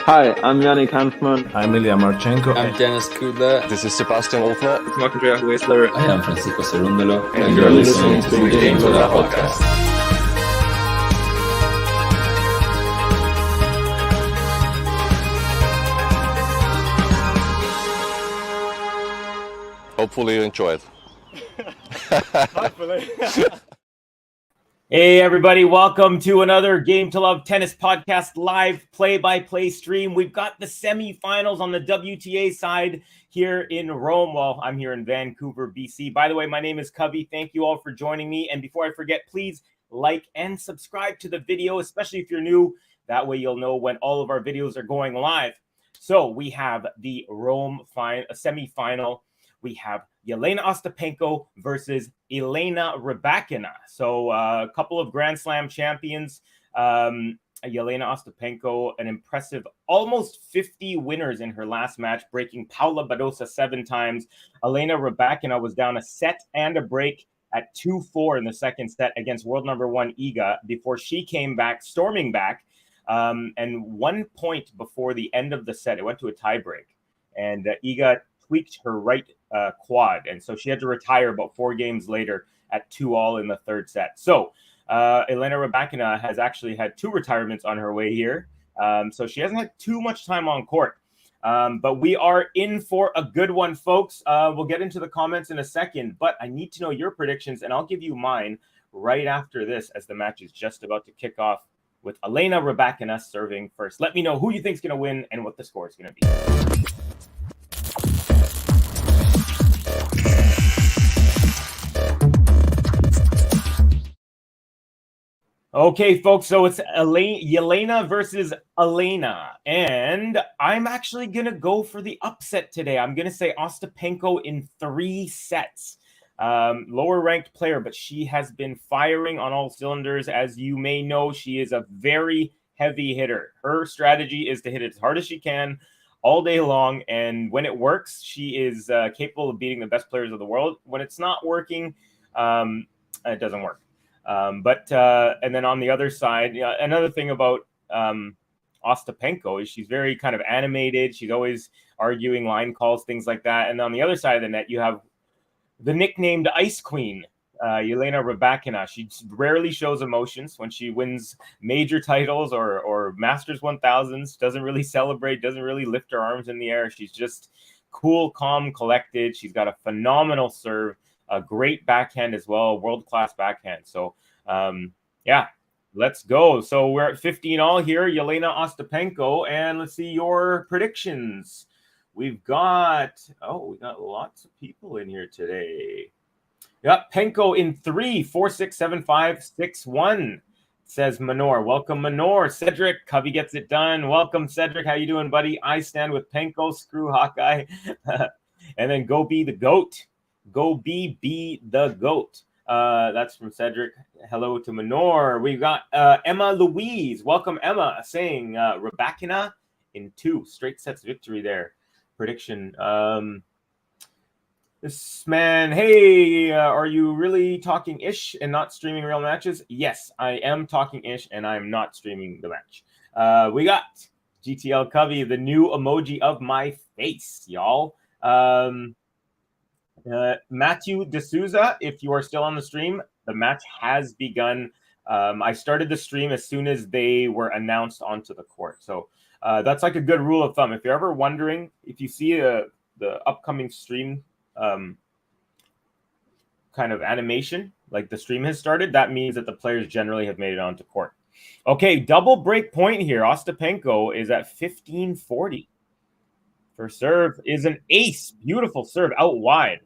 Hi, I'm Yannick Hanfman. I'm Ilya Marchenko. I'm Dennis Kudla. This is Sebastian Wolfner. It's Marc-Andrea Whistler. I am Francisco Cerundolo. And you're listening to the Gametolove Podcast. Hopefully you enjoy it. Hopefully. Hey everybody, welcome to another Game to Love Tennis Podcast live play-by-play stream. We've got the semifinals on the WTA side here in Rome. Well, I'm here in Vancouver, BC. By the way, my name is Covey. Thank you all for joining me. And before I forget, please like and subscribe to the video, especially if you're new. That way you'll know when all of our videos are going live. So we have the Rome semifinal. We have Jelena Ostapenko versus Elena RYBAKINA. So a couple of Grand Slam champions. Jelena Ostapenko, an impressive almost 50 winners in her last match, breaking Paula Badosa 7 times. Elena RYBAKINA was down a set and a break at 2-4 in the second set against world number 1 Iga before she came back, storming back. And 1 point before the end of the set, it went to a tiebreak. And Iga tweaked her right quad, and so she had to retire about 4 games later at 2-all in the third set. So Elena RYBAKINA has actually had 2 retirements on her way here, so she hasn't had too much time on court. But we are in for a good one, folks. We'll get into the comments in a second, but I need to know your predictions, and I'll give you mine right after this, as the match is just about to kick off with Elena RYBAKINA serving first. Let me know who you think is going to win and what the score is going to be. Okay, folks, so it's Jelena versus Elena, and I'm actually going to go for the upset today. I'm going to say Ostapenko in 3 sets. Lower-ranked player, but she has been firing on all cylinders. As you may know, she is a very heavy hitter. Her strategy is to hit it as hard as she can all day long, and when it works, she is capable of beating the best players of the world. When it's not working, it doesn't work. And then on the other side, another thing about Ostapenko is she's very kind of animated. She's always arguing line calls, things like that. And on the other side of the net, you have the nicknamed Ice Queen, Jelena RYBAKINA. She rarely shows emotions when she wins major titles or Masters 1000s. Doesn't really celebrate, doesn't really lift her arms in the air. She's just cool, calm, collected. She's got a phenomenal serve. A great backhand as well, world-class backhand. So, yeah, let's go. So we're at 15-all here, Jelena Ostapenko, and let's see your predictions. We've got lots of people in here today. Yeah, Penko in 3, 4-6, 7-5, 6-1, says Manor. Welcome, Manor. Cedric, Covey gets it done. Welcome, Cedric. How you doing, buddy? I stand with Penko. Screw Hawkeye. And then go be the GOAT. Go be the GOAT. That's from Cedric. Hello to Manor. We've got Emma Louise. Welcome, Emma, saying RYBAKINA in 2 straight sets victory there. Prediction. This man, hey, are you really talking ish and not streaming real matches? Yes, I am talking ish and I'm not streaming the match. We got GTL Covey, the new emoji of my face, y'all. Matthew D'Souza, if you are still on the stream, the match has begun. I started the stream as soon as they were announced onto the court. So that's like a good rule of thumb. If you're ever wondering, if you see the upcoming stream kind of animation, like the stream has started, that means that the players generally have made it onto court. Okay, double break point here. Ostapenko is at 15-40. Her serve is an ace. Beautiful serve out wide.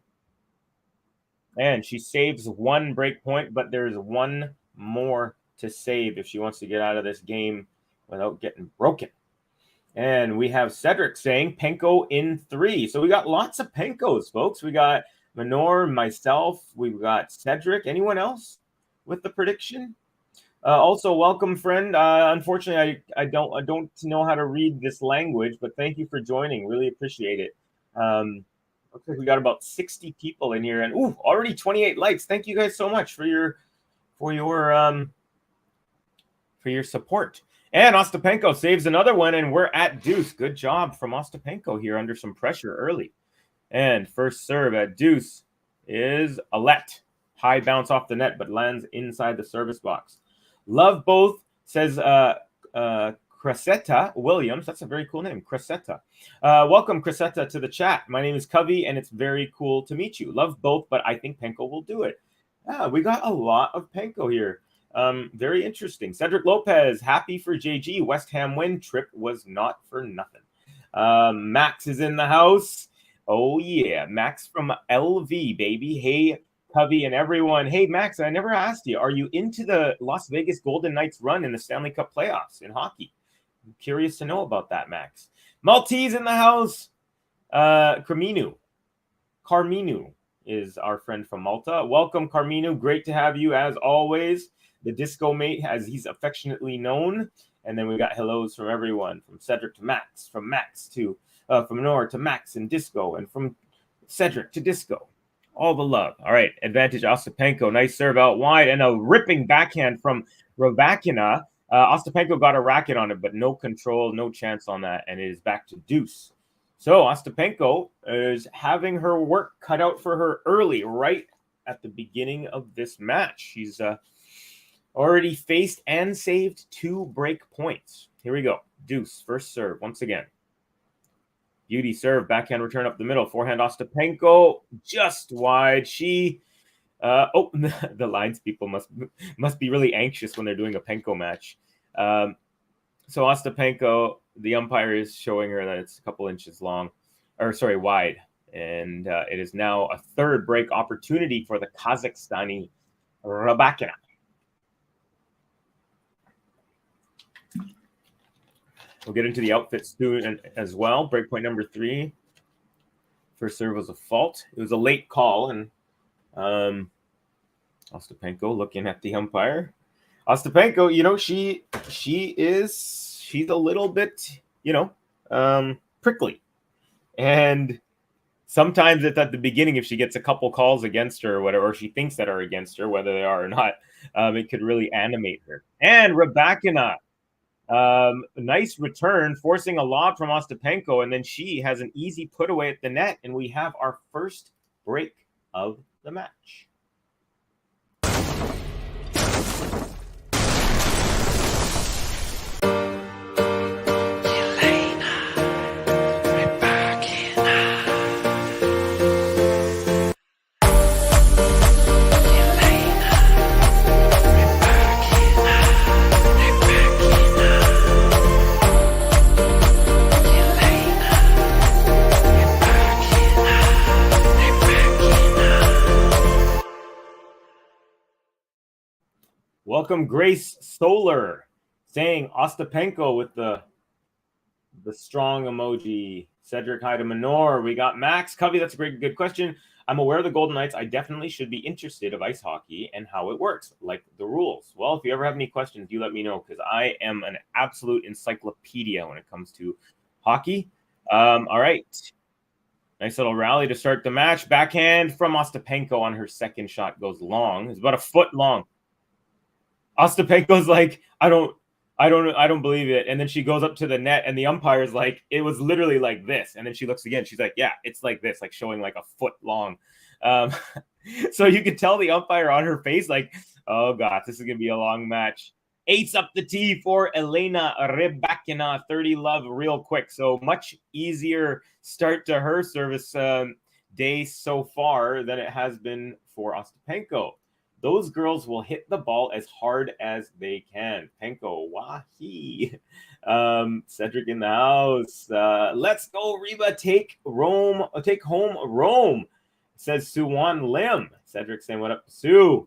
And she saves 1 break point, but there's 1 more to save if she wants to get out of this game without getting broken. And we have Cedric saying Penko in 3. So we got lots of Penkos, folks. We got Manor, myself. We've got Cedric. Anyone else with the prediction? Also, welcome, friend. Unfortunately, I don't know how to read this language, but thank you for joining. Really appreciate it. Looks like we got about 60 people in here, and already 28 likes. Thank you guys so much for your support. And Ostapenko saves another one, and we're at deuce. Good job from Ostapenko here under some pressure early. And first serve at deuce is Alette. High bounce off the net, but lands inside the service box. Love both, says Cressetta Williams. That's a very cool name, Cressetta. Welcome, Cressetta, to the chat. My name is Covey, and it's very cool to meet you. Love both, but I think Penko will do it. We got a lot of Penko here. Very interesting. Cedric Lopez, happy for JG. West Ham win. Trip was not for nothing. Max is in the house. Oh, yeah. Max from LV, baby. Hey, Covey and everyone. Hey, Max, I never asked you. Are you into the Las Vegas Golden Knights run in the Stanley Cup playoffs in hockey? I'm curious to know about that, Max. Maltese in the house. Carminu is our friend from Malta. Welcome, Carminu. Great to have you as always. The disco mate, as he's affectionately known. And then we got hellos from everyone, from Cedric to Max, from Max to from Nora to Max and disco, and from Cedric to disco. All the love. All right, advantage Ostapenko. Nice serve out wide and a ripping backhand from RYBAKINA. Ostapenko got a racket on it, but no control, no chance on that, and it is back to deuce. So Ostapenko is having her work cut out for her early, right at the beginning of this match. She's already faced and saved 2 break points. Here we go. Deuce, first serve once again. Beauty serve, backhand return up the middle. Forehand Ostapenko, just wide. She, the lines people must be really anxious when they're doing a Penko match. So Ostapenko, the umpire is showing her that it's a couple inches long, wide. And it is now a 3rd break opportunity for the Kazakhstani RYBAKINA. We'll get into the outfits soon as well. Breakpoint number 3. First serve was a fault. It was a late call, and Ostapenko looking at the umpire. Ostapenko, she's a little bit, prickly. And sometimes it's at the beginning, if she gets a couple calls against her or whatever, or she thinks that are against her, whether they are or not, it could really animate her. And RYBAKINA. Nice return, forcing a lob from Ostapenko, and then she has an easy put away at the net, and we have our first break of the match. Welcome, Grace Solar, saying Ostapenko with the strong emoji. Cedric, hi to Manor. We got Max. Covey, that's a good question. I'm aware of the Golden Knights. I definitely should be interested of ice hockey and how it works, like the rules. Well, if you ever have any questions, you let me know, because I am an absolute encyclopedia when it comes to hockey. All right. Nice little rally to start the match. Backhand from Ostapenko on her second shot goes long. It's about a foot long. Ostapenko's like, I don't believe it. And then she goes up to the net, and the umpire's like, it was literally like this. And then she looks again. She's like, yeah, it's like this, like showing like a foot long. So you could tell the umpire on her face, like, oh God, this is gonna be a long match. Ace up the tee for Elena RYBAKINA. 30 love real quick. So much easier start to her service day so far than it has been for Ostapenko. Those girls will hit the ball as hard as they can. Penko, wahi. Cedric in the house. Let's go, Reba. Take home Rome, says Suwan Lim. Cedric saying, what up, Sue?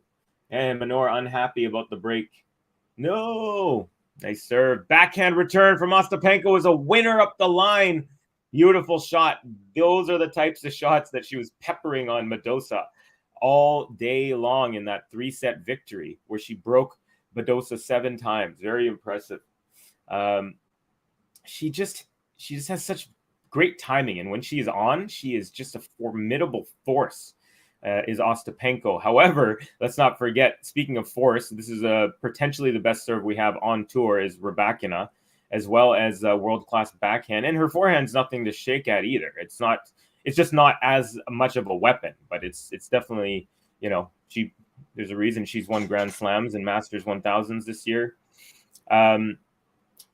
And Manor unhappy about the break. No. Nice serve. Backhand return from Ostapenko is a winner up the line. Beautiful shot. Those are the types of shots that she was peppering on Mendoza all day long in that 3-set victory where she broke Mendoza 7 times. Very impressive. She just has such great timing, and when she is on, she is just a formidable force. is Ostapenko. However, let's not forget, speaking of force, this is potentially the best serve we have on tour is Rybakina, as well as world-class backhand. And her forehand's nothing to shake at either. It's just not as much of a weapon, but it's definitely, there's a reason she's won Grand Slams and Masters 1000s this year.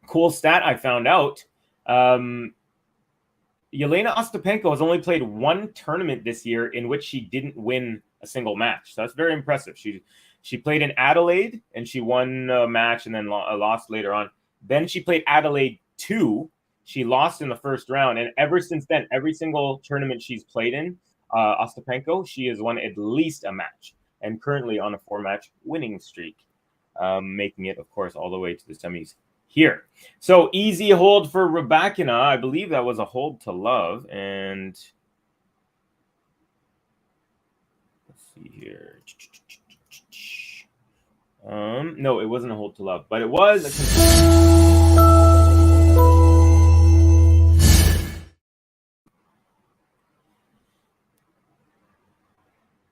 Cool stat I found out. Jelena Ostapenko has only played one tournament this year in which she didn't win a single match. So that's very impressive. She played in Adelaide and she won a match and then lost later on. Then she played Adelaide 2. She lost in the first round. And ever since then, every single tournament she's played in, Ostapenko, she has won at least a match and currently on a 4-match winning streak, making it, of course, all the way to the semis here. So easy hold for Rybakina. I believe that was a hold to love. And let's see here. No, it wasn't a hold to love, but it was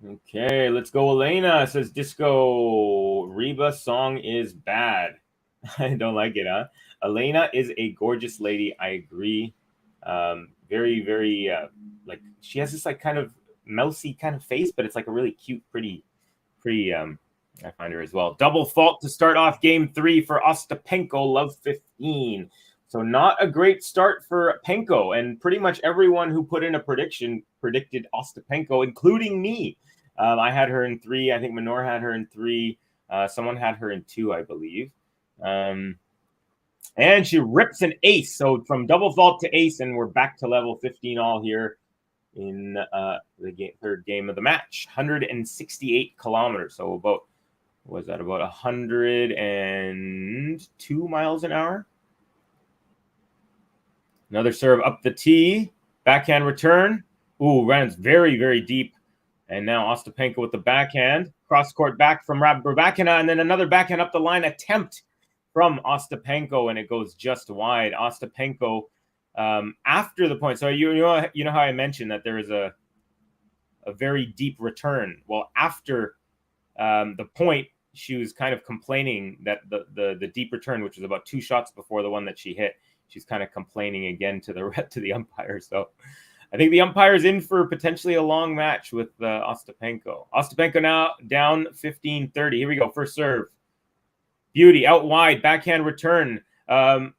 Okay, let's go. Elena says Disco Reba song is bad. I don't like it, huh? Elena is a gorgeous lady. I agree. Very, very like she has this like kind of mousy kind of face, but it's like a really cute, pretty I find her as well. Double fault to start off game 3 for Ostapenko, love 15. So not a great start for Penko, and pretty much everyone who put in a prediction predicted Ostapenko, including me. I had her in 3. I think Minor had her in 3. Someone had her in 2, I believe. And she rips an ace. So from double fault to ace, and we're back to level 15 all here in the third game of the match. 168 kilometers. So about 102 miles an hour? Another serve up the tee. Backhand return. Ooh, runs very, very deep. And now Ostapenko with the backhand. Cross-court back from Rybakina. And then another backhand up the line attempt from Ostapenko. And it goes just wide. Ostapenko after the point. So you know how I mentioned that there is a very deep return. Well, after the point, she was kind of complaining that the deep return, which was about 2 shots before the one that she hit, she's kind of complaining again to the umpire. So I think the umpire's in for potentially a long match with Ostapenko. Ostapenko now down 15-30. Here we go. First serve. Beauty out wide. Backhand return. And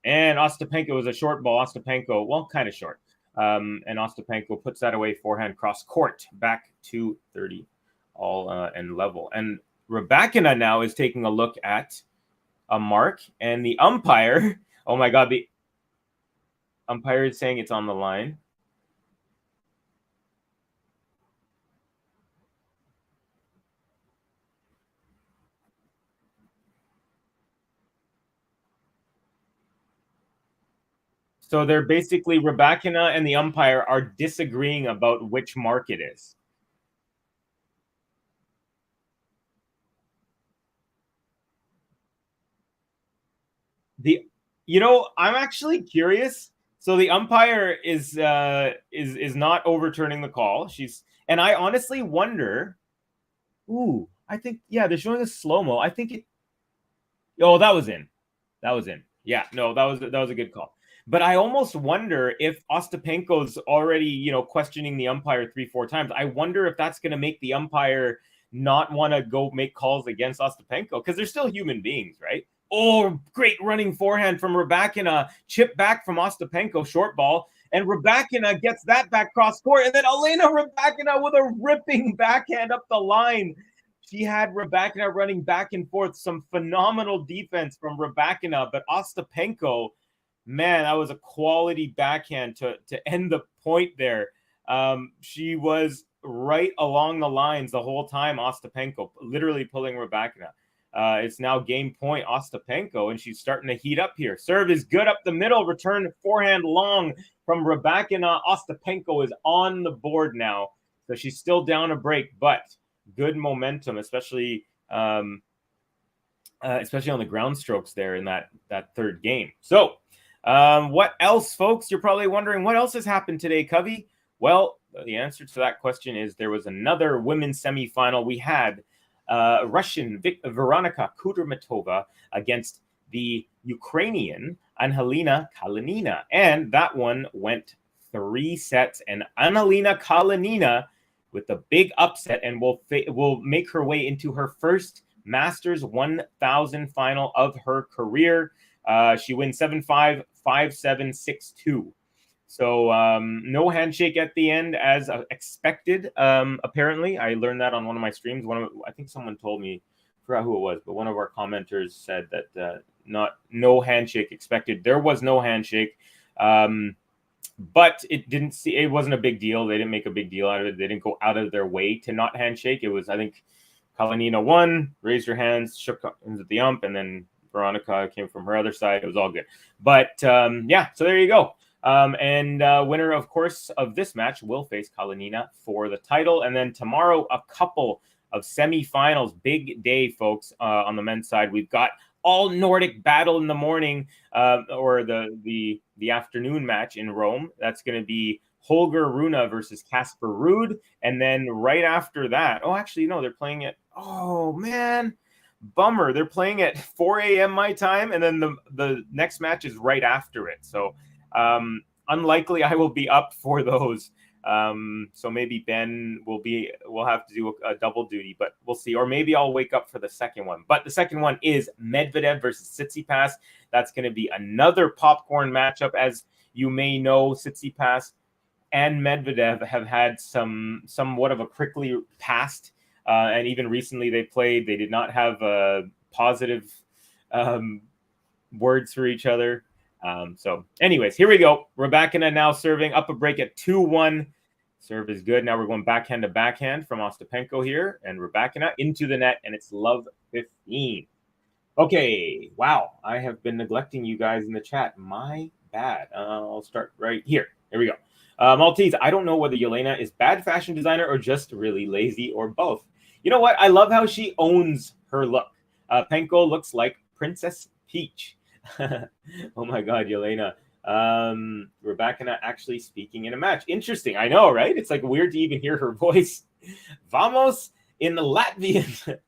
Ostapenko was a short ball. Ostapenko, well, kind of short. And Ostapenko puts that away. Forehand cross court. Back to 30 all and level. And Rybakina now is taking a look at a mark. And the umpire, oh my God, the umpire is saying it's on the line. So they're basically, Rybakina and the umpire are disagreeing about which mark it is. I'm actually curious. So the umpire is not overturning the call. And I honestly wonder. Ooh, I think they're showing a slow-mo. I think it. Oh, that was in. Yeah, no, that was a good call. But I almost wonder if Ostapenko's already, questioning the umpire 3-4 times. I wonder if that's going to make the umpire not want to go make calls against Ostapenko, because they're still human beings, right? Oh, great running forehand from Rybakina. Chip back from Ostapenko, short ball. And Rybakina gets that back cross court. And then Elena Rybakina with a ripping backhand up the line. She had Rybakina running back and forth. Some phenomenal defense from Rybakina. But Ostapenko, man, that was a quality backhand to end the point there. She was right along the lines the whole time, Ostapenko, literally pulling Rybakina. It's now game point Ostapenko, and she's starting to heat up here. Serve is good up the middle. Return forehand long from Rybakina. Ostapenko is on the board now. So she's still down a break, but good momentum, especially on the ground strokes there in that third game. So what else, folks? You're probably wondering what else has happened today, Covey? Well, the answer to that question is there was another women's semifinal. We had Russian Veronika Kudermetova against the Ukrainian Anhelina Kalinina, and that one went 3 sets. And Anhelina Kalinina with the big upset, and will make her way into her first Masters 1000 final of her career. She wins 7-5, 5-7, 6-2. So no handshake at the end as expected. Apparently, I learned that on one of my streams. I think someone told me, I forgot who it was, but one of our commenters said that no handshake expected. There was no handshake, but it wasn't a big deal. They didn't make a big deal out of it. They didn't go out of their way to not handshake. It was, I think, Kalinina won, raised her hands, shook hands at the ump, and then Veronica came from her other side. It was all good. But yeah, so there you go. And winner, of course, of this match will face Kalinina for the title. And then tomorrow, a couple of semifinals. Big day, folks, on the men's side. We've got all Nordic battle in the morning, or the afternoon match in Rome. That's going to be Holger Rune versus Casper Ruud. And then right after that, they're playing at, oh, man, bummer. They're playing at 4 a.m. my time, and then the next match is right after it. So unlikely I will be up for those. So maybe Ben will have to do a double duty, but we'll see. Or maybe I'll wake up for the second one. But the second one is Medvedev versus Tsitsipas. That's going to be another popcorn matchup. As you may know, Tsitsipas and Medvedev have had somewhat of a prickly past. And even recently they did not have positive words for each other. So anyways, here we go. Rybakina now serving up a break at 2-1. Serve is good. Now we're going backhand to backhand from Ostapenko here, and Rybakina into the net, and it's love 15. Okay, wow. I have been neglecting you guys in the chat. My bad. I'll start right here. Here we go. Maltese, I don't know whether Jelena is bad fashion designer or just really lazy or both. You know what? I love how she owns her look. Penko looks like Princess Peach. Oh my God, Jelena. Rybakina actually speaking in a match. Interesting. I know, right? It's like weird to even hear her voice. Vamos in the Latvian.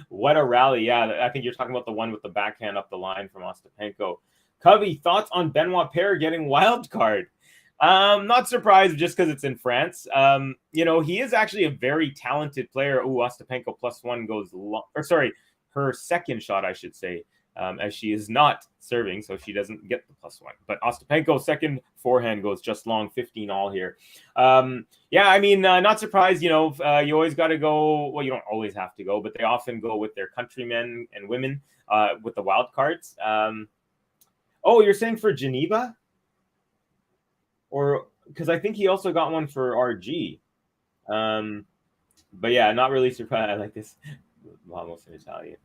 What a rally. Yeah, I think you're talking about the one with the backhand up the line from Ostapenko. Covey, thoughts on Benoit Paire getting wild card? Not surprised just because it's in France. He is actually a very talented player. Ooh, Ostapenko +1 goes long. Or sorry, her second shot, I should say. As she is not serving, so she doesn't get the +1. But Ostapenko's second forehand goes just long, 15 all here. Not surprised. You always got to go. Well, you don't always have to go, but they often go with their countrymen and women with the wild cards. You're saying for Geneva? Or because I think he also got one for RG. But yeah, not really surprised. I like this. Almost in Italian.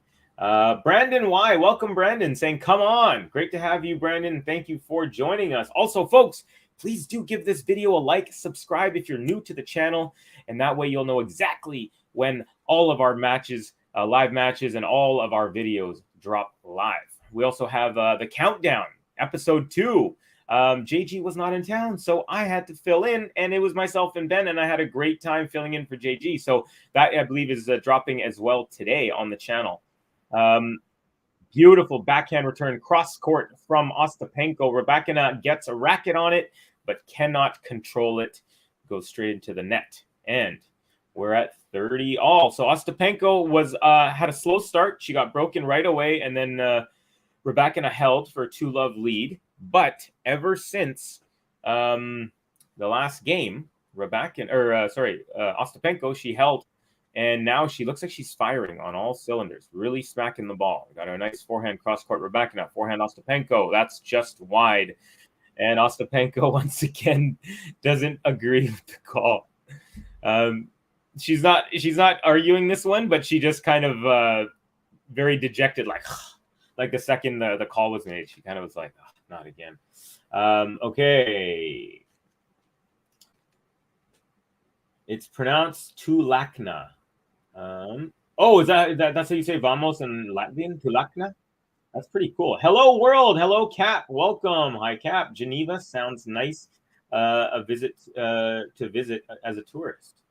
Brandon Y, welcome Brandon, saying come on. Great to have you, Brandon. Thank you for joining us. Also, folks, please do give this video a like, subscribe if you're new to the channel, and that way you'll know exactly when all of our matches, live matches, and all of our videos drop live. We also have the countdown, episode 2. JG was not in town, so I had to fill in, and it was myself and Ben, and I had a great time filling in for JG. So that, I believe, is dropping as well today on the channel. Beautiful backhand return cross court from Ostapenko. Rybakina gets a racket on it, but cannot control it. Goes straight into the net. And we're at 30 all. So Ostapenko had a slow start. She got broken right away, and then Rybakina held for a 2-love lead. But ever since the last game, Ostapenko, she held. And now she looks like she's firing on all cylinders, really smacking the ball. Got a nice forehand cross-court Rybakina, forehand Ostapenko. That's just wide. And Ostapenko, once again, doesn't agree with the call. She's not arguing this one, but she just kind of very dejected, like the second the call was made. She kind of was like, oh, not again. Okay. It's pronounced Tulakna. That's how you say vamos in Latvian? Tulakna? That's pretty cool. Hello, world. Hello, Cap. Welcome. Hi, Cap. Geneva sounds nice. a visit to visit as a tourist.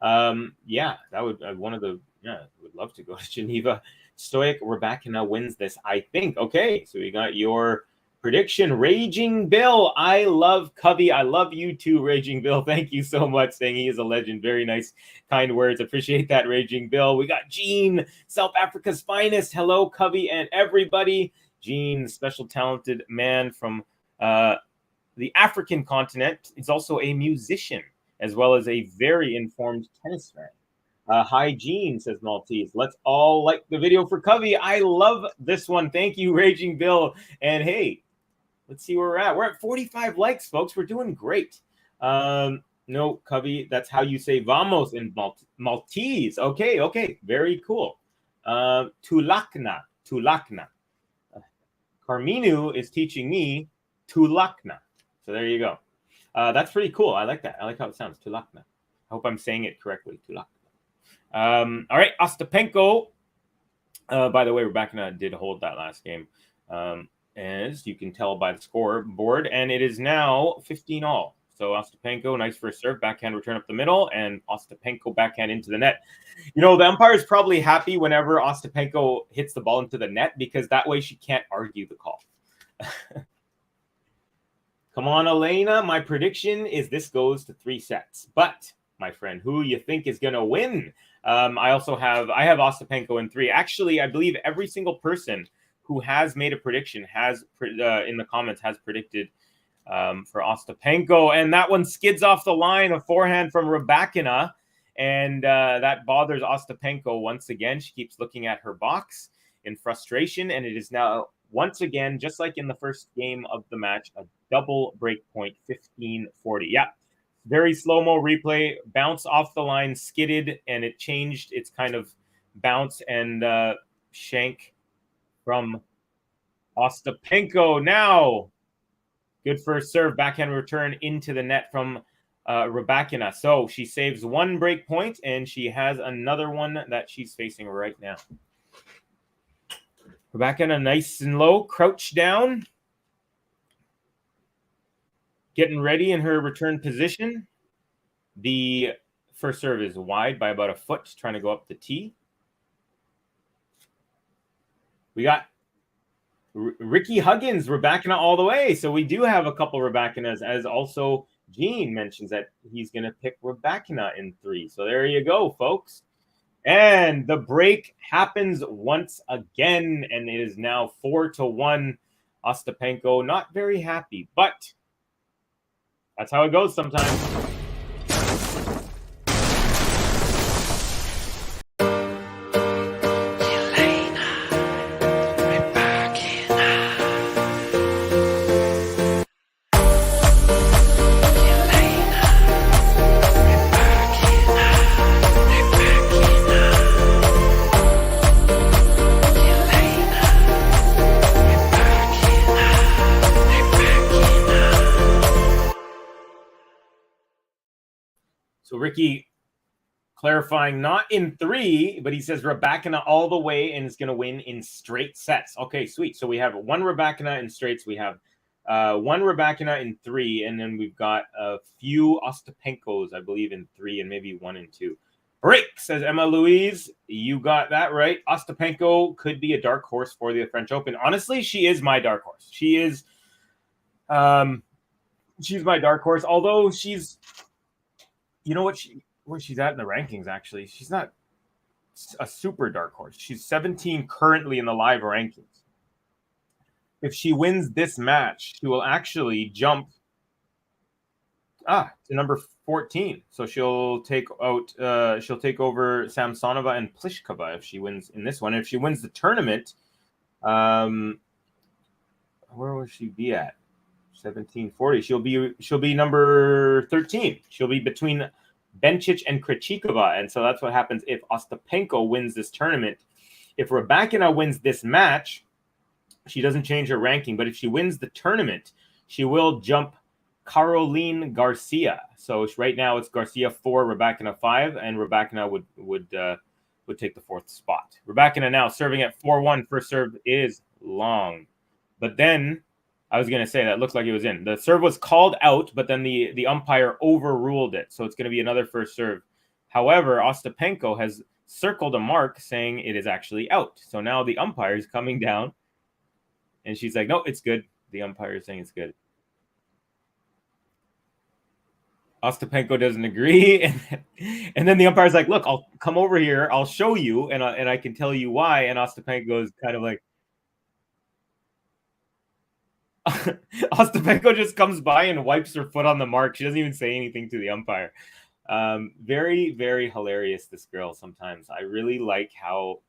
Yeah, that would would love to go to Geneva. Stoic Rybakina wins this, I think. Okay, so we got your prediction. Raging Bill, I love Covey. I love you too, Raging Bill. Thank you so much, saying he is a legend. Very nice, kind words. Appreciate that, Raging Bill. We got Gene, South Africa's finest. Hello, Covey and everybody. Gene, special talented man from the African continent. He's also a musician, as well as a very informed tennis fan. Hi, Gene, says Maltese. Let's all like the video for Covey. I love this one. Thank you, Raging Bill. And hey, let's see where we're at. We're at 45 likes, folks. We're doing great. No, Covey, that's how you say vamos in Maltese. Okay. Very cool. Tulakna. Carminu is teaching me Tulakna. So there you go. That's pretty cool. I like that. I like how it sounds. Tulakna. I hope I'm saying it correctly. Tulakna. All right, Ostapenko. By the way, Rybakina did hold that last game, as you can tell by the scoreboard, and it is now 15-all. So Ostapenko, nice first serve, backhand return up the middle, and Ostapenko backhand into the net. You know, the umpire is probably happy whenever Ostapenko hits the ball into the net, because that way she can't argue the call. Come on, Elena. My prediction is this goes to 3 sets, but my friend, who you think is going to win? I have Ostapenko in 3. Actually, I believe every single person who has made a prediction has in the comments has predicted for Ostapenko, and that one skids off the line. A forehand from Rybakina, and that bothers Ostapenko once again. She keeps looking at her box in frustration, and it is now once again, just like in the first game of the match, a double break point, 15-40. Yeah. Very slow-mo replay, bounce off the line, skidded, and it changed its kind of bounce, and shank from Ostapenko. Now, good first serve, backhand return into the net from Rybakina. So she saves 1 break point, and she has another one that she's facing right now. Rybakina nice and low, crouch down. Getting ready in her return position. The first serve is wide by about a foot, trying to go up the tee. We got Ricky Huggins, Rybakina all the way. So we do have a couple Rybakinas, as also Gene mentions that he's going to pick Rybakina in 3. So there you go, folks. And the break happens once again, and it is now 4-1. Ostapenko not very happy, but that's how it goes sometimes. So Ricky clarifying not in 3, but he says Rybakina all the way and is going to win in straight sets. Okay, sweet. So we have 1 Rybakina in straights. We have 1 Rybakina in 3, and then we've got a few Ostapenkos, I believe, in 3, and maybe 1 and 2. Break, says Emma Louise. You got that right. Ostapenko could be a dark horse for the French Open. Honestly, she is my dark horse. She is she's my dark horse, although she's, you know what, where she's at in the rankings, actually. She's not a super dark horse. She's 17 currently in the live rankings. If she wins this match, she will actually jump to number 14. So she'll take over Samsonova and Pliskova if she wins in this one. If she wins the tournament, where will she be at? 1740. She'll be number 13. She'll be between Bencic and Krejcikova, and so that's what happens if Ostapenko wins this tournament. If Rybakina wins this match, she doesn't change her ranking, but if she wins the tournament, she will jump Caroline Garcia. So right now it's Garcia 4, Rybakina 5, and Rybakina would take the 4th spot. Rybakina now serving at 4-1. First serve is long, but then I was going to say that looked like it was in. The serve was called out, but then the umpire overruled it. So it's going to be another first serve. However, Ostapenko has circled a mark saying it is actually out. So now the umpire is coming down and she's like, no, it's good. The umpire is saying it's good. Ostapenko doesn't agree. And then the umpire's like, look, I'll come over here. I'll show you. And I can tell you why. And Ostapenko is kind of like, Ostapenko just comes by and wipes her foot on the mark. She doesn't even say anything to the umpire. Very, very hilarious, this girl sometimes. I really like how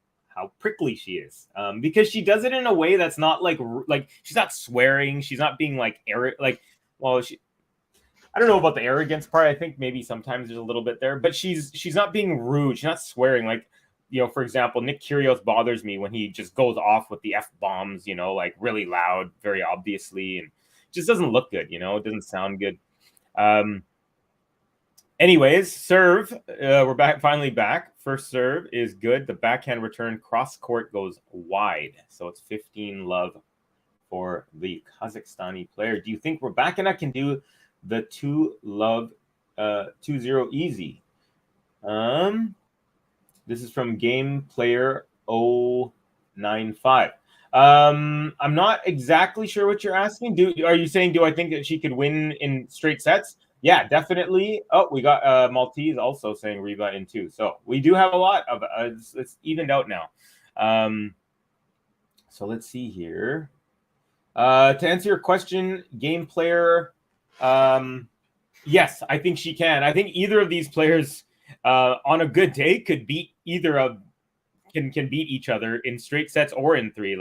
prickly she is, because she does it in a way that's not like she's not swearing. She's not being like I don't know about the arrogance part. I think maybe sometimes there's a little bit there, but she's not being rude. She's not swearing. Like, for example, Nick Kyrgios bothers me when he just goes off with the F-bombs, like really loud, very obviously, and just doesn't look good, it doesn't sound good. Anyways, serve. We're finally back. First serve is good. The backhand return cross court goes wide. So it's 15 love for the Kazakhstani player. Do you think Rybakina can do the 2-0 easy? This is from Game Player 095. I'm not exactly sure what you're asking. Are you saying, do I think that she could win in straight sets? Yeah, definitely. Oh, we got Maltese also saying Ryba in 2. So we do have a lot of it's evened out now. So let's see here. To answer your question, Game Player, yes, I think she can. I think either of these players on a good day could beat can beat each other in straight sets or in 3.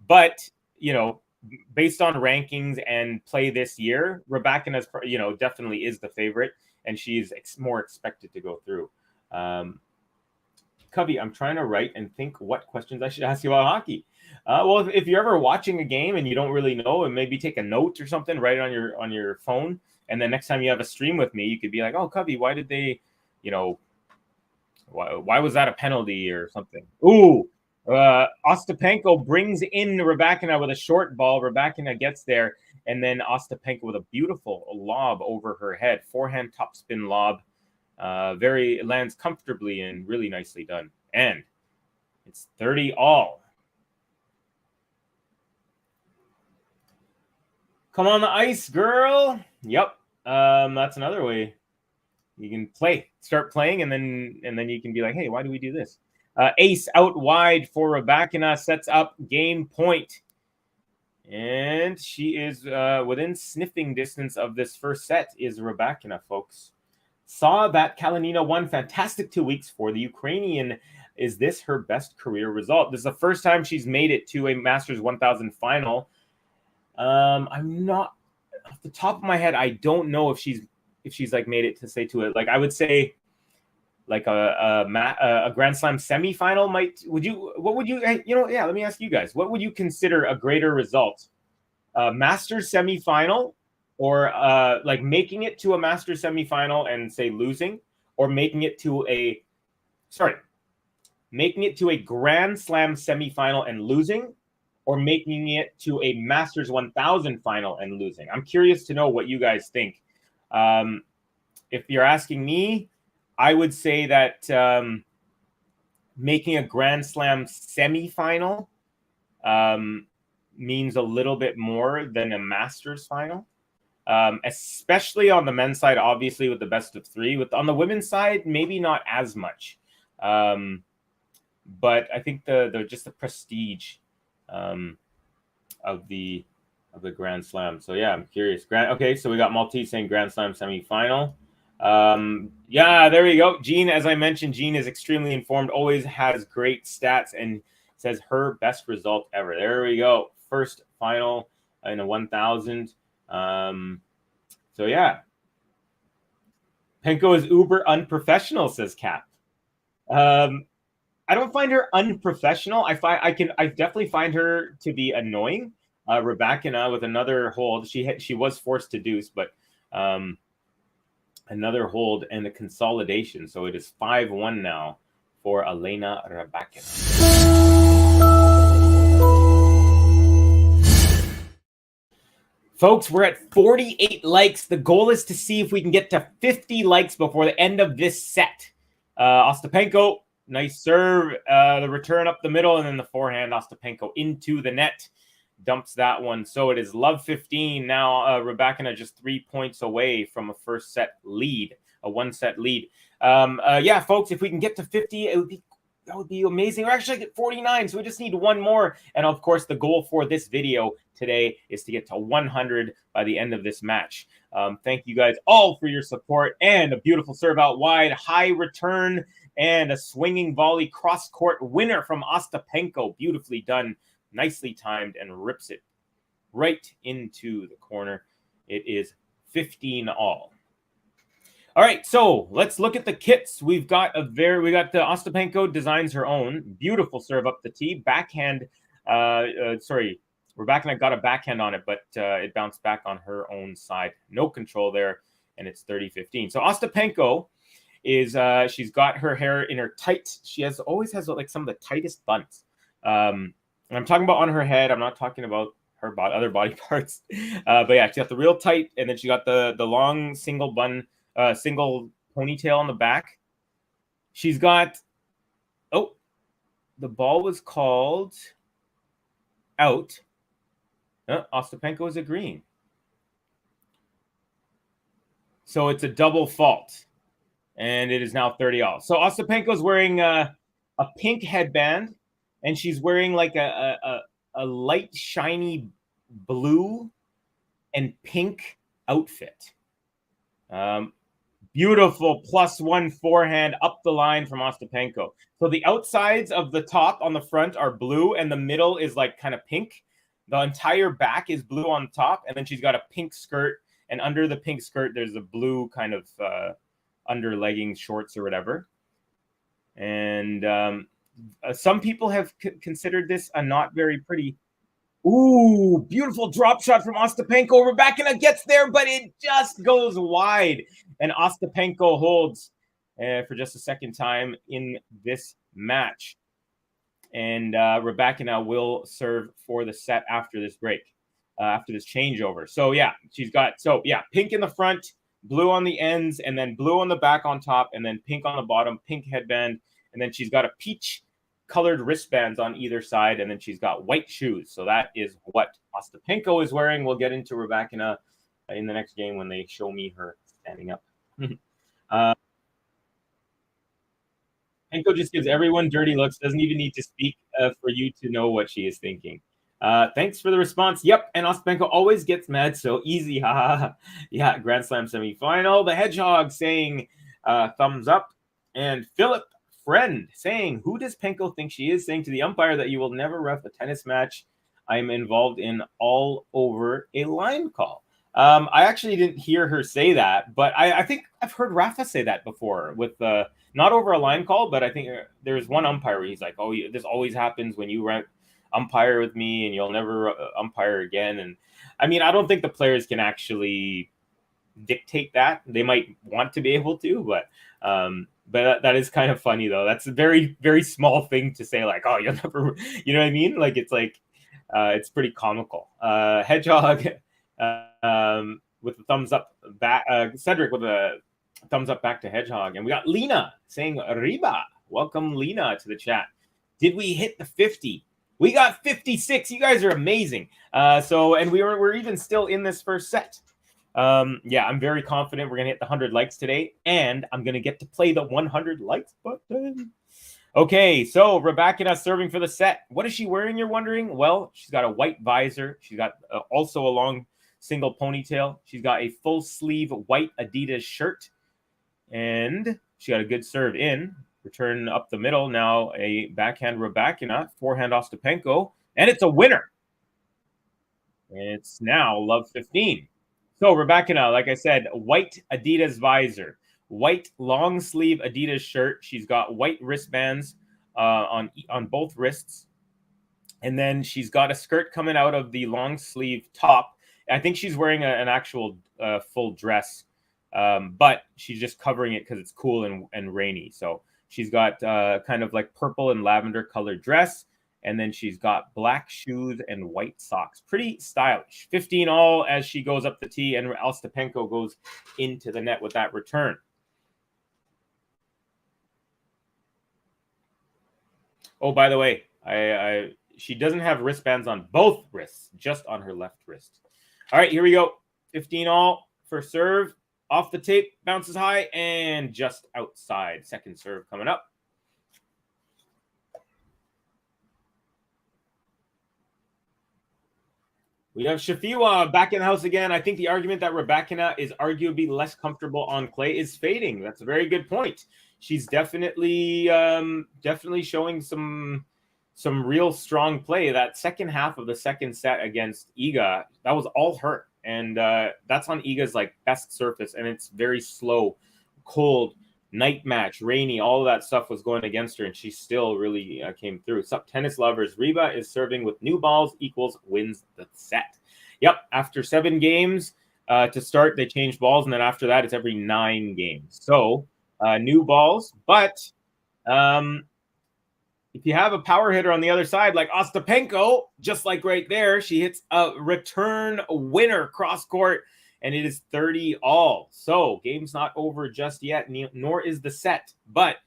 But based on rankings and play this year, Rybakina definitely is the favorite, and she's more expected to go through. Cubby, I'm trying to write and think what questions I should ask you about hockey. Well, if you're ever watching a game and you don't really know, and maybe take a note or something, write it on your phone, and then next time you have a stream with me, you could be like, "Oh, Cubby, why did they, why was that a penalty or something?" Ooh. Ostapenko brings in Rybakina with a short ball. Rybakina gets there, and then Ostapenko with a beautiful lob over her head. Forehand topspin lob. Lands comfortably and really nicely done. And it's 30-all. Come on the ice, girl. Yep. That's another way you can start playing, and then you can be like, hey, why do we do this? Ace out wide for Rybakina, sets up game point. And she is within sniffing distance of this first set is Rybakina, folks. Saw that Kalinina won. Fantastic 2 weeks for the Ukrainian. Is this her best career result? This is the first time she's made it to a Masters 1000 final. I'm not, off the top of my head, I don't know if she's made it to it. I would say a Grand Slam semifinal let me ask you guys, what would you consider a greater result? Masters semifinal, or making it to a Masters semifinal and say losing, or making it to a Grand Slam semifinal and losing, or making it to a Masters 1000 final and losing? I'm curious to know what you guys think. If you're asking me, I would say that making a Grand Slam semifinal means a little bit more than a Masters final, especially on the men's side, obviously, with the best of 3. On the women's side, maybe not as much. But I think the prestige of the Grand Slam. So yeah, I'm curious. Okay, so we got Maltese saying Grand Slam semifinal. Yeah, there we go. Jean, as I mentioned, Jean is extremely informed, always has great stats, and says her best result ever. There we go. First final in a 1000. So yeah. Penko is uber unprofessional, says Cap. I don't find her unprofessional. I definitely find her to be annoying. Rybakina with another hold. She was forced to deuce, but another hold and a consolidation. So it is 5-1 now for Elena RYBAKINA. Folks, we're at 48 likes. The goal is to see if we can get to 50 likes before the end of this set. Ostapenko, nice serve. The return up the middle, and then the forehand, Ostapenko into the net. Dumps that one. So it is love 15. Now Rybakina just 3 points away from a first set lead, a one-set lead. Yeah, folks, if we can get to 50, that would be amazing. We're actually at 49, so we just need one more. And of course, the goal for this video today is to get to 100 by the end of this match. Thank you guys all for your support, and a beautiful serve out wide, high return, and a swinging volley cross-court winner from Ostapenko. Beautifully done, nicely timed, and rips it right into the corner. It is 15 all. All right, so let's look at the kits. We got the Ostapenko designs her own beautiful serve up the tee, backhand. Sorry, Rybakina got a backhand on it, but it bounced back on her own side. No control there, and it's 30-15. So Ostapenko is she's got her hair in her tight. She always has like some of the tightest buns. And I'm talking about on her head. I'm not talking about her other body parts. But yeah, she got the real tight, and then she got the long single bun. Single ponytail on the back. She's got, the ball was called out. Ostapenko is agreeing. So it's a double fault. And it is now 30 all. So Ostapenko's wearing a pink headband, and she's wearing like a light, shiny blue and pink outfit. Beautiful +1 forehand up the line from Ostapenko. So the outsides of the top on the front are blue, and the middle is like kind of pink. The entire back is blue on top, and then she's got a pink skirt, and under the pink skirt there's a blue kind of under leggings, shorts or whatever. And some people have considered this a not very pretty. Ooh, beautiful drop shot from Ostapenko. Rybakina gets there, but it just goes wide. And Ostapenko holds for just a second time in this match. And Rybakina will serve for the set after this break, after this changeover. So yeah, she's got, pink in the front, blue on the ends, and then blue on the back on top, and then pink on the bottom, pink headband. And then she's got a peach colored wristbands on either side, and then she's got white shoes. So that is what Ostapenko is wearing. We'll get into Rybakina in the next game when they show me her standing up. Penko just gives everyone dirty looks, doesn't even need to speak for you to know what she is thinking. Thanks for the response. Yep, and Ostapenko always gets mad so easy. Yeah, Grand Slam semifinal. The Hedgehog saying thumbs up. And Philip Friend saying, who does Penko think she is? Saying to the umpire that you will never ref a tennis match I am involved in all over a line call. I actually didn't hear her say that, but I think I've heard Rafa say that before with not over a line call, but I think there's one umpire where he's like, oh, this always happens when you umpire with me and you'll never umpire again. And I mean, I don't think the players can actually dictate that. They might want to be able to, but that is kind of funny though. That's a very, very small thing to say, like, oh, you'll never, you know what I mean? Like, it's like, it's pretty comical. Hedgehog with a thumbs up back, Cedric with a thumbs up back to Hedgehog. And we got Lena saying, Riba, welcome Lena to the chat. Did we hit the 50? We got 56. You guys are amazing. And we're even still in this first set. Yeah, I'm very confident we're gonna hit the 100 likes today, and I'm gonna get to play the 100 likes button. Okay, so Rybakina serving for the set. What is she wearing, you're wondering? Well, she's got a white visor. She's got also a long single ponytail. She's got a full sleeve white Adidas shirt, and she got a good serve in. Return up the middle. Now a backhand Rybakina, forehand Ostapenko, and it's a winner. It's now love 15. So Rybakina, like I said, white Adidas visor, white long sleeve Adidas shirt. She's got white wristbands on both wrists. And then she's got a skirt coming out of the long sleeve top. I think she's wearing an actual full dress, but she's just covering it because it's cool and rainy. So she's got kind of like purple and lavender colored dress. And then she's got black shoes and white socks. Pretty stylish. 15 all as she goes up the tee, and Ostapenko goes into the net with that return. Oh, by the way, she doesn't have wristbands on both wrists, just on her left wrist. All right, here we go. 15 all for serve. Off the tape, bounces high, and just outside. Second serve coming up. We have Shafiwa back in the house again. I think the argument that Rybakina is arguably less comfortable on clay is fading. That's a very good point. She's definitely showing some real strong play. That second half of the second set against Iga, that was all her. And that's on Iga's like best surface, and it's very slow, cold, night match, rainy, all of that stuff was going against her, and she still really came through. Sup, tennis lovers? Ryba is serving with new balls equals wins the set. Yep, after 7 games to start, they changed balls, and then after that, it's every 9 games. So new balls, but if you have a power hitter on the other side, like Ostapenko, just like right there, she hits a return winner cross court, and it is 30 all. So game's not over just yet, nor is the set. But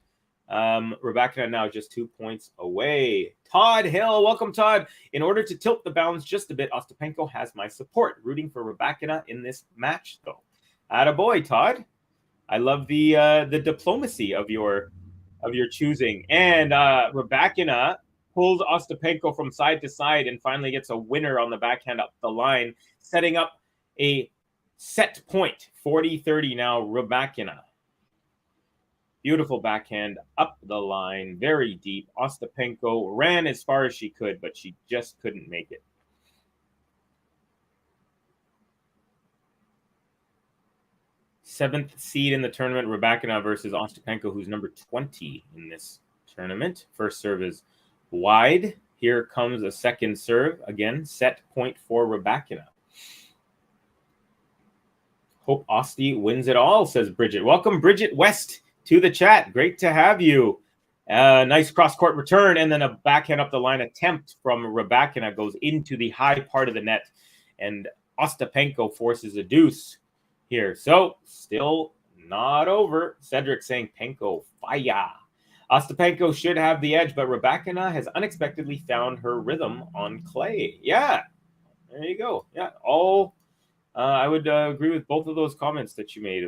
Rybakina now just 2 points away. Todd Hill, welcome, Todd. In order to tilt the balance just a bit, Ostapenko has my support. Rooting for Rybakina in this match, though. Attaboy, Todd. I love the diplomacy of your choosing. And Rybakina pulls Ostapenko from side to side and finally gets a winner on the backhand up the line, setting up a set point. 40-30 now, Rybakina. Beautiful backhand up the line, very deep. Ostapenko ran as far as she could, but she just couldn't make it. Seventh seed in the tournament, Rybakina versus Ostapenko, who's number 20 in this tournament. First serve is wide. Here comes a second serve. Again, set point for Rybakina. Hope Osti wins it all, says Bridget. Welcome, Bridget West, to the chat. Great to have you. Nice cross-court return, and then a backhand up the line attempt from Rybakina goes into the high part of the net, and Ostapenko forces a deuce here. So, still not over. Cedric saying Penko fire. Ostapenko should have the edge, but Rybakina has unexpectedly found her rhythm on clay. Yeah, there you go. Yeah, I would agree with both of those comments that you made.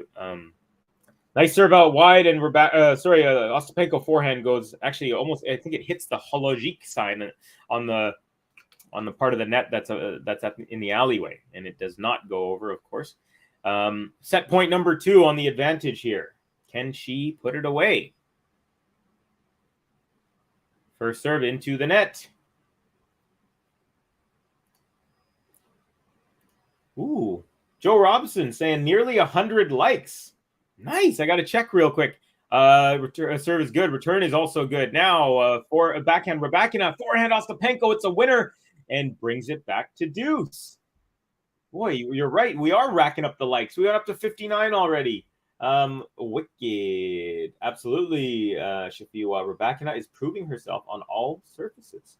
Nice serve out wide, and Ostapenko forehand goes actually almost. I think it hits the hologique sign on the part of the net that's in the alleyway, and it does not go over, of course. Set point number 2 on the advantage here. Can she put it away? First serve into the net. Ooh, Joe Robinson saying nearly 100 likes. Nice. I got to check real quick. Serve is good. Return is also good. Now for a backhand, Rybakina, forehand Ostapenko. It's a winner and brings it back to deuce. Boy, you're right. We are racking up the likes. We got up to 59 already. Wicked. Absolutely, Shafiwa. Rybakina is proving herself on all surfaces.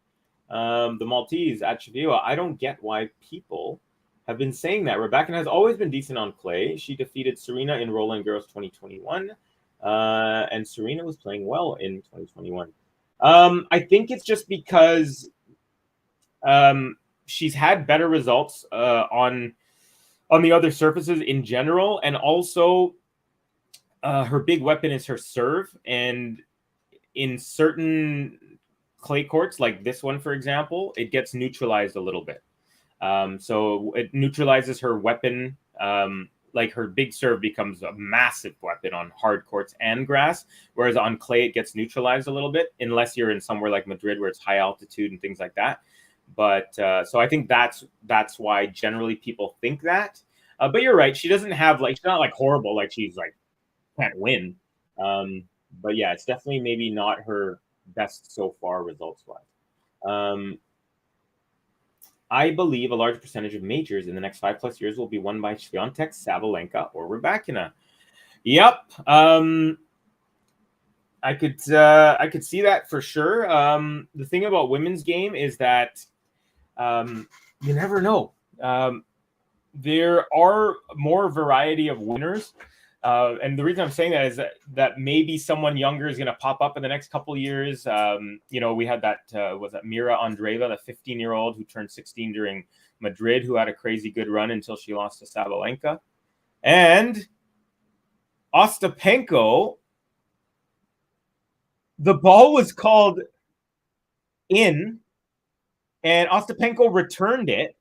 The Maltese at Shafiwa. I don't get why people have been saying that. Rybakina has always been decent on clay. She defeated Serena in Roland Garros 2021. And Serena was playing well in 2021. I think it's just because she's had better results on the other surfaces in general, and also her big weapon is her serve. And in certain clay courts, like this one, for example, it gets neutralized a little bit. So it neutralizes her weapon. Like her big serve becomes a massive weapon on hard courts and grass, whereas on clay it gets neutralized a little bit, unless you're in somewhere like Madrid where it's high altitude and things like that. But so I think that's why generally people think that. But you're right. She doesn't have she's not like horrible. Like she's like can't win. But yeah, it's definitely maybe not her best so far results wise. I believe a large percentage of majors in the next 5+ years will be won by Swiatek, Sabalenka, or Rybakina. Yep. I could see that for sure. The thing about women's game is that you never know. There are more variety of winners. And the reason I'm saying that is that maybe someone younger is going to pop up in the next couple of years. We had that, was that Mira Andreeva, the 15-year-old who turned 16 during Madrid, who had a crazy good run until she lost to Sabalenka. And Ostapenko, the ball was called in, and Ostapenko returned it.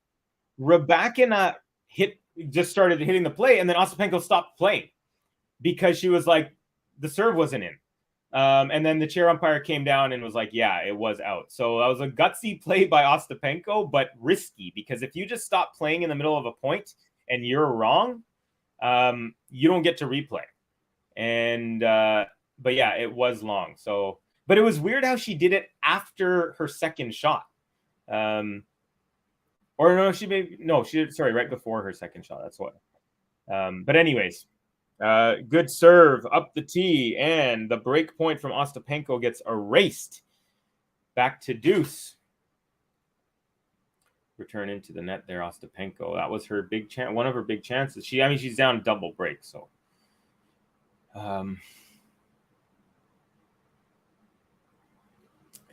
Rybakina just started hitting the play, and then Ostapenko stopped playing because she was like, the serve wasn't in. And then the chair umpire came down and was like, yeah, it was out. So that was a gutsy play by Ostapenko, but risky, because if you just stop playing in the middle of a point and you're wrong, you don't get to replay. And but yeah, it was long. So, but it was weird how she did it after her second shot. Or no, she did, sorry, right before her second shot. That's what. But anyways, good serve up the tee, and the break point from Ostapenko gets erased. Back to deuce. Return into the net there, Ostapenko. That was her big chance, one of her big chances. She's down double break, so.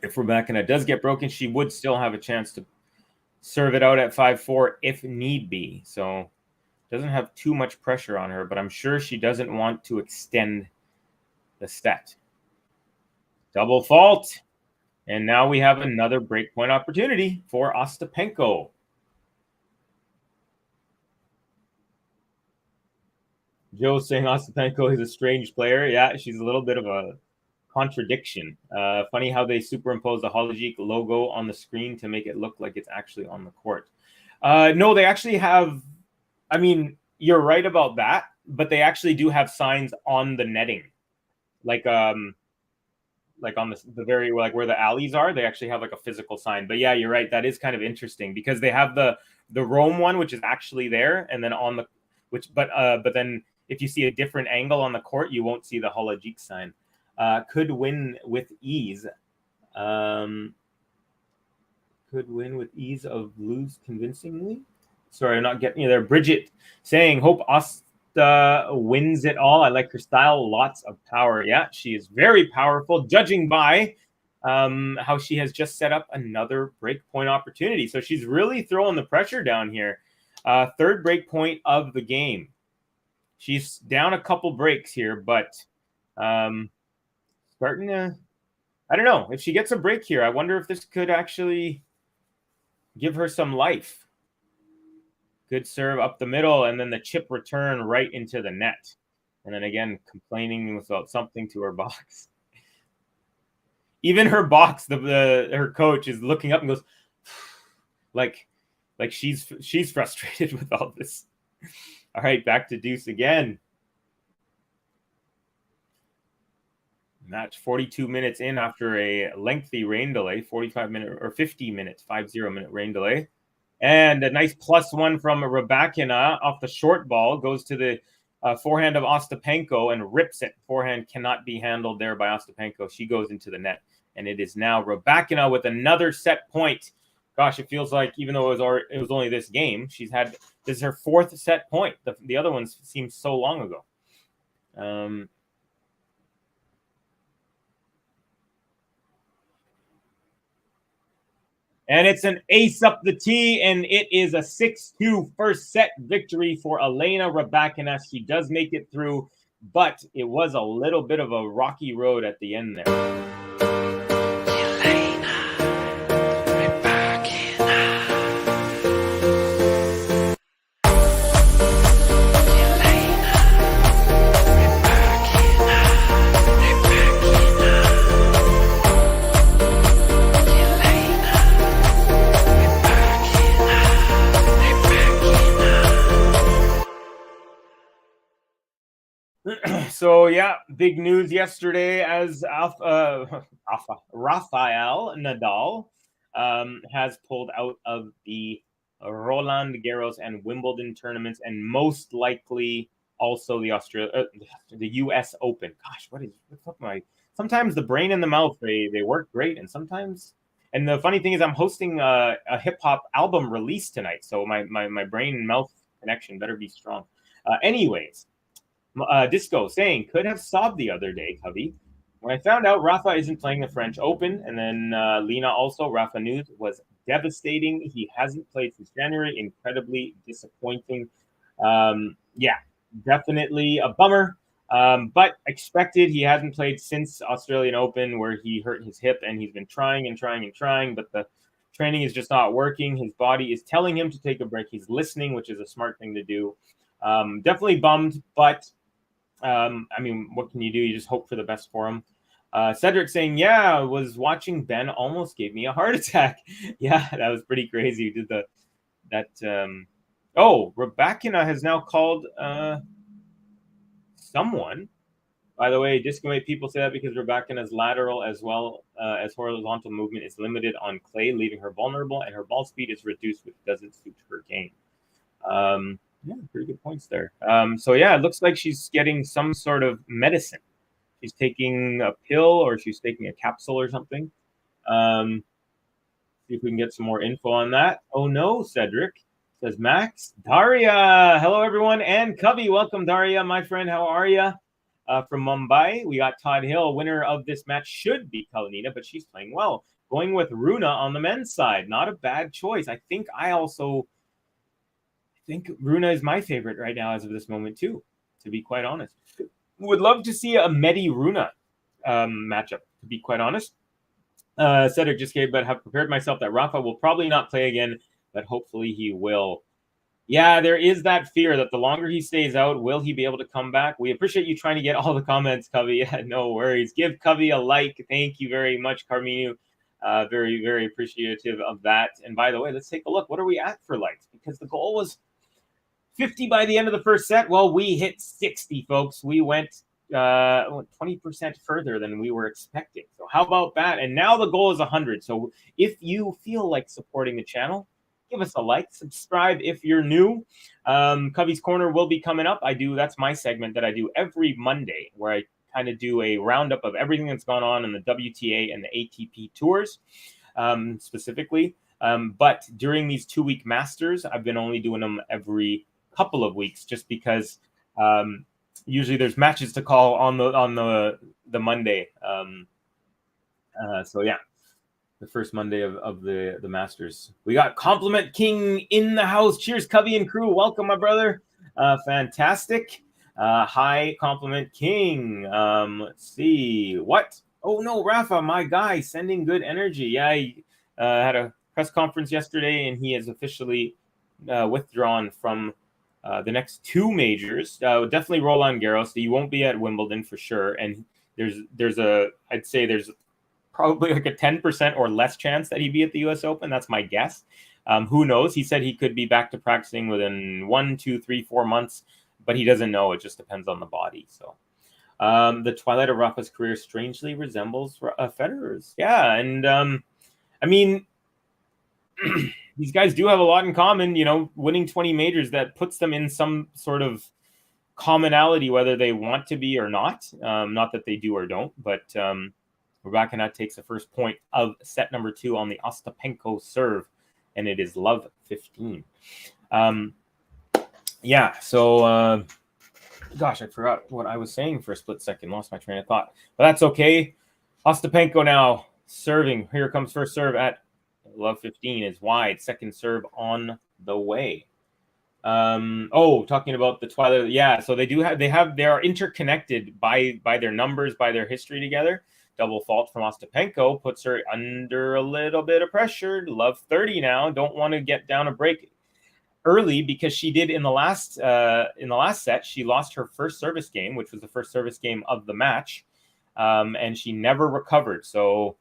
If Rybakina does get broken, she would still have a chance to serve it out at 5-4 if need be. So doesn't have too much pressure on her, but I'm sure she doesn't want to extend the set. Double fault. And now we have another breakpoint opportunity for Ostapenko. Joe saying Ostapenko is a strange player. Yeah, she's a little bit of a contradiction. Funny how they superimpose the Holojik logo on the screen to make it look like it's actually on the court. No, they actually have, you're right about that, but they actually do have signs on the netting. Like on the very, like where the alleys are, they actually have like a physical sign. But yeah, you're right. That is kind of interesting because they have the Rome one, which is actually there, and then on the but then if you see a different angle on the court, you won't see the Holojik sign. Could win with ease. Could win with ease of lose convincingly. Sorry, I'm not getting you there. Bridget saying, hope Asta wins it all. I like her style. Lots of power. Yeah, she is very powerful, judging by how she has just set up another breakpoint opportunity. So she's really throwing the pressure down here. Third breakpoint of the game. She's down a couple breaks here, but starting to, I don't know. If she gets a break here, I wonder if this could actually give her some life. Good serve up the middle, and then the chip return right into the net. And then again, complaining about something to her box. Even her box, her coach is looking up and goes, like she's frustrated with all this. All right, back to deuce again. Match 42 minutes in after a lengthy rain delay, 50 minutes, 50-minute rain delay. And a nice +1 from Rybakina off the short ball, goes to the forehand of Ostapenko and rips it. Forehand cannot be handled there by Ostapenko. She goes into the net. And it is now Rybakina with another set point. Gosh, it feels like even though it was only this game, this is her fourth set point. The other ones seem so long ago. And it's an ace up the tee, and it is a 6-2 first set victory for Elena Rybakina. She does make it through, but it was a little bit of a rocky road at the end there. So yeah, big news yesterday as Rafael Nadal has pulled out of the Roland Garros and Wimbledon tournaments, and most likely also the US Open. Gosh, what's up with my sometimes the brain and the mouth, they work great, and sometimes. And the funny thing is, I'm hosting a hip hop album release tonight, so my brain and mouth connection better be strong. Anyways, Disco saying could have sobbed the other day, Cubby. When I found out Rafa isn't playing the French Open, and then Lena also, Rafa news was devastating. He hasn't played since January. Incredibly disappointing. Yeah, definitely a bummer. But expected. He hasn't played since Australian Open, where he hurt his hip, and he's been trying and trying and trying, but the training is just not working. His body is telling him to take a break. He's listening, which is a smart thing to do. Definitely bummed, but I mean, what can you do? You just hope for the best for him. Cedric saying, yeah, I was watching Ben, almost gave me a heart attack. Yeah, that was pretty crazy. Did Rybakina has now called someone. By the way, disco people say that because Rybakina's lateral as well as horizontal movement is limited on clay, leaving her vulnerable, and her ball speed is reduced, which doesn't suit her game. Yeah, pretty good points there. So yeah, it looks like she's getting some sort of medicine. She's taking a pill or she's taking a capsule or something. See if we can get some more info on that. Oh no, Cedric, says Max. Daria, hello everyone, and Cubby, welcome Daria, my friend. How are you? From Mumbai, we got Todd Hill. Winner of this match should be Kalinina, but she's playing well. Going with Runa on the men's side, not a bad choice. I think Runa is my favorite right now as of this moment too, to be quite honest. Would love to see a Medi Runa matchup, to be quite honest. Cedric just gave, but have prepared myself that Rafa will probably not play again, but hopefully he will. Yeah, there is that fear that the longer he stays out, will he be able to come back? We appreciate you trying to get all the comments, Covey. Yeah, no worries. Give Covey a like. Thank you very much, Carminu. Very, very appreciative of that. And by the way, let's take a look. What are we at for likes? Because the goal was 50 by the end of the first set. Well, we hit 60, folks. We went 20% further than we were expecting. So how about that? And now the goal is 100. So if you feel like supporting the channel, give us a like, subscribe if you're new. Covey's Corner will be coming up. That's my segment that I do every Monday, where I kind of do a roundup of everything that's gone on in the WTA and the ATP tours, specifically. But during these 2-week Masters, I've been only doing them every couple of weeks, just because usually there's matches to call on the Monday. So yeah. The first Monday of the Masters. We got Compliment King in the house. Cheers, Covey and crew. Welcome, my brother. Fantastic. Hi, Compliment King. Let's see. What? Oh, no, Rafa, my guy, sending good energy. Yeah, he had a press conference yesterday, and he has officially withdrawn from the next 2 majors. Definitely Roland Garros. He won't be at Wimbledon for sure. And I'd say there's probably like a 10% or less chance that he'd be at the U.S. Open. That's my guess. Who knows? He said he could be back to practicing within 1, 2, 3, 4 months, but he doesn't know. It just depends on the body. So the twilight of Rafa's career strangely resembles Federer's. Yeah, and I mean, these guys do have a lot in common. You know, winning 20 majors, that puts them in some sort of commonality, whether they want to be or not. Not that they do or don't, but Rybakina takes the first point of set number 2 on the Ostapenko serve, and it is love 15. Yeah, so, gosh, I forgot what I was saying for a split second. Lost my train of thought. But that's okay. Ostapenko now serving. Here comes first serve at love 15 is wide. Second serve on the way. Talking about the twilight. Yeah, so they are interconnected by their numbers, by their history together. Double fault from Ostapenko puts her under a little bit of pressure. Love 30 now. Don't want to get down a break early, because she did in the last set. She lost her first service game, which was the first service game of the match, and she never recovered. So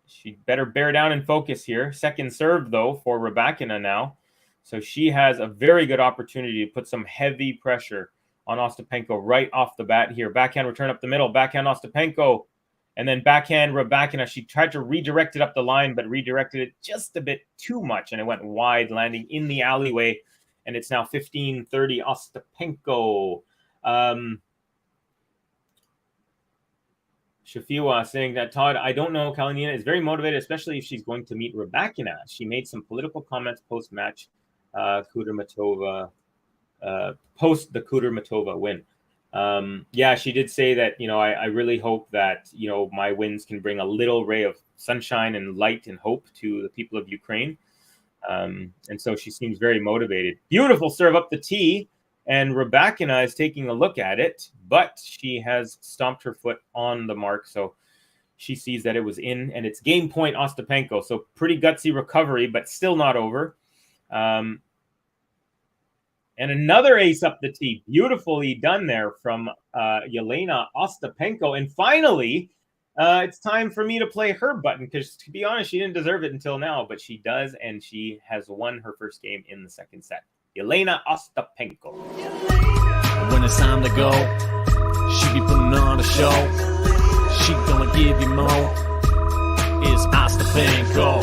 she better bear down and focus here. Second serve though for Rybakina now, so she has a very good opportunity to put some heavy pressure on Ostapenko right off the bat here. Backhand return up the middle. Backhand Ostapenko. And then backhand Rybakina. She tried to redirect it up the line, but redirected it just a bit too much, and it went wide, landing in the alleyway. And it's now 15-30 Ostapenko. Shafiwa saying that, Todd, I don't know. Kalinina is very motivated, especially if she's going to meet Rybakina. She made some political comments post-match Kudermetova, post the Kudermetova win. Yeah, she did say that, I really hope that, my wins can bring a little ray of sunshine and light and hope to the people of Ukraine. And so she seems very motivated. Beautiful serve up the tee. And Rybakina is taking a look at it, but she has stomped her foot on the mark. So she sees that it was in, and it's game point Ostapenko. So pretty gutsy recovery, but still not over. And another ace up the tee. Beautifully done there from Jelena Ostapenko. And finally, it's time for me to play her button, because to be honest, she didn't deserve it until now, but she does, and she has won her first game in the second set. Jelena Ostapenko. When it's time to go, she be putting on a show. She gonna give you more. It's Ostapenko.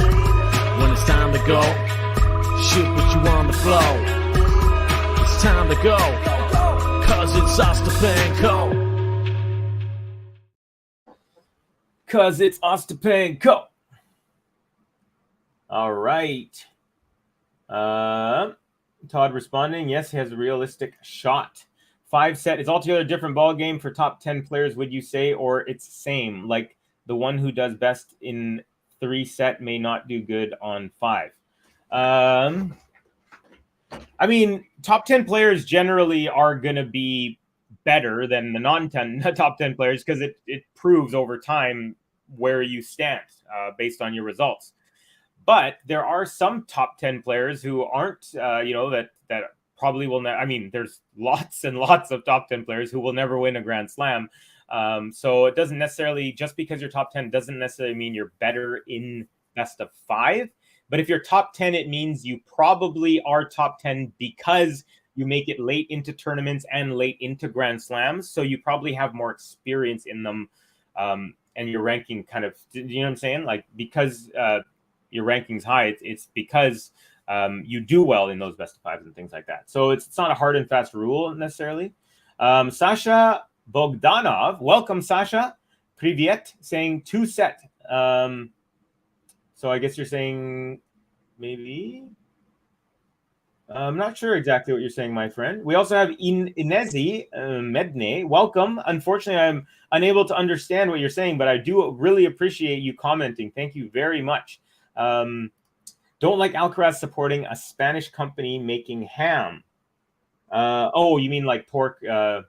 When it's time to go, she'll put you on the floor. It's time to go, cause it's Ostapenko. Cause it's Ostapenko. All right. Todd responding, yes, he has a realistic shot. 5 set. It's altogether a different ball game for top 10 players, would you say, or it's same? Like the one who does best in 3 set may not do good on 5. I mean, top 10 players generally are going to be better than the top 10 players, because it proves over time where you stand based on your results. But there are some top 10 players who aren't, that probably will never. I mean, there's lots and lots of top 10 players who will never win a Grand Slam. So it doesn't necessarily, just because you're top 10 doesn't necessarily mean you're better in best of 5. But if you're top 10, it means you probably are top 10 because you make it late into tournaments and late into Grand Slams. So you probably have more experience in them. And your ranking kind of, you know what I'm saying? Like, because your ranking's high, it's because you do well in those best of 5s and things like that. So it's not a hard and fast rule necessarily. Sasha Bogdanov, welcome Sasha. Privyet, saying 2 set. So I guess you're saying maybe. I'm not sure exactly what you're saying, my friend. We also have Inezi Medne. Welcome. Unfortunately, I'm unable to understand what you're saying, but I do really appreciate you commenting. Thank you very much. Don't like Alcaraz supporting a Spanish company making ham. Oh, you mean like pork? Well,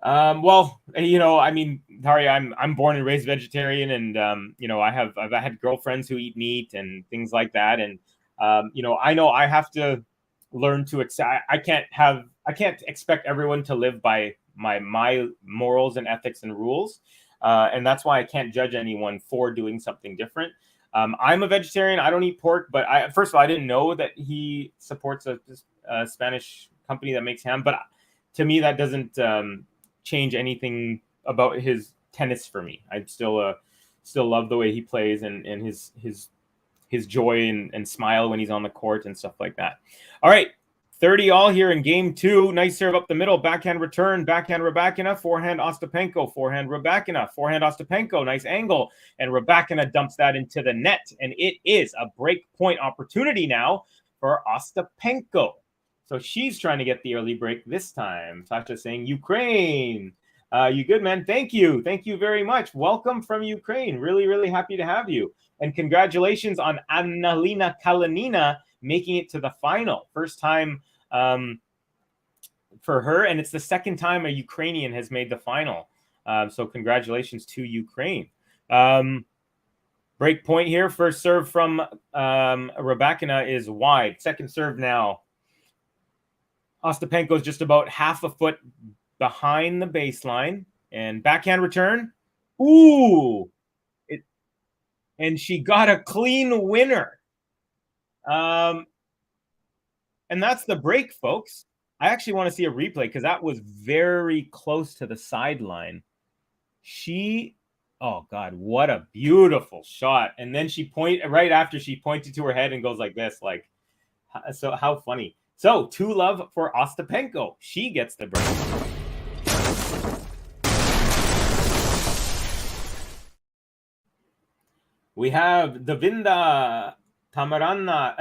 I mean, Hari, I'm born and raised vegetarian, and I've had girlfriends who eat meat and things like that, and I know I have to learn to accept. I can't expect everyone to live by my morals and ethics and rules, and that's why I can't judge anyone for doing something different. I'm a vegetarian. I don't eat pork, but first of all, I didn't know that he supports a Spanish company that makes ham. But to me, that doesn't change anything about his tennis for me. I still love the way he plays and his joy and smile when he's on the court and stuff like that. All right, 30 all here in game 2. Nice serve up the middle, backhand return, backhand Rybakina, forehand Ostapenko, forehand Rybakina, forehand Ostapenko, nice angle, and Rybakina dumps that into the net, and it is a break point opportunity now for Ostapenko. So she's trying to get the early break this time. Sasha saying, Ukraine. You good, man? Thank you. Thank you very much. Welcome from Ukraine. Really, really happy to have you. And congratulations on Annalina Kalinina making it to the final. First time for her, and it's the second time a Ukrainian has made the final. So congratulations to Ukraine. Break point here. First serve from Rybakina is wide. Second serve now. Ostapenko is just about half a foot behind the baseline. And backhand return. Ooh! And she got a clean winner. And that's the break, folks. I actually want to see a replay because that was very close to the sideline. Oh God, what a beautiful shot. And then right after she pointed to her head and goes like this, like, so how funny. So 2-love for Ostapenko. She gets the break. We have Davinda Tamaranat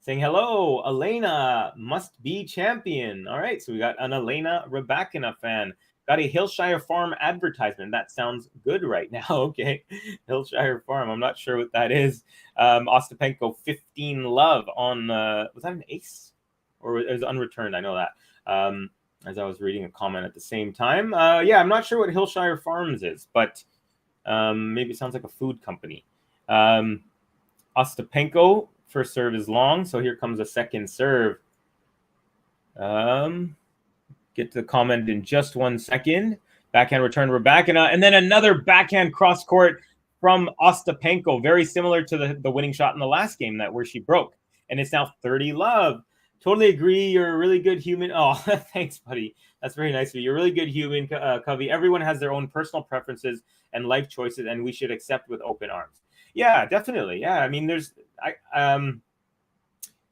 saying, hello, Elena must be champion. All right, so we got an Elena RYBAKINA fan. Got a Hillshire Farm advertisement. That sounds good right now. Okay, Hillshire Farm. I'm not sure what that is. Ostapenko 15 love on, was that an ace? Or it was unreturned? I know that. As I was reading a comment at the same time. Yeah, I'm not sure what Hillshire Farms is, but maybe it sounds like a food company. Ostapenko, first serve is long, so here comes a second serve. Get to the comment in just 1 second. Backhand return RYBAKINA, and then another backhand cross court from Ostapenko, very similar to the winning shot in the last game where she broke. And it's now 30 love. Totally agree. You're a really good human. Oh, thanks, buddy. That's very nice of you. You're a really good human, Covey. Everyone has their own personal preferences and life choices, and we should accept with open arms. Yeah, definitely. Yeah, I mean, I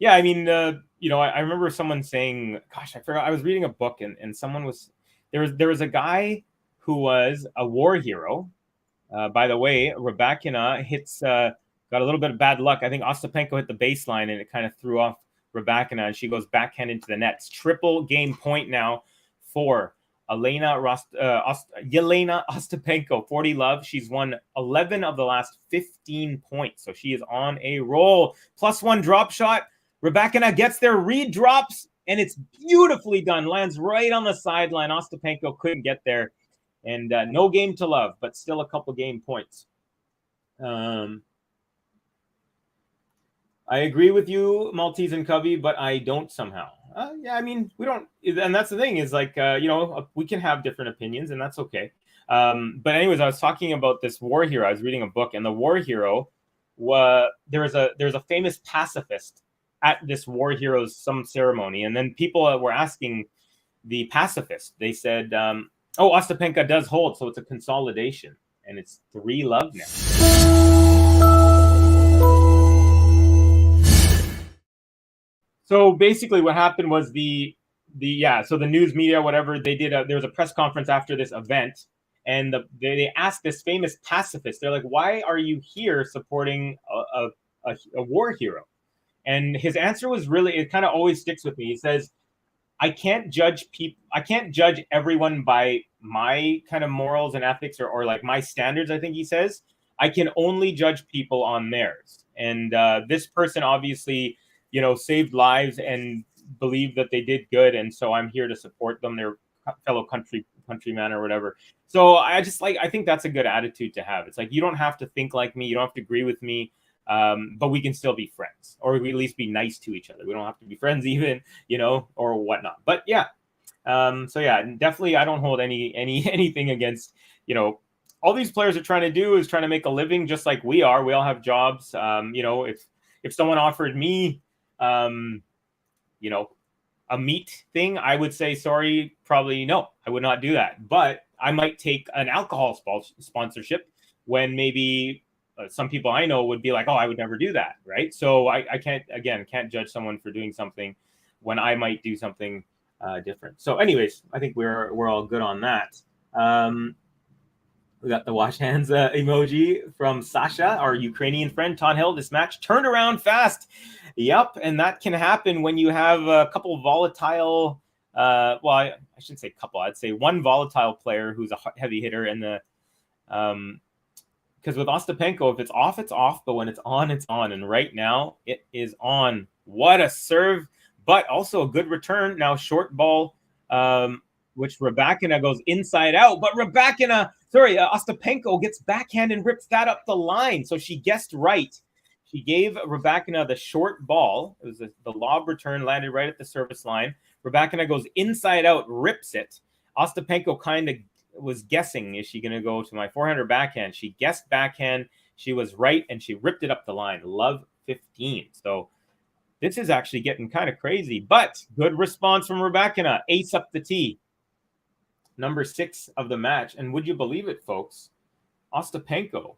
remember someone saying, gosh, I forgot. I was reading a book, and someone was there was a guy who was a war hero. By the way, RYBAKINA got a little bit of bad luck. I think Ostapenko hit the baseline, and it kind of threw off RYBAKINA, and she goes backhand into the net. It's triple game point now for Jelena Ostapenko, 40 love. She's won 11 of the last 15 points, so she is on a roll. +1 drop shot. RYBAKINA gets there, redrops, and it's beautifully done. Lands right on the sideline. Ostapenko couldn't get there, and no game to love, but still a couple game points. I agree with you, Maltese and Covey, but I don't somehow. Yeah, I mean, we don't, and that's the thing is like, we can have different opinions, and that's okay. But anyways, I was talking about this war hero. I was reading a book, and the war hero there's a famous pacifist at this war hero's some ceremony, and then people were asking the pacifist. They said, "Oh, Ostapenko does hold, so it's a consolidation, and it's 3 love now." So basically what happened was the news media, whatever, they did there was a press conference after this event, and they asked this famous pacifist, they're like, why are you here supporting a war hero? And his answer was really, it kind of always sticks with me. He says, I can't judge everyone by my kind of morals and ethics or like my standards, I think he says. I can only judge people on theirs. And this person obviously, saved lives and believed that they did good, and so I'm here to support them, their fellow countryman or whatever. So I think that's a good attitude to have. It's like, you don't have to think like me, you don't have to agree with me, but we can still be friends, or we at least be nice to each other. We don't have to be friends even, or whatnot. But yeah, so yeah, definitely I don't hold anything against, all these players are trying to do is trying to make a living just like we are. We all have jobs. If someone offered me a meat thing, I would say, sorry, probably no, I would not do that. But I might take an alcohol sponsorship when maybe some people I know would be like, oh, I would never do that, right? So I can't judge someone for doing something when I might do something different. So anyways, I think we're all good on that. We got the wash hands emoji from Sasha, our Ukrainian friend. Todd Hill, this match turned around fast. Yep, and that can happen when you have a couple volatile, I shouldn't say couple, I'd say one volatile player who's a heavy hitter, and because with Ostapenko, if it's off, it's off, but when it's on, it's on. And right now, it is on. What a serve, but also a good return. Now, short ball, which RYBAKINA goes inside out, but Ostapenko gets backhand and rips that up the line. So she guessed right. She gave RYBAKINA the short ball. It was the lob return, landed right at the service line. RYBAKINA goes inside out, rips it. Ostapenko kind of was guessing, is she going to go to my forehand or backhand? She guessed backhand. She was right, and she ripped it up the line. Love 15. So this is actually getting kind of crazy, but good response from RYBAKINA. Ace up the tee. Number 6 of the match. And would you believe it, folks? Ostapenko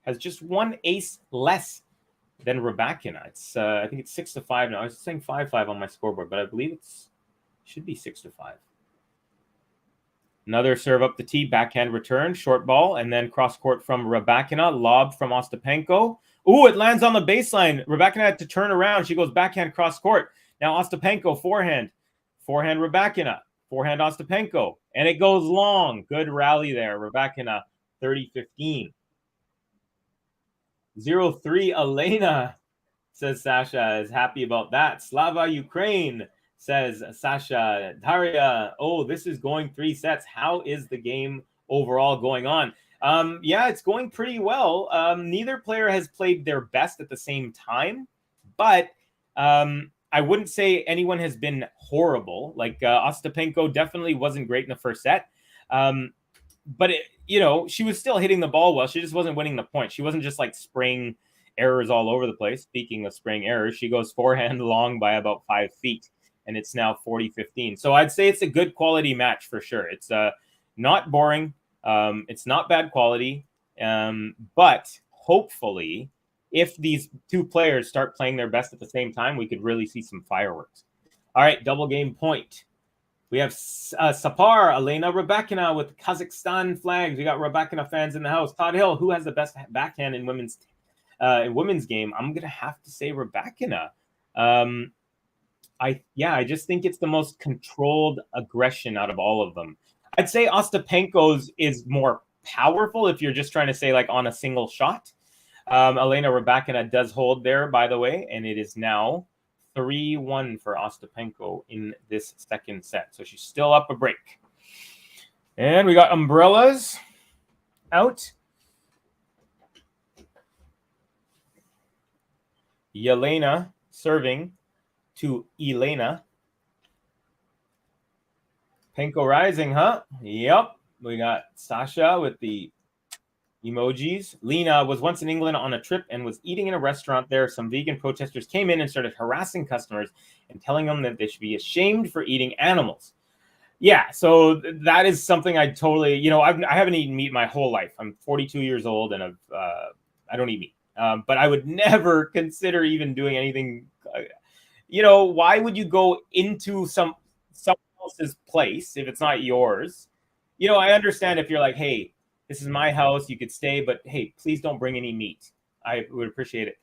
has just 1 ace less than RYBAKINA. It's I think it's 6-5 now. I was saying 5-5 on my scoreboard, but I believe it should be 6-5. Another serve up the tee, backhand return, short ball, and then cross court from Rybakina, lob from Ostapenko. Ooh, it lands on the baseline. Rybakina had to turn around. She goes backhand cross court. Now Ostapenko, forehand. Forehand Rybakina. Forehand Ostapenko. And it goes long. Good rally there. Rybakina, 30-15. 0-3, Elena, says Sasha, is happy about that. Slava Ukraine, says Sasha. Daria, oh, this is going 3 sets. How is the game overall going on? Yeah, it's going pretty well. Neither player has played their best at the same time, but I wouldn't say anyone has been horrible. Like Ostapenko definitely wasn't great in the first set. But she was still hitting the ball well. She just wasn't winning the point. She wasn't just like spraying errors all over the place. Speaking of spraying errors, she goes forehand long by about 5 feet, and it's now 40-15. So I'd say it's a good quality match for sure. It's not boring. It's not bad quality. But hopefully, if these two players start playing their best at the same time, we could really see some fireworks. All right, double game point. We have Sapar, Elena RYBAKINA with Kazakhstan flags. We got RYBAKINA fans in the house. Todd Hill, who has the best backhand in women's game? I'm gonna have to say RYBAKINA. I just think it's the most controlled aggression out of all of them. I'd say Ostapenko's is more powerful if you're just trying to say like on a single shot. Elena RYBAKINA does hold there, by the way, and it is now 3-1 for Ostapenko in this second set. So she's still up a break. And we got umbrellas out. Jelena serving to Elena. Penko rising, huh? Yep. We got Sasha with the emojis. Lena was once in England on a trip and was eating in a restaurant there. Some vegan protesters came in and started harassing customers and telling them that they should be ashamed for eating animals. Yeah, so that is something I totally, I haven't eaten meat my whole life. I'm 42 years old and I don't eat meat. But I would never consider even doing anything. Why would you go into someone else's place if it's not yours? I understand if you're like, hey, this is my house, you could stay, but hey, please don't bring any meat. I would appreciate it.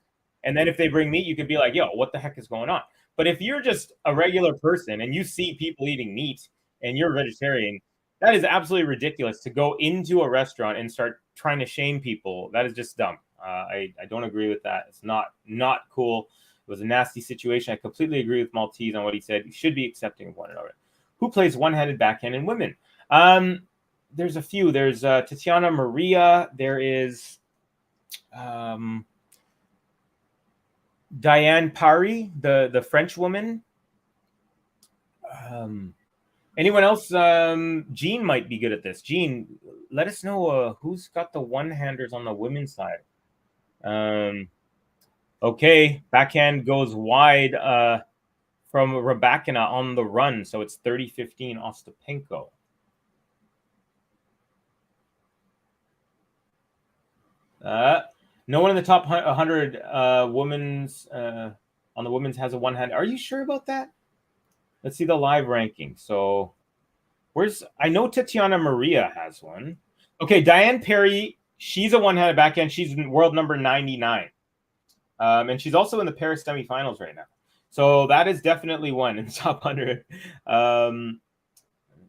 And then if they bring meat, you could be like, yo, what the heck is going on? But if you're just a regular person and you see people eating meat and you're a vegetarian, that is absolutely ridiculous to go into a restaurant and start trying to shame people. That is just dumb. I don't agree with that. It's not cool. It was a nasty situation. I completely agree with Maltese on what he said. You should be accepting of one another. Who plays one-handed backhand in women? There's a few. There's Tatiana Maria. There is Diane Parry, the French woman. Anyone else? Jean might be good at this. Jean, let us know who's got the one-handers on the women's side. Okay, backhand goes wide from RYBAKINA on the run, so it's 30-15 Ostapenko. No one in the top 100 women's on the women's has a one-hand. Are you sure about that? Let's see the live ranking. So I know Tatiana Maria has one. Okay, Diane Parry, she's a one-handed backhand. She's world number 99. And she's also in the Paris semifinals right now. So that is definitely one in the top 100. Let's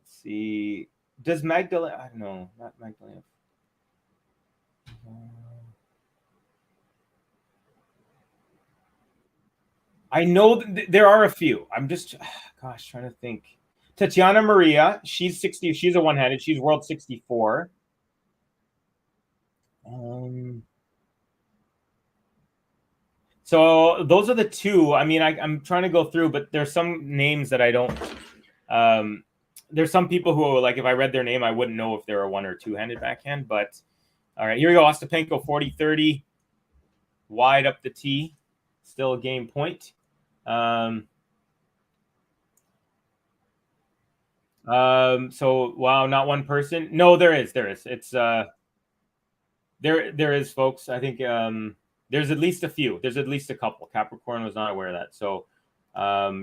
see. Does Magdalena? I don't know. Not Magdalena. I know there are a few. I'm just, trying to think. Tatiana Maria, she's 60. She's a one-handed. She's world 64. So those are the two. I mean, I'm trying to go through, but there's some names that I don't. There's some people who, like, if I read their name, I wouldn't know if they're a one or two-handed backhand. But all right, here we go. Ostapenko 40-30, wide up the tee, still a game point. So wow, not one person. No, there is. It's there is, folks. I think there's at least a few. There's at least a couple. Capricorn was not aware of that. So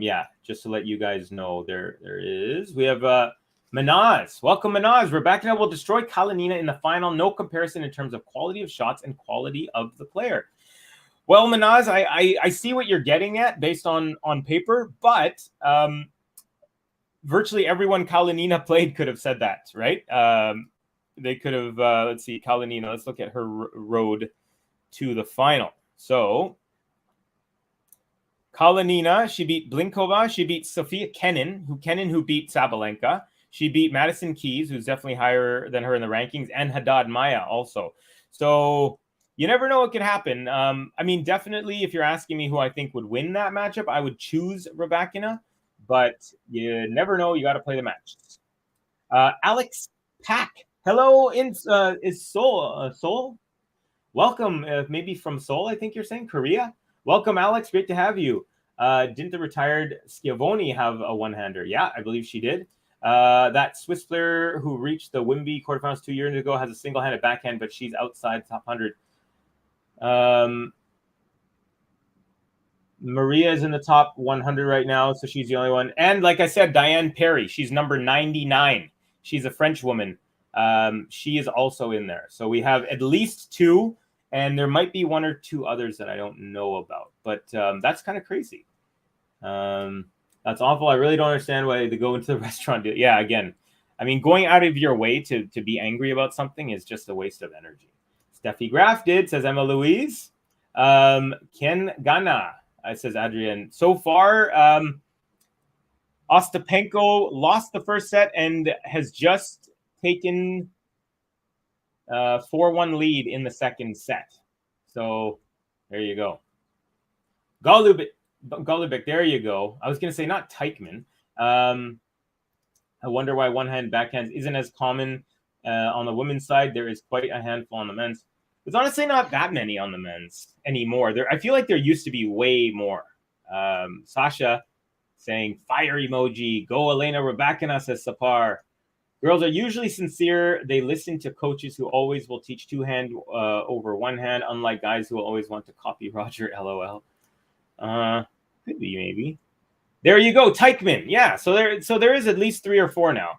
yeah, just to let you guys know, there is. We have Manaz, welcome Manaz. Rybakina will destroy Kalinina in the final. No comparison in terms of quality of shots and quality of the player. Well, Manaz, I see what you're getting at based on paper, but virtually everyone Kalinina played could have said that, right? They could have, let's see, Kalinina, let's look at her road to the final. So, Kalinina, she beat Blinkova, she beat Sofia Kenin, who beat Sabalenka. She beat Madison Keys, who's definitely higher than her in the rankings, and Haddad Maya also. So, you never know what could happen. I mean, definitely, if you're asking me who I think would win that matchup, I would choose Rybakina, but you never know. You got to play the match. Alex Pack, hello, is Seoul? Seoul? Welcome, maybe from Seoul, I think you're saying, Korea. Welcome, Alex. Great to have you. Didn't the retired Schiavone have a one-hander? Yeah, I believe she did. That Swiss player who reached the Wimby quarterfinals 2 years ago has a single-handed backhand, but she's outside top 100. Maria is in the top 100 right now, so she's the only one. And like I said, Diane Perry, she's number 99. She's a French woman. She is also in there. So we have at least two, and there might be one or two others that I don't know about. But that's kind of crazy. That's awful. I really don't understand why they go into the restaurant. Yeah, again, I mean, going out of your way to be angry about something is just a waste of energy. Steffi Graf did, says Emma Louise. Ken Gana, says Adrian. So far, Ostapenko lost the first set and has just taken 4-1 lead in the second set. So there you go. Golubic, there you go. I was going to say not Teichmann. I wonder why one-hand backhands isn't as common on the women's side. There is quite a handful on the men's. There's honestly not that many on the men's anymore. I feel like there used to be way more. Sasha saying fire emoji. Go Elena Rybakina, says Sapar. Girls are usually sincere. They listen to coaches who always will teach two-hand over one-hand, unlike guys who will always want to copy Roger, LOL. Could be, maybe. There you go, Teichmann. Yeah, so there is at least 3 or 4 now.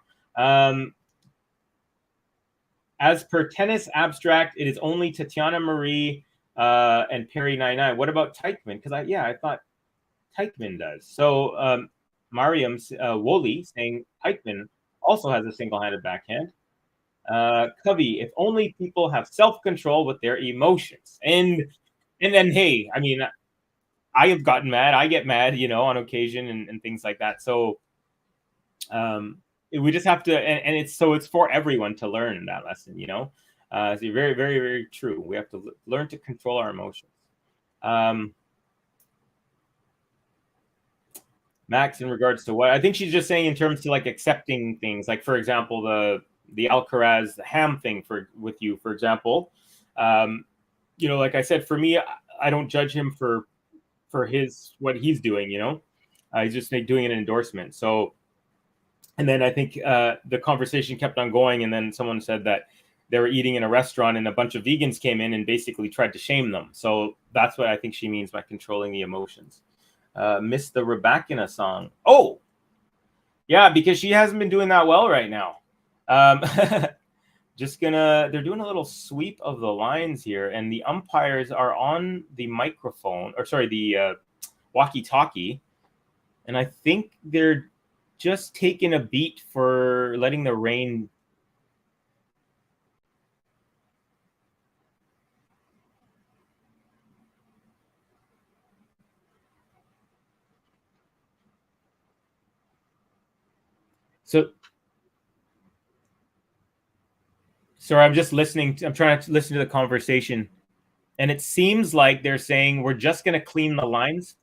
As per Tennis Abstract, it is only Tatiana Marie and Perry 99. What about Teichmann? Because I thought Teichmann does. So Mariam Woolley saying Teichmann also has a single-handed backhand. Covey, if only people have self-control with their emotions. And then, hey, I mean, I have gotten mad. I get mad, on occasion and things like that. So we just have to, and it's for everyone to learn that lesson, So very, very, very true. We have to learn to control our emotions. Max, in regards to what I think she's just saying in terms to like accepting things, like for example the Alcaraz the ham thing with you, for example. Like I said, for me, I don't judge him for what he's doing. He's just doing an endorsement. So, and then I think the conversation kept on going, and then someone said that they were eating in a restaurant and a bunch of vegans came in and basically tried to shame them. So that's what I think she means by controlling the emotions. Miss the Rybakina song. Oh, yeah, because she hasn't been doing that well right now. They're doing a little sweep of the lines here, and the umpires are on the microphone, the walkie-talkie, and I think they're just taking a beat for letting the rain. So I'm just listening. I'm trying to listen to the conversation, and it seems like they're saying we're just going to clean the lines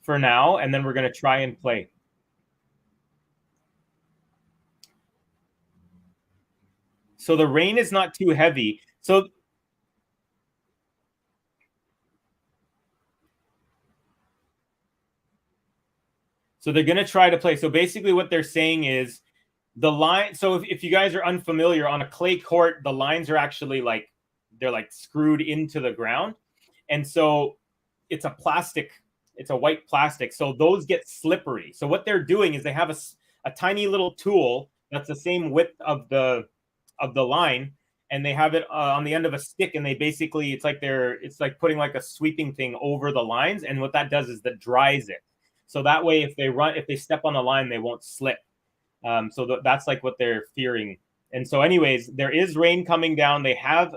for now, and then we're going to try and play. So the rain is not too heavy. So they're going to try to play. So basically what they're saying is the line. So if you guys are unfamiliar, on a clay court, the lines are actually they're screwed into the ground. And so it's a white plastic. So those get slippery. So what they're doing is they have a tiny little tool That's the same width of the line, and they have it on the end of a stick, and they basically it's like putting like a sweeping thing over the lines, and what that does is that dries it. So that way, if they step on the line, they won't slip. So that's like what they're fearing. And so, anyways, there is rain coming down. They have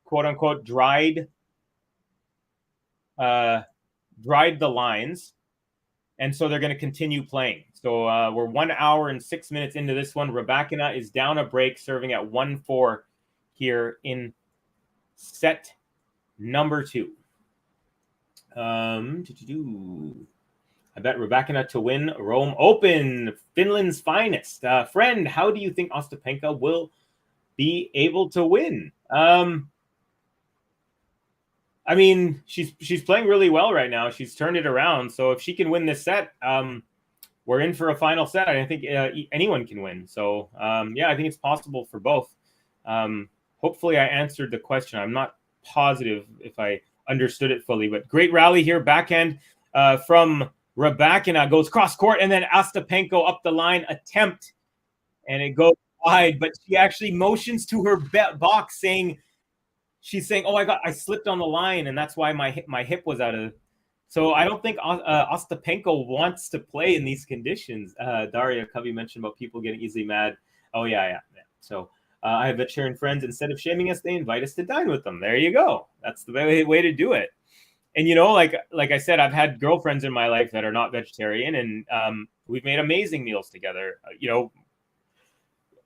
quote unquote dried the lines, and so they're going to continue playing. So we're 1 hour and 6 minutes into this one. Rybakina is down a break, serving at 1-4 here in set number 2. I bet Rybakina to win Rome Open, Finland's finest. Friend, how do you think Ostapenko will be able to win? I mean, she's playing really well right now. She's turned it around. So if she can win this set, we're in for a final set. I think anyone can win. So yeah, I think it's possible for both. Hopefully, I answered the question. I'm not positive if I understood it fully, but great rally here. Backhand from Rybakina goes cross court, and then Ostapenko up the line attempt, and it goes wide. But she actually motions to her box, she's saying, "Oh, I slipped on the line, and that's why my hip was out of." So I don't think Ostapenko wants to play in these conditions. Daria Covey mentioned about people getting easily mad. Oh yeah. So I have vegetarian friends. Instead of shaming us, they invite us to dine with them. There you go. That's the way to do it. And like I said, I've had girlfriends in my life that are not vegetarian, and we've made amazing meals together.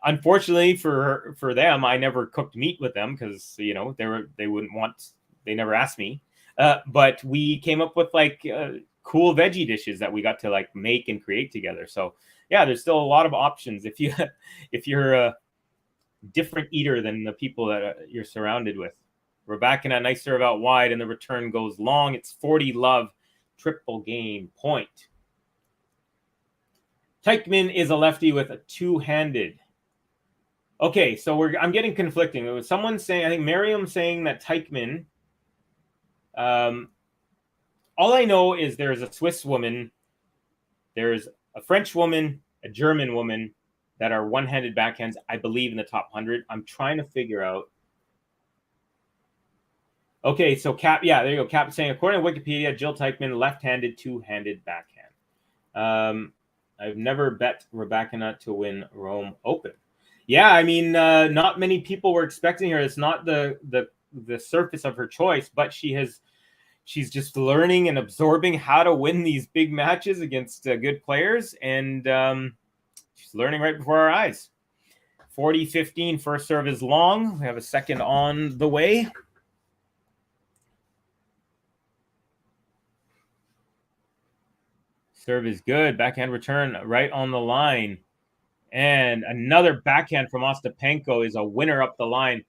Unfortunately for them, I never cooked meat with them because they wouldn't want. They never asked me. But we came up with cool veggie dishes that we got to make and create together. So yeah, there's still a lot of options if you're a different eater than the people that you're surrounded with. Rybakina, nice serve out wide, and the return goes long. It's 40-love, triple game point. Teichmann is a lefty with a two-handed. Okay, so I'm getting conflicting. There was someone saying, I think Miriam saying that Teichmann. All I know is there's a Swiss woman, there's a French woman, a German woman that are one-handed backhands, I believe, in the top 100. I'm trying to figure out. Okay, so Cap, yeah, there you go. Cap saying, according to Wikipedia, Jill Teichmann, left-handed, two-handed backhand. I've never bet Rybakina to win Rome Open. Yeah, I mean, not many people were expecting her. It's not the surface of her choice, but she's just learning and absorbing how to win these big matches against good players, and she's learning right before our eyes. 40-15, first serve is long. We have a second on the way. Serve is good. Backhand return right on the line. And another backhand from Ostapenko is a winner up the line.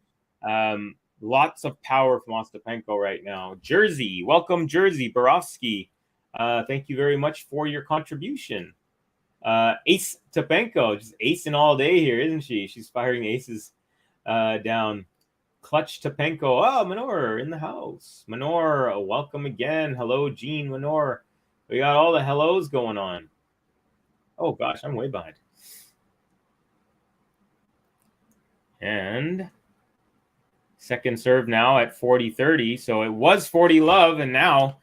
Lots of power from Ostapenko right now. Jersey, welcome, Jersey. Borowski, thank you very much for your contribution. Ace Tapenko, just acing all day here, isn't she? She's firing aces down. Clutch Tapenko. Oh, Manor in the house. Manor, welcome again. Hello, Gene Manor. We got all the hellos going on. Oh, gosh, I'm way behind. And second serve now at 40-30. So it was 40-love, and now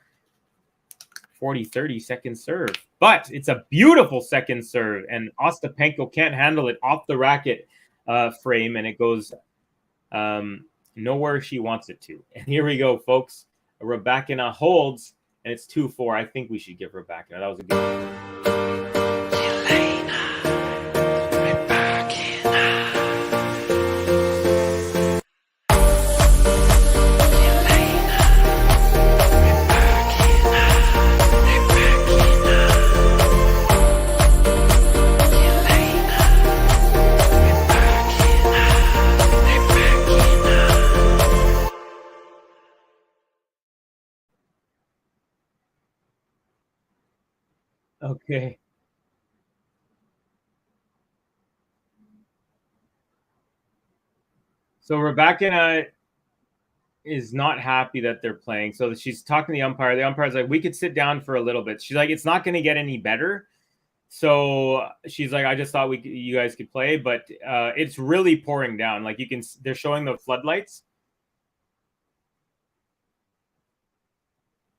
40-30 second serve. But it's a beautiful second serve, and Ostapenko can't handle it off the racket frame, and it goes nowhere she wants it to. And here we go, folks. Rybakina holds, and it's 2-4. I think we should give Rybakina. That was a good one. Okay. So Rybakina is not happy that they're playing. So she's talking to the umpire. The umpire's like, we could sit down for a little bit. She's like, it's not going to get any better. So she's like, I just thought you guys could play, but it's really pouring down. Like they're showing the floodlights.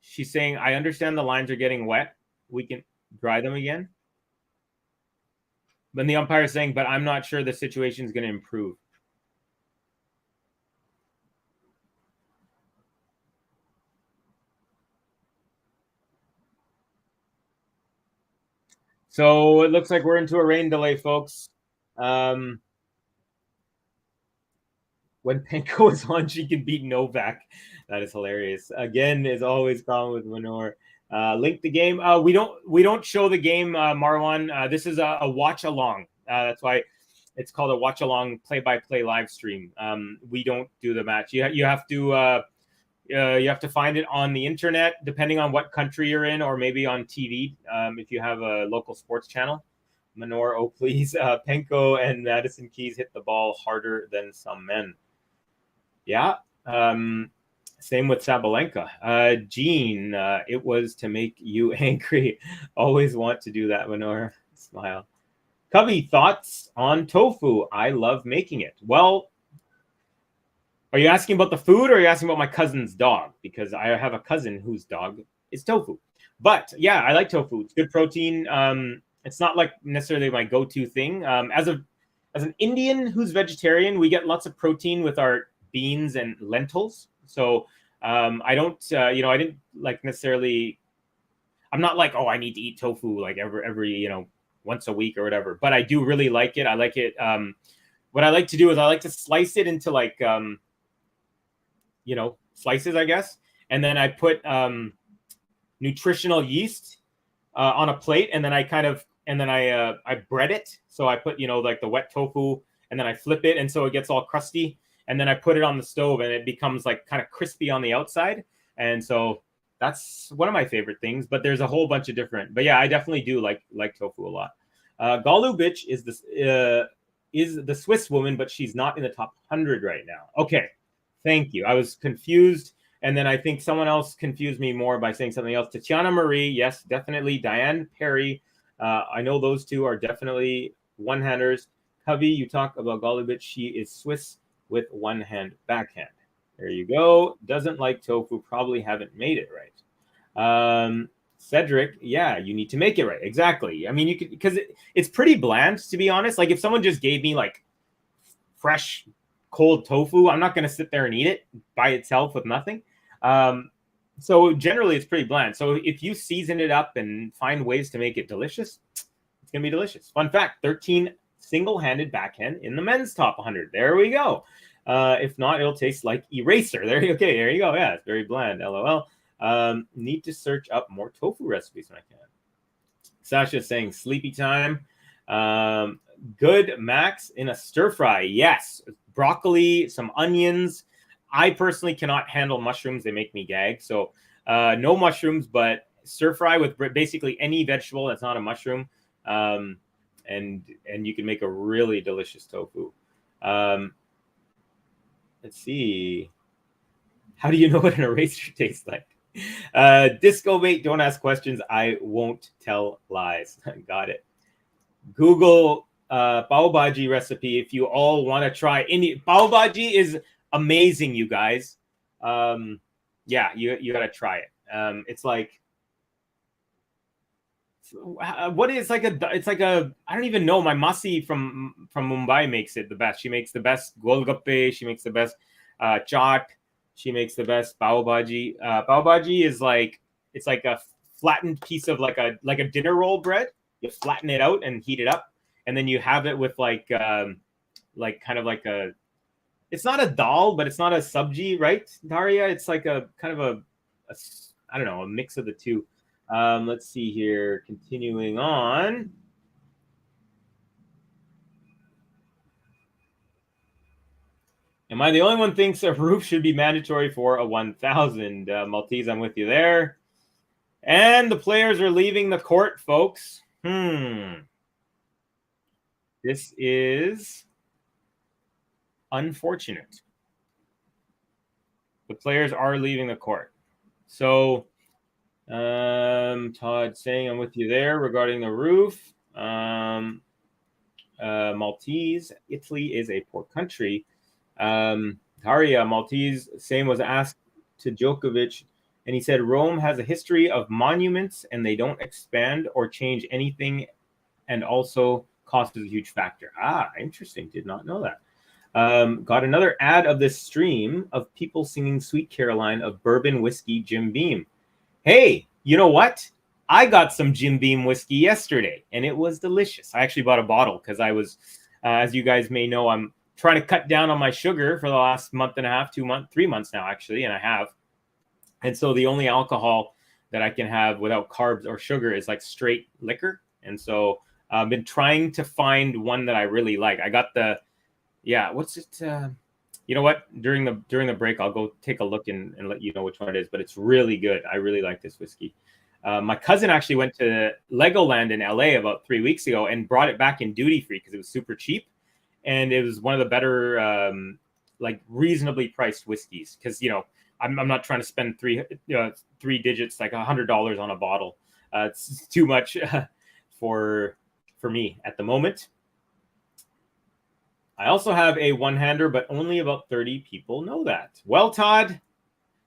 She's saying, I understand the lines are getting wet. We can dry them again. Then the umpire is saying, but I'm not sure the situation is going to improve. So it looks like we're into a rain delay, folks. When Penko is on, she can beat Novak. That is hilarious. Again, is always common with Manor. Link the game. We don't show the game, Marwan. This is a watch along. That's why it's called a watch along play-by-play live stream. We don't do the match. You have to find it on the internet, depending on what country you're in, or maybe on TV if you have a local sports channel. Manor, oh please. Penko and Madison Keys hit the ball harder than some men. Yeah. Same with Sabalenka. Gene, it was to make you angry. Always want to do that, Manor. Smile. Covey, thoughts on tofu? I love making it. Well, are you asking about the food, or are you asking about my cousin's dog? Because I have a cousin whose dog is tofu. But yeah, I like tofu. It's good protein. It's not like necessarily my go-to thing. As an Indian who's vegetarian, we get lots of protein with our beans and lentils. So I don't, I didn't like necessarily. I'm not like, oh, I need to eat tofu like every once a week or whatever. But I do really like it. I like it. What I like to do is I like to slice it into like slices, I guess. And then I put nutritional yeast on a plate, and then I bread it. So I put, like the wet tofu, and then I flip it. And so it gets all crusty. And then I put it on the stove, and it becomes like kind of crispy on the outside. And so that's one of my favorite things, but there's a whole bunch of different, but yeah, I definitely do like tofu a lot. Golubic is the Swiss woman, but she's not in the top 100 right now. Okay. Thank you. I was confused. And then I think someone else confused me more by saying something else. Tatiana Marie. Yes, definitely. Diane Perry. I know those two are definitely one-handers. Covey, you talk about Golubic. She is Swiss with one-hand backhand. There you go. Doesn't like tofu. Probably haven't made it right. Cedric, yeah, you need to make it right. Exactly. I mean, you could, because it's pretty bland, to be honest. Like if someone just gave me like fresh cold tofu, I'm not going to sit there and eat it by itself with nothing. So generally it's pretty bland. So if you season it up and find ways to make it delicious, it's going to be delicious. Fun fact, 13 single-handed backhand in the men's top 100. There we go. If not, it'll taste like eraser. There you go. Yeah, it's very bland. LOL. Need to search up more tofu recipes when I can. Sasha saying sleepy time. Good, Max, in a stir fry. Yes. Broccoli, some onions. I personally cannot handle mushrooms. They make me gag. So no mushrooms, but stir fry with basically any vegetable that's not a mushroom. And you can make a really delicious tofu. Let's see. How do you know what an eraser tastes like? Disco mate, don't ask questions. I won't tell lies. Got it. Google pav bhaji recipe if you all want to try. Pav bhaji is amazing, you guys. Yeah, you got to try it. It's like what is like it's like a I don't even know. My Masi from Mumbai makes it the best. She makes the best golgappe. She makes the best chaat. She makes the best pav bhaji. Pav bhaji is like it's like a flattened piece of like a dinner roll bread. You flatten it out and heat it up, and then you have it with like kind of like a. It's not a dal, but it's not a sabji, right, Daria? It's like a kind of a I don't know, a mix of the two. Let's see here. Continuing on. Am I the only one who thinks a roof should be mandatory for a 1,000? Maltese, I'm with you there. And the players are leaving the court, folks. This is unfortunate. The players are leaving the court. So, Todd saying I'm with you there regarding the roof. Maltese, Italy is a poor country. Daria, Maltese, same was asked to Djokovic, and he said Rome has a history of monuments and they don't expand or change anything, and also cost is a huge factor. Interesting. Did not know that. Got another ad of this stream of people singing Sweet Caroline of bourbon whiskey Jim Beam. Hey, you know what? I got some Jim Beam whiskey yesterday, and it was delicious. I actually bought a bottle because I was, as you guys may know, I'm trying to cut down on my sugar for the last month and a half, 2 months, 3 months now, actually, and I have. And so the only alcohol that I can have without carbs or sugar is like straight liquor. And so I've been trying to find one that I really like. I got what's it? You know what? During the break, I'll go take a look and let you know which one it is. But it's really good. I really like this whiskey. My cousin actually went to Legoland in LA about 3 weeks ago and brought it back in duty free because it was super cheap, and it was one of the better, like reasonably priced whiskeys. Because I'm not trying to spend three digits, like $100 on a bottle. It's too much for me at the moment. I also have a one-hander, but only about 30 people know that. Well, Todd,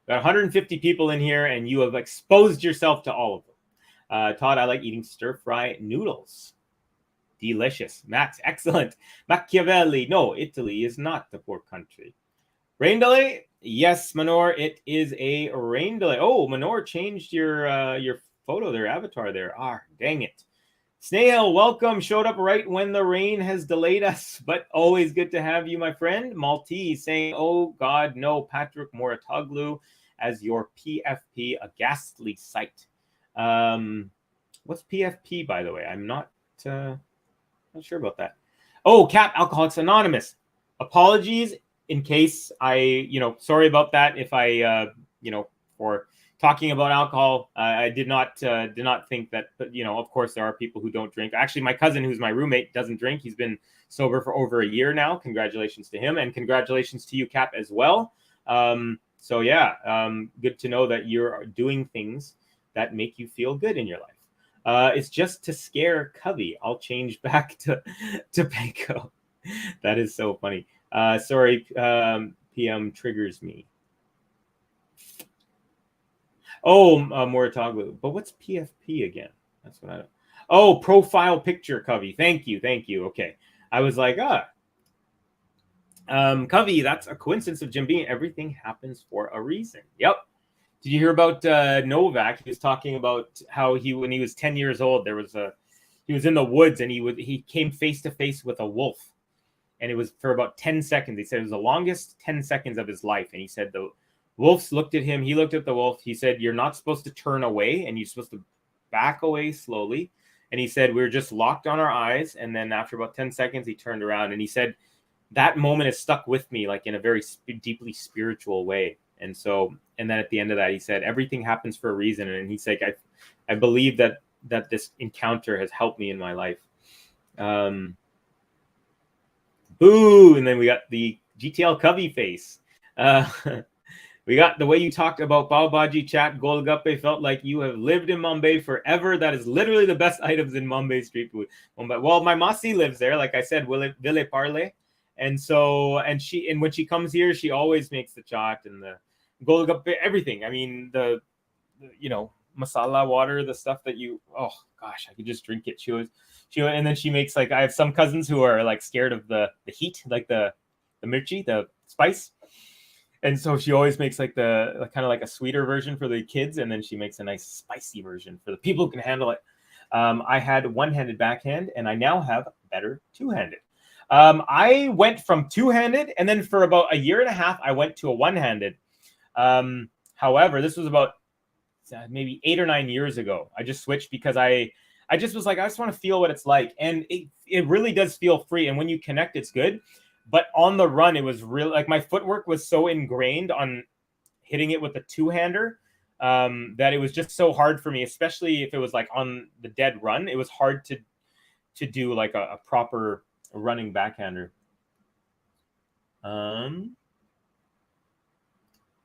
got 150 people in here, and you have exposed yourself to all of them. Todd, I like eating stir-fry noodles. Delicious. Max, excellent. Machiavelli, no, Italy is not the poor country. Rain delay? Yes, Manor, it is a rain delay. Oh, Manor changed your photo, their avatar there. Dang it. Snail, welcome. Showed up right when the rain has delayed us, but always good to have you, my friend. Maltese saying, oh, God, no, Patrick Moratoglu as your PFP, a ghastly sight. What's PFP, by the way? I'm not sure about that. Oh, Cap Alcoholics Anonymous. Apologies in case sorry about that. If I, for talking about alcohol, I did not think that, but of course there are people who don't drink. Actually, my cousin, who's my roommate, doesn't drink. He's been sober for over a year now. Congratulations to him, and congratulations to you, Cap, as well. So yeah, good to know that you're doing things that make you feel good in your life. It's just to scare Covey. I'll change back to Panko. That is so funny. Sorry, PM triggers me. Oh, Moratoglu. But what's PFP again? That's what I don't. Oh, profile picture, Covey. Thank you. Okay. I was like, Covey, that's a coincidence of Jim Beam. Everything happens for a reason. Yep. Did you hear about Novak? He was talking about how when he was 10 years old, he was in the woods and he came face to face with a wolf. And it was for about 10 seconds. He said it was the longest 10 seconds of his life. And he said the wolves looked at him. He looked at the wolf. He said, you're not supposed to turn away, and you're supposed to back away slowly. And he said, we were just locked on our eyes. And then after about 10 seconds, he turned around. And he said, that moment has stuck with me, like in a very deeply spiritual way. And then at the end of that, he said, everything happens for a reason. And he's like, I believe that this encounter has helped me in my life. Boo! And then we got the GTL Covey face. We got the way you talked about Pav Bhaji chat. Golgappe felt like you have lived in Mumbai forever. That is literally the best items in Mumbai street food. Well, my Masi lives there. Like I said, Ville Parle. And when she comes here, she always makes the chaat and the Golgappe, everything. I mean, the masala water, the stuff that oh gosh, I could just drink it. And then she makes, like, I have some cousins who are like scared of the heat, like the mirchi, the spice. And so she always makes like kind of like a sweeter version for the kids. And then she makes a nice spicy version for the people who can handle it. I had one-handed backhand, and I now have better two-handed. I went from two-handed, and then for about a year and a half, I went to a one-handed. However, this was about maybe 8 or 9 years ago. I just switched because I just was like, I just want to feel what it's like. And it really does feel free. And when you connect, it's good. But on the run, it was really like my footwork was so ingrained on hitting it with a two-hander that it was just so hard for me, especially if it was like on the dead run. It was hard to do like a proper running backhander.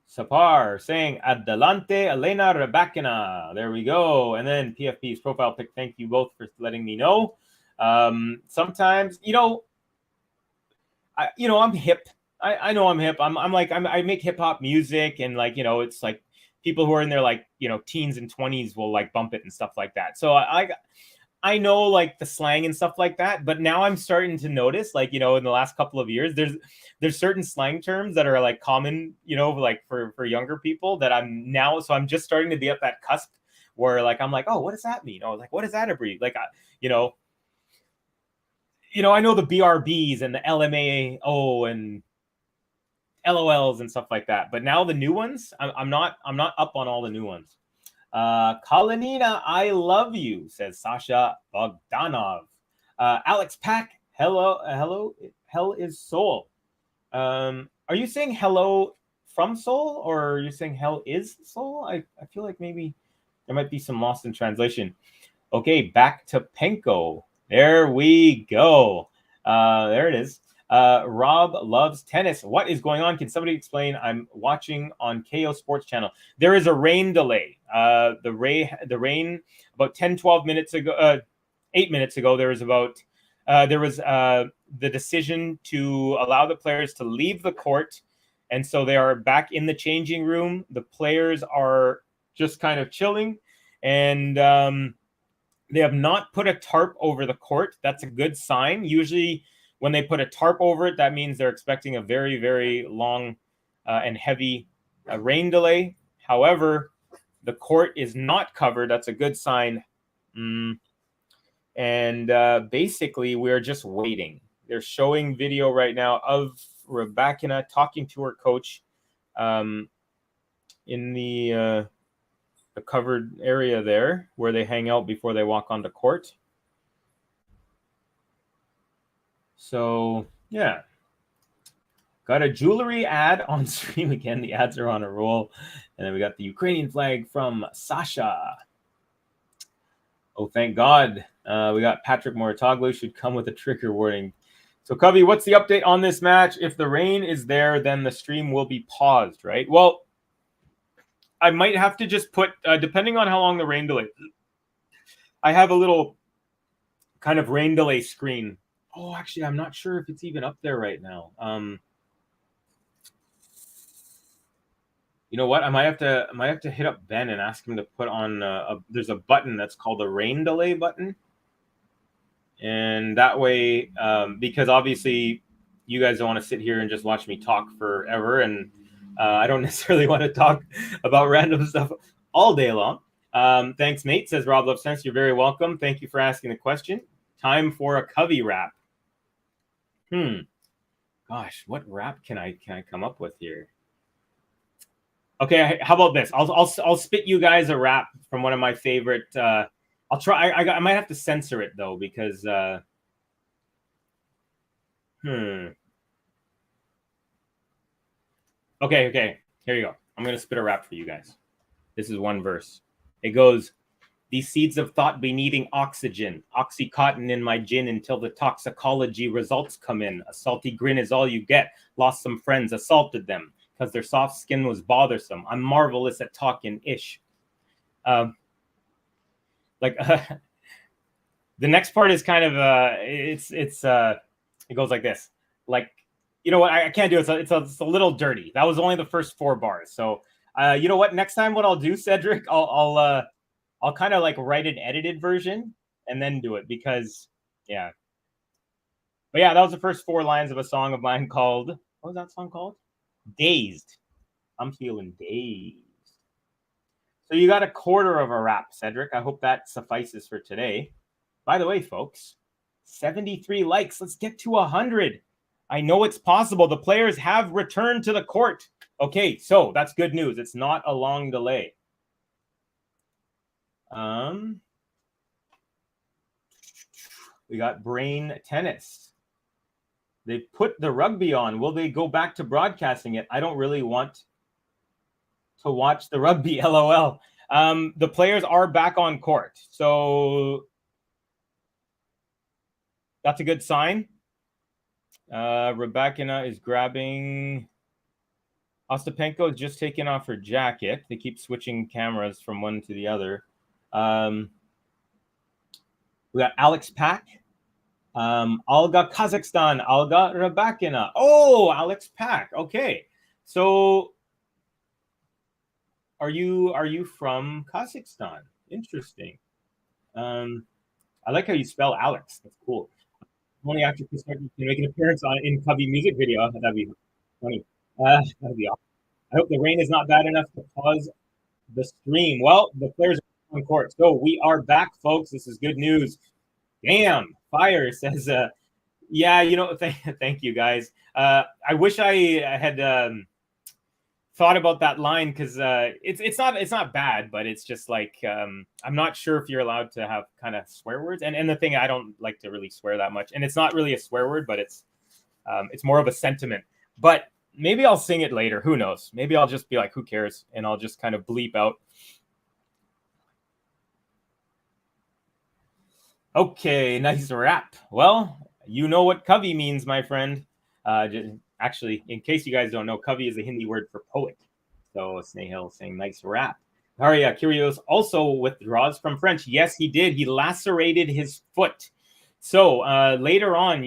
Sapar saying Adelante Elena RYBAKINA. There we go. And then PFP's profile pic. Thank you both for letting me know. Sometimes, I'm hip. I know I'm hip. I make hip hop music, and like, it's like people who are in their like, teens and 20s will like bump it and stuff like that. So I know like the slang and stuff like that, but now I'm starting to notice, like, in the last couple of years, there's certain slang terms that are like common, like for younger people that I'm just starting to be at that cusp where like, I'm like, oh, what does that mean? Oh, like, what is that a breed? Like, I know the BRBs and the LMAO and LOLs and stuff like that, but now the new ones, I'm not up on all the new ones. Kalinina, I love you, says Sasha Bogdanov. Alex Pack, hello, hell is Seoul. Are you saying hello from Seoul, or are you saying hell is Seoul? I feel like maybe there might be some lost in translation. Okay, back to Penko. There we go. There it is. Rob loves tennis. What is going on? Can somebody explain? I'm watching on KO Sports Channel. There is a rain delay. The rain about 10-12 minutes ago, 8 minutes ago, there was the decision to allow the players to leave the court, and so they are back in the changing room. The players are just kind of chilling, and they have not put a tarp over the court. That's a good sign. Usually when they put a tarp over it, that means they're expecting a very, very long and heavy rain delay. However, the court is not covered. That's a good sign. And basically, we're just waiting. They're showing video right now of RYBAKINA talking to her coach in the covered area there where they hang out before they walk onto court. So, yeah. Got a jewelry ad on stream again. The ads are on a roll. And then we got the Ukrainian flag from Sasha. Oh, thank God. We got Patrick Moritoglu should come with a trigger warning. So, Covey, what's the update on this match? If the rain is there, then the stream will be paused, right? Well, I might have to just put, depending on how long the rain delay, I have a little kind of rain delay screen. Oh, actually, I'm not sure if it's even up there right now. You know what? I might have to hit up Ben and ask him to put on. There's a button that's called the rain delay button, and that way, because obviously you guys don't want to sit here and just watch me talk forever, and I don't necessarily want to talk about random stuff all day long. Thanks, mate, says Rob Love Sense. You're very welcome. Thank you for asking the question. Time for a Covey rap. Gosh, what rap can I come up with here? Okay, how about this? I'll spit you guys a rap from one of my favorite. I'll try. I might have to censor it though because. Okay. Here you go. I'm gonna spit a rap for you guys. This is one verse. It goes. These seeds of thought be needing oxygen, Oxycontin in my gin until the toxicology results come in. A salty grin is all you get. Lost some friends, assaulted them because their soft skin was bothersome. I'm marvelous at talking ish. The next part is kind of it goes like this. Like, you know what? I can't do it. It's a little dirty. That was only the first 4 bars. So you know what? Next time, what I'll do, Cedric, I'll kind of like write an edited version and then do it because, yeah. But yeah, that was the first 4 lines of a song of mine called, what was that song called? Dazed. I'm feeling dazed. So you got a quarter of a rap, Cedric. I hope that suffices for today. By the way, folks, 73 likes. Let's get to 100. I know it's possible. The players have returned to the court. Okay, so that's good news. It's not a long delay. We got brain tennis. They put the rugby on. Will they go back to broadcasting it? I don't really want to watch the rugby, LOL. The players are back on court. So that's a good sign. RYBAKINA is grabbing. Ostapenko is just taking off her jacket. They keep switching cameras from one to the other. We got Alex Pack Alga Kazakhstan, Alga RYBAKINA. Oh, Alex Pack. Okay, so are you from Kazakhstan? Interesting. I like how you spell Alex. That's cool. Only actor can make an appearance in Cubby music video. That'd be funny. That'd be awesome. I hope the rain is not bad enough to pause the stream. Well, the players are on court, so we are back, folks. This is good news. Damn, fire says. Yeah, thank you guys. I wish I had thought about that line because it's not bad, but it's just like I'm not sure if you're allowed to have kind of swear words. And the thing, I don't like to really swear that much, and it's not really a swear word, but it's more of a sentiment. But maybe I'll sing it later. Who knows? Maybe I'll just be like, who cares? And I'll just kind of bleep out. Okay, nice rap. Well, you know what Kavi means, my friend. Actually, in case you guys don't know, Kavi is a Hindi word for poet. So Snehal saying nice rap. Haria Kyrgios also withdraws from French. Yes, he did. He lacerated his foot. So later on,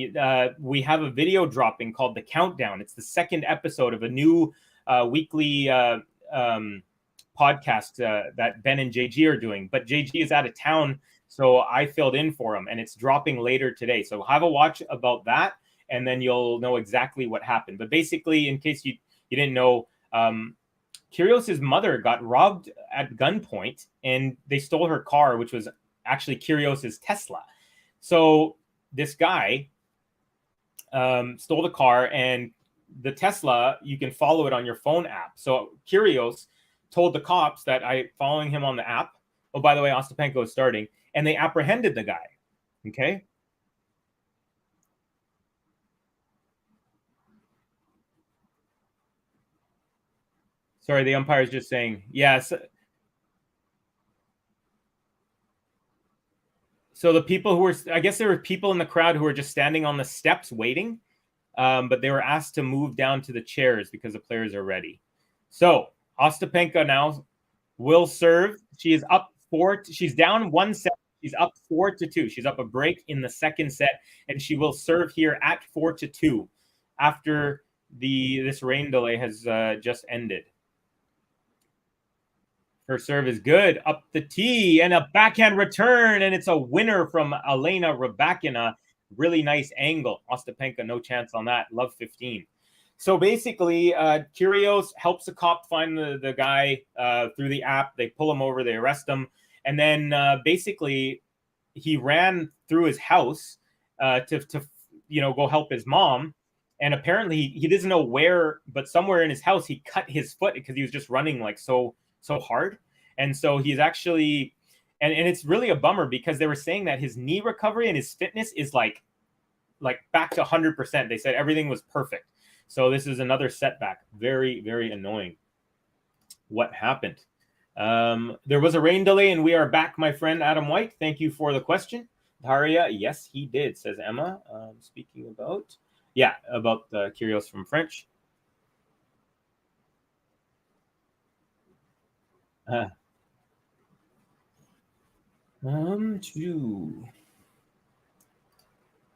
we have a video dropping called The Countdown. It's the second episode of a new weekly podcast that Ben and JG are doing. But JG is out of town, so I filled in for him, and it's dropping later today. So have a watch about that, and then you'll know exactly what happened. But basically, in case you didn't know, Kyrgios' mother got robbed at gunpoint, and they stole her car, which was actually Kyrgios' Tesla. So this guy stole the car, and the Tesla, you can follow it on your phone app. So Kyrgios told the cops that following him on the app. Oh, by the way, Ostapenko is starting, and they apprehended the guy. Okay. Sorry, the umpire is just saying, yes. So the people who were, I guess there were people in the crowd who were just standing on the steps waiting, but they were asked to move down to the chairs because the players are ready. So Ostapenko now will serve. She is up 4. She's down 1 set. She's up 4-2. She's up a break in the second set, and she will serve here at 4-2 after this rain delay has just ended. Her serve is good. Up the tee and a backhand return, and it's a winner from Elena RYBAKINA. Really nice angle. Ostapenko, no chance on that. Love 15. So basically, Kyrgios helps the cop find the guy through the app. They pull him over. They arrest him. And then basically, he ran through his house to go help his mom. And apparently, he doesn't know where, but somewhere in his house, he cut his foot because he was just running like so hard. And so he's actually, and it's really a bummer because they were saying that his knee recovery and his fitness is like back to 100%. They said everything was perfect. So this is another setback. Very, very annoying. What happened? There was a rain delay and we are back, my friend Adam White. Thank you for the question. Daria, yes, he did, says Emma. Speaking about, about Kyrgios from French.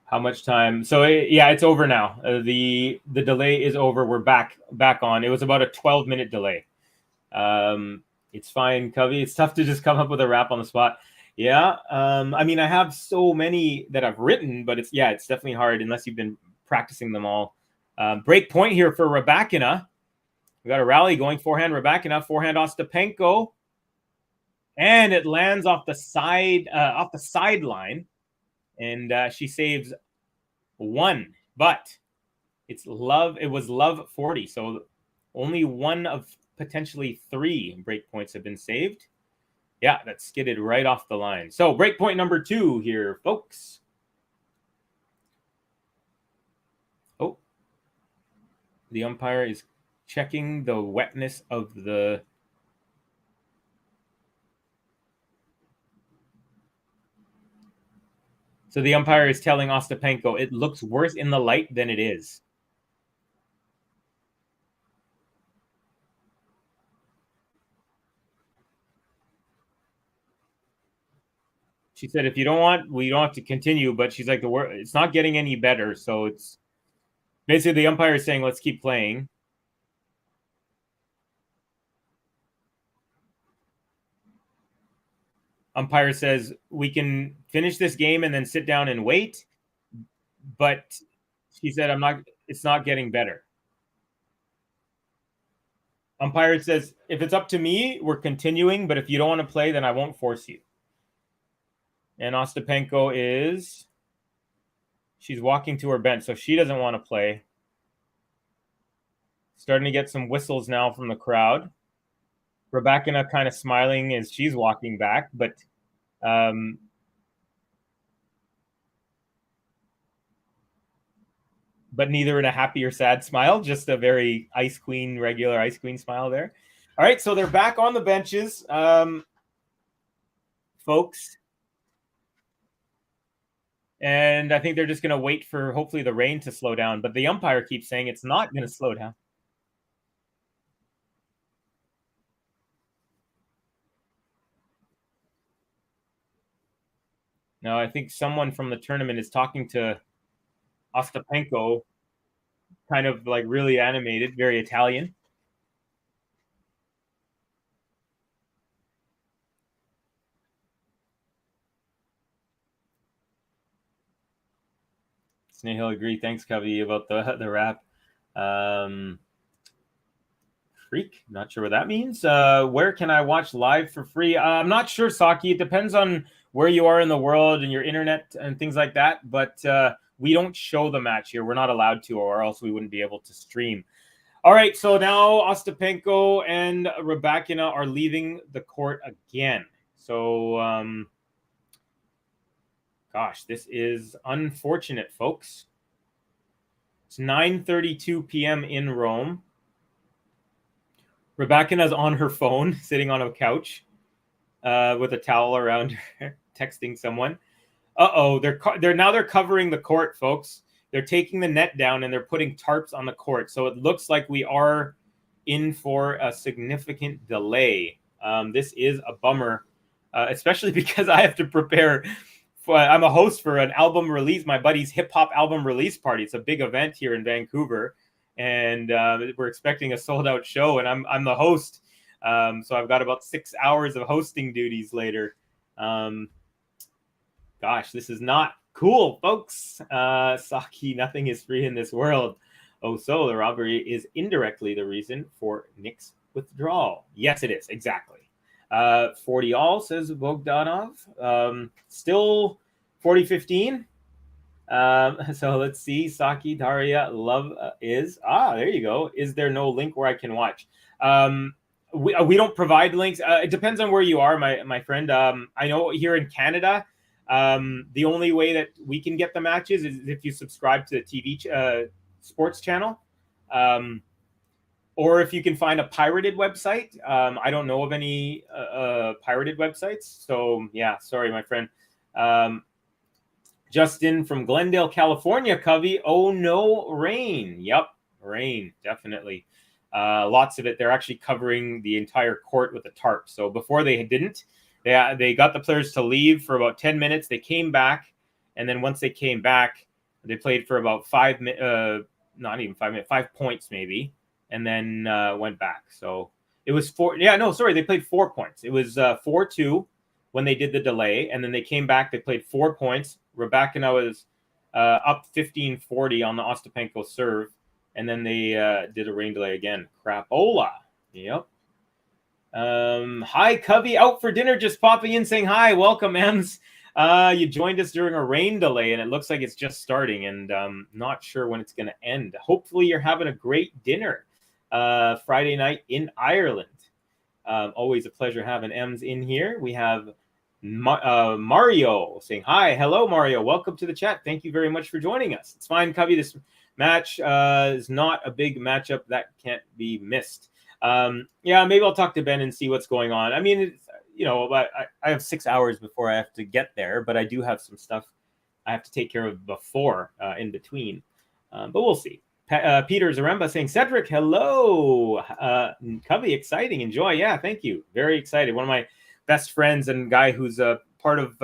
How much time? So it's over now. The delay is over. We're back on. It was about a 12-minute delay. It's fine, Covey. It's tough to just come up with a rap on the spot. Yeah. I mean, I have so many that I've written, but it's definitely hard unless you've been practicing them all. Break point here for RYBAKINA. We got a rally going. Forehand RYBAKINA, forehand Ostapenko. And it lands off the sideline, and she saves 1. But it's love. It was love 40. So only one of potentially 3 break points have been saved. Yeah, that skidded right off the line. So break point number 2 here, folks. Oh, the umpire is checking the wetness of the. So the umpire is telling Ostapenko it looks worse in the light than it is. She said, if you don't want, we don't have to continue. But she's like, it's not getting any better. So it's basically the umpire is saying, let's keep playing. Umpire says, we can finish this game and then sit down and wait. But she said, it's not getting better. Umpire says, if it's up to me, we're continuing. But if you don't want to play, then I won't force you. And Ostapenko she's walking to her bench, so she doesn't want to play. Starting to get some whistles now from the crowd. Rybakina kind of smiling as she's walking back, but neither in a happy or sad smile, just a very regular Ice Queen smile there. All right, so they're back on the benches, folks. And I think they're just going to wait for hopefully the rain to slow down. But the umpire keeps saying it's not going to slow down. No, I think someone from the tournament is talking to Ostapenko, kind of like really animated, very Italian. Snehal agree. Thanks, Covey, about the rap. Freak. Not sure what that means. Where can I watch live for free? I'm not sure, Saki. It depends on where you are in the world and your internet and things like that. But we don't show the match here. We're not allowed to, or else we wouldn't be able to stream. All right. So now Ostapenko and Rybakina are leaving the court again. So, gosh, this is unfortunate, folks. It's 9:32 p.m. in Rome. Rybakina's on her phone, sitting on a couch with a towel around her, texting someone. They're covering the court, folks. They're taking the net down and they're putting tarps on the court. So it looks like we are in for a significant delay. This is a bummer, especially because I have to prepare. I'm a host for an album release, my buddy's hip hop album release party. It's a big event here in Vancouver, and we're expecting a sold out show, and I'm the host. So I've got about 6 hours of hosting duties later. Gosh, this is not cool, folks. Saki, nothing is free in this world. Oh, so the robbery is indirectly the reason for Nick's withdrawal. Yes, it is. Exactly. 40 all, says Bogdanov. Still 40-15. So let's see. Saki, Daria, love is. There you go. Is there no link where I can watch? We don't provide links. It depends on where you are, my friend. I know here in Canada, the only way that we can get the matches is if you subscribe to the TV sports channel. Or if you can find a pirated website. I don't know of any pirated websites. So, yeah, sorry, my friend. Justin from Glendale, California, Covey. Oh, no, rain. Yep, rain, definitely. Lots of it. They're actually covering the entire court with a tarp. So before they didn't, they got the players to leave for about 10 minutes. They came back. And then once they came back, they played for about 5 minutes, not even 5 minutes, 5 points maybe. And then went back. So it was they played 4 points. It was 4-2 when they did the delay. And then they came back. They played 4 points. Rybakina was up 15-40 on the Ostapenko serve. And then they did a rain delay again. Crapola. Yep. Hi, Covey. Out for dinner. Just popping in saying hi. Welcome, Ems. You joined us during a rain delay, and it looks like it's just starting. And not sure when it's going to end. Hopefully you're having a great dinner. Friday night in Ireland. Always a pleasure having Ems in here. We have Mario saying hi. Hello, Mario. Welcome to the chat. Thank you very much for joining us. It's fine, Covey. This match is not a big matchup that can't be missed. Maybe I'll talk to Ben and see what's going on. I mean, I have 6 hours before I have to get there, but I do have some stuff I have to take care of before in between. But we'll see. Peter Zaremba saying, Cedric, hello. Covey, exciting. Enjoy. Yeah, thank you. Very excited. One of my best friends and guy who's a part of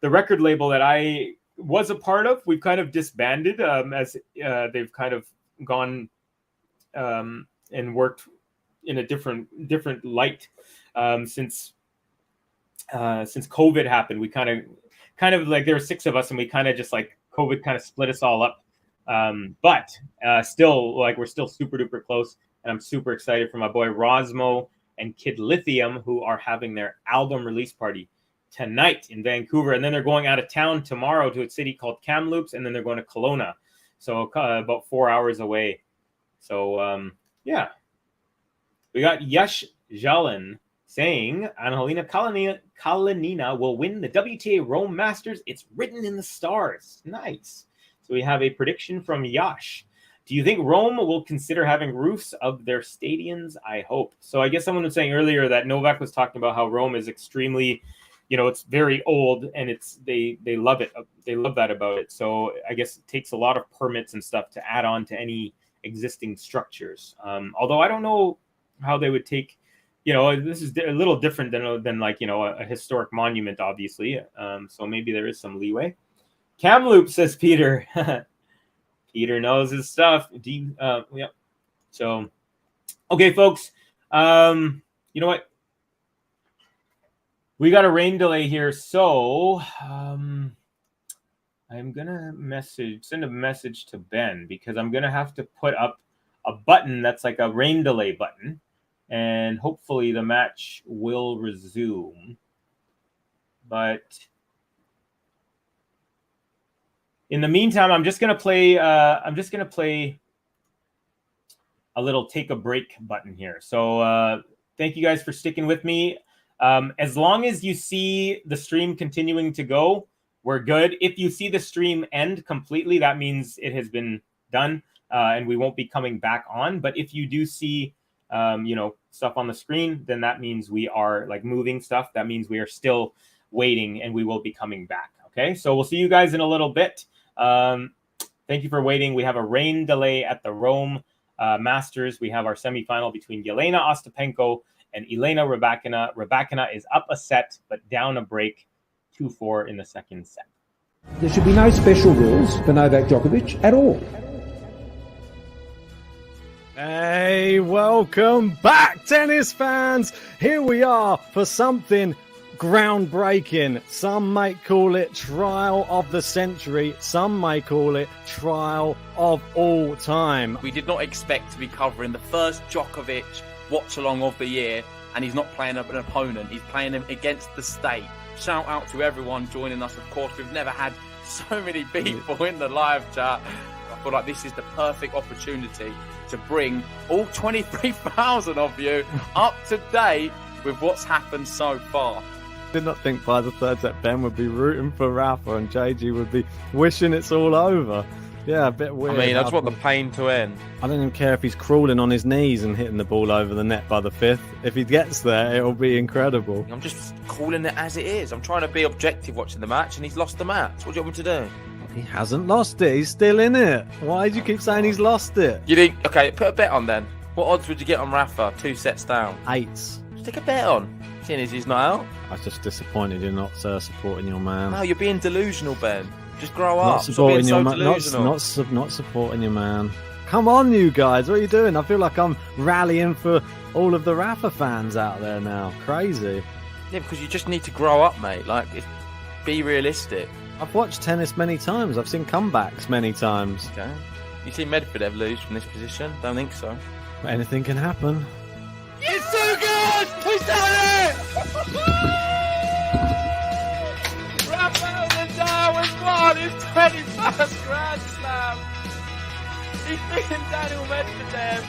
the record label that I was a part of, we've kind of disbanded as they've kind of gone and worked in a different light since COVID happened. We kind of like, there were 6 of us, and we kind of just like COVID kind of split us all up. But still, like, we're still super duper close, and I'm super excited for my boy Rosmo and Kid Lithium, who are having their album release party tonight in Vancouver, and then they're going out of town tomorrow to a city called Kamloops, and then they're going to Kelowna, so about 4 hours away. So yeah, we got Yash Jalen saying Angelina Kalinina will win the WTA Rome Masters. It's written in the stars. Nice. So we have a prediction from Yash. Do you think Rome will consider having roofs of their stadiums? I hope. So I guess someone was saying earlier that Novak was talking about how Rome is extremely, it's very old, and they love it. They love that about it. So I guess it takes a lot of permits and stuff to add on to any existing structures. Although I don't know how they would take, this is a little different than like, a historic monument, obviously. So maybe there is some leeway. Kamloops, says Peter. Peter knows his stuff. Yeah. So, okay, folks. You know what? We got a rain delay here, so I'm gonna send a message to Ben, because I'm gonna have to put up a button that's like a rain delay button, and hopefully the match will resume. But in the meantime, I'm just gonna play a little take a break button here. So thank you guys for sticking with me. As long as you see the stream continuing to go, we're good. If you see the stream end completely, that means it has been done, and we won't be coming back on. But if you do see stuff on the screen, then that means we are like moving stuff. That means we are still waiting, and we will be coming back. Okay, so we'll see you guys in a little bit. Thank you for waiting. We have a rain delay at the Rome Masters. We have our semifinal between Jelena Ostapenko and Elena RYBAKINA. RYBAKINA is up a set, but down a break, 2-4 in the second set. There should be no special rules for Novak Djokovic at all. Hey, welcome back, tennis fans. Here we are for something groundbreaking. Some might call it trial of the century. Some might call it trial of all time. We did not expect to be covering the first Djokovic Watchalong of the year, and he's not playing an opponent. He's playing him against the state. Shout out to everyone joining us. Of course, we've never had so many people in the live chat. I feel like this is the perfect opportunity to bring all 23,000 of you up to date with what's happened so far. Did not think by the third set Ben would be rooting for Rafa and JG would be wishing it's all over. Yeah, a bit weird. I mean, I just want the pain to end. I don't even care if he's crawling on his knees and hitting the ball over the net by the fifth. If he gets there, it'll be incredible. I'm just calling it as it is. I'm trying to be objective watching the match, and he's lost the match. What do you want me to do? He hasn't lost it. He's still in it. Why do you keep saying he's lost it? You think, okay, put a bet on then. What odds would you get on Rafa 2 sets down? 8s. Stick a bet on. Seeing as he's not out. I was just disappointed you're not supporting your man. No, you're being delusional, Ben. Just grow up. Not supporting your man. Not supporting your man. Come on, you guys. What are you doing? I feel like I'm rallying for all of the Rafa fans out there now. Crazy. Yeah, because you just need to grow up, mate. Like, be realistic. I've watched tennis many times. I've seen comebacks many times. Okay. You seen Medvedev lose from this position? Don't think so. But anything can happen. It's too good! He's done it! Rafael Nadal has won his 21st Grand Slam. He's beaten Daniel Medvedev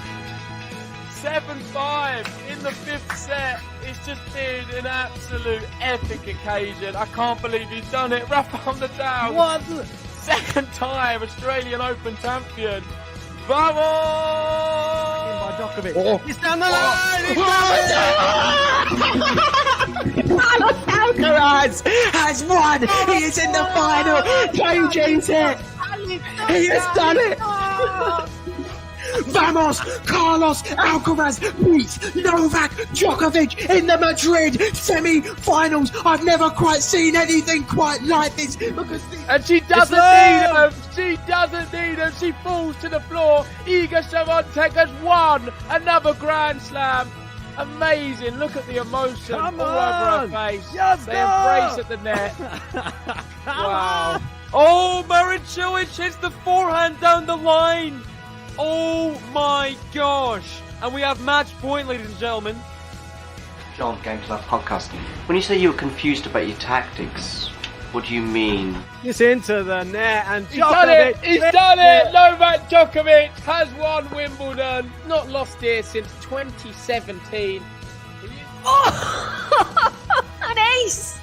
7-5 in the 5th set. It's just been an absolute epic occasion. I can't believe he's done it. Rafael Nadal. What? Second time Australian Open champion. Vamos! Oh. He's down the line! Carlos Alcaraz has won! He is in the final! JG's it! He has done it! Vamos! Carlos Alcaraz beats Novak Djokovic in the Madrid semi-finals. I've never quite seen anything quite like this because And she doesn't need him. She doesn't need him. She falls to the floor. Iga Świątek has won another Grand Slam. Amazing. Look at the emotion all over her face. They embrace at the net. Wow. Oh, Marin Cilic hits the forehand down the line. Oh my gosh. And we have match point, ladies and gentlemen. John, Game to Love Podcast. When you say you were confused about your tactics, what do you mean? It's into the net and He's done it! He's done it! Novak Djokovic has won Wimbledon. Not lost here since 2017. Oh, an ace!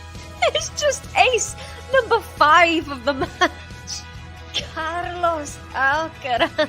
It's just ace number 5 of the match. Carlos Alcaraz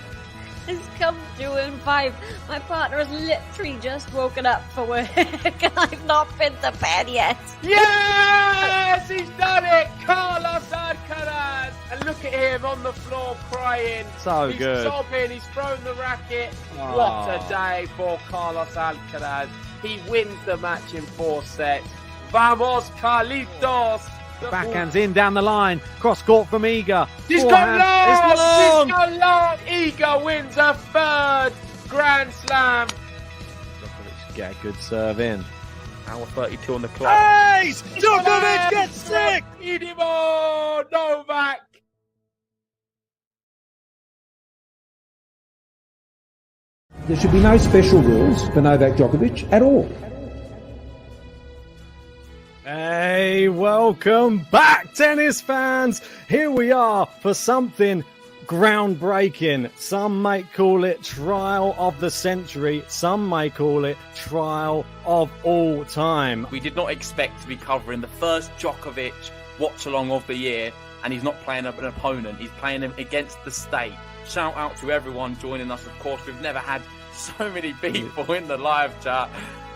has come through in 5. My partner has literally just woken up for work and I've not been to bed yet. Yes! He's done it! Carlos Alcaraz! And look at him on the floor crying. So he's good. He's sobbing, he's thrown the racket. Oh. What a day for Carlos Alcaraz. He wins the match in 4 sets. Vamos, Carlitos! Backhands in down the line. Cross court from Iga. She's Forehand. gone long! It's long. She's gone long! Iga wins her 3rd Grand Slam. Djokovic get a good serve in. Hour 32 on the clock. Ace! Djokovic gets 6! Idimo Novak! There should be no special rules for Novak Djokovic at all. Hey, welcome back, tennis fans. Here we are for something groundbreaking. Some might call it trial of the century. Some may call it trial of all time. We did not expect to be covering the first Djokovic watch-along of the year, and he's not playing an opponent. He's playing him against the state. Shout out to everyone joining us. Of course, we've never had so many people in the live chat.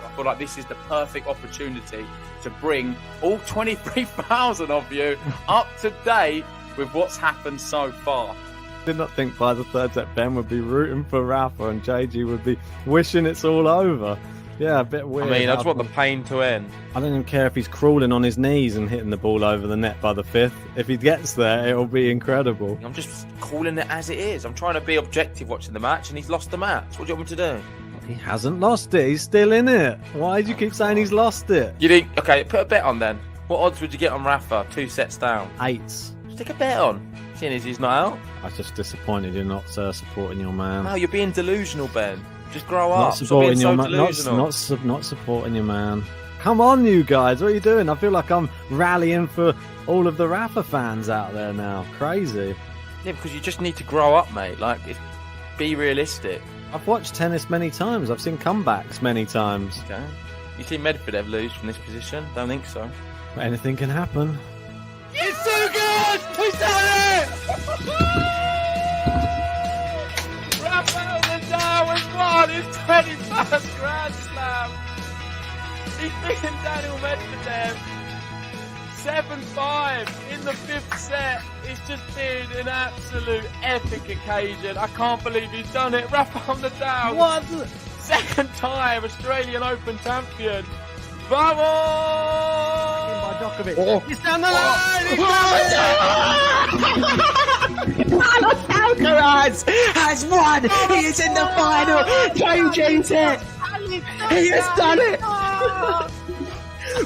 I feel like this is the perfect opportunity to bring all 23,000 of you up to date with what's happened so far. Did not think by the 3rd set Ben would be rooting for Rafa and JG would be wishing it's all over. Yeah, a bit weird. I mean, I just want the pain to end. I don't even care if he's crawling on his knees and hitting the ball over the net by the 5th. If he gets there, it'll be incredible. I'm just calling it as it is. I'm trying to be objective watching the match, and he's lost the match. What do you want me to do? He hasn't lost it. He's still in it. Why do you keep saying he's lost it? You think? Okay, put a bet on then. What odds would you get on Rafa? 2 sets down. 8s. Stick a bet on. Seeing as he's not out. I was just disappointed you're not supporting your man. No, you're being delusional, Ben. Just grow up. Not supporting Stop your being man. so delusional. Not supporting your man. Come on, you guys. What are you doing? I feel like I'm rallying for all of the Rafa fans out there now. Crazy. Yeah, because you just need to grow up, mate. Like, be realistic. I've watched tennis many times. I've seen comebacks many times. Okay. You see Medvedev lose from this position? Don't think so. But anything can happen. It's so good! He's done it! Rafael Nadal has won his 21st Grand Slam. He's beaten Daniel Medvedev 7-5 in the 5th set. It's just been an absolute epic occasion. I can't believe he's done it. Rafael Nadal. What? 2nd time Australian Open champion. Vamos! Djokovic. Oh. He's down the line! Carlos Alcaraz has won. He is in the final. JG set. He has done it.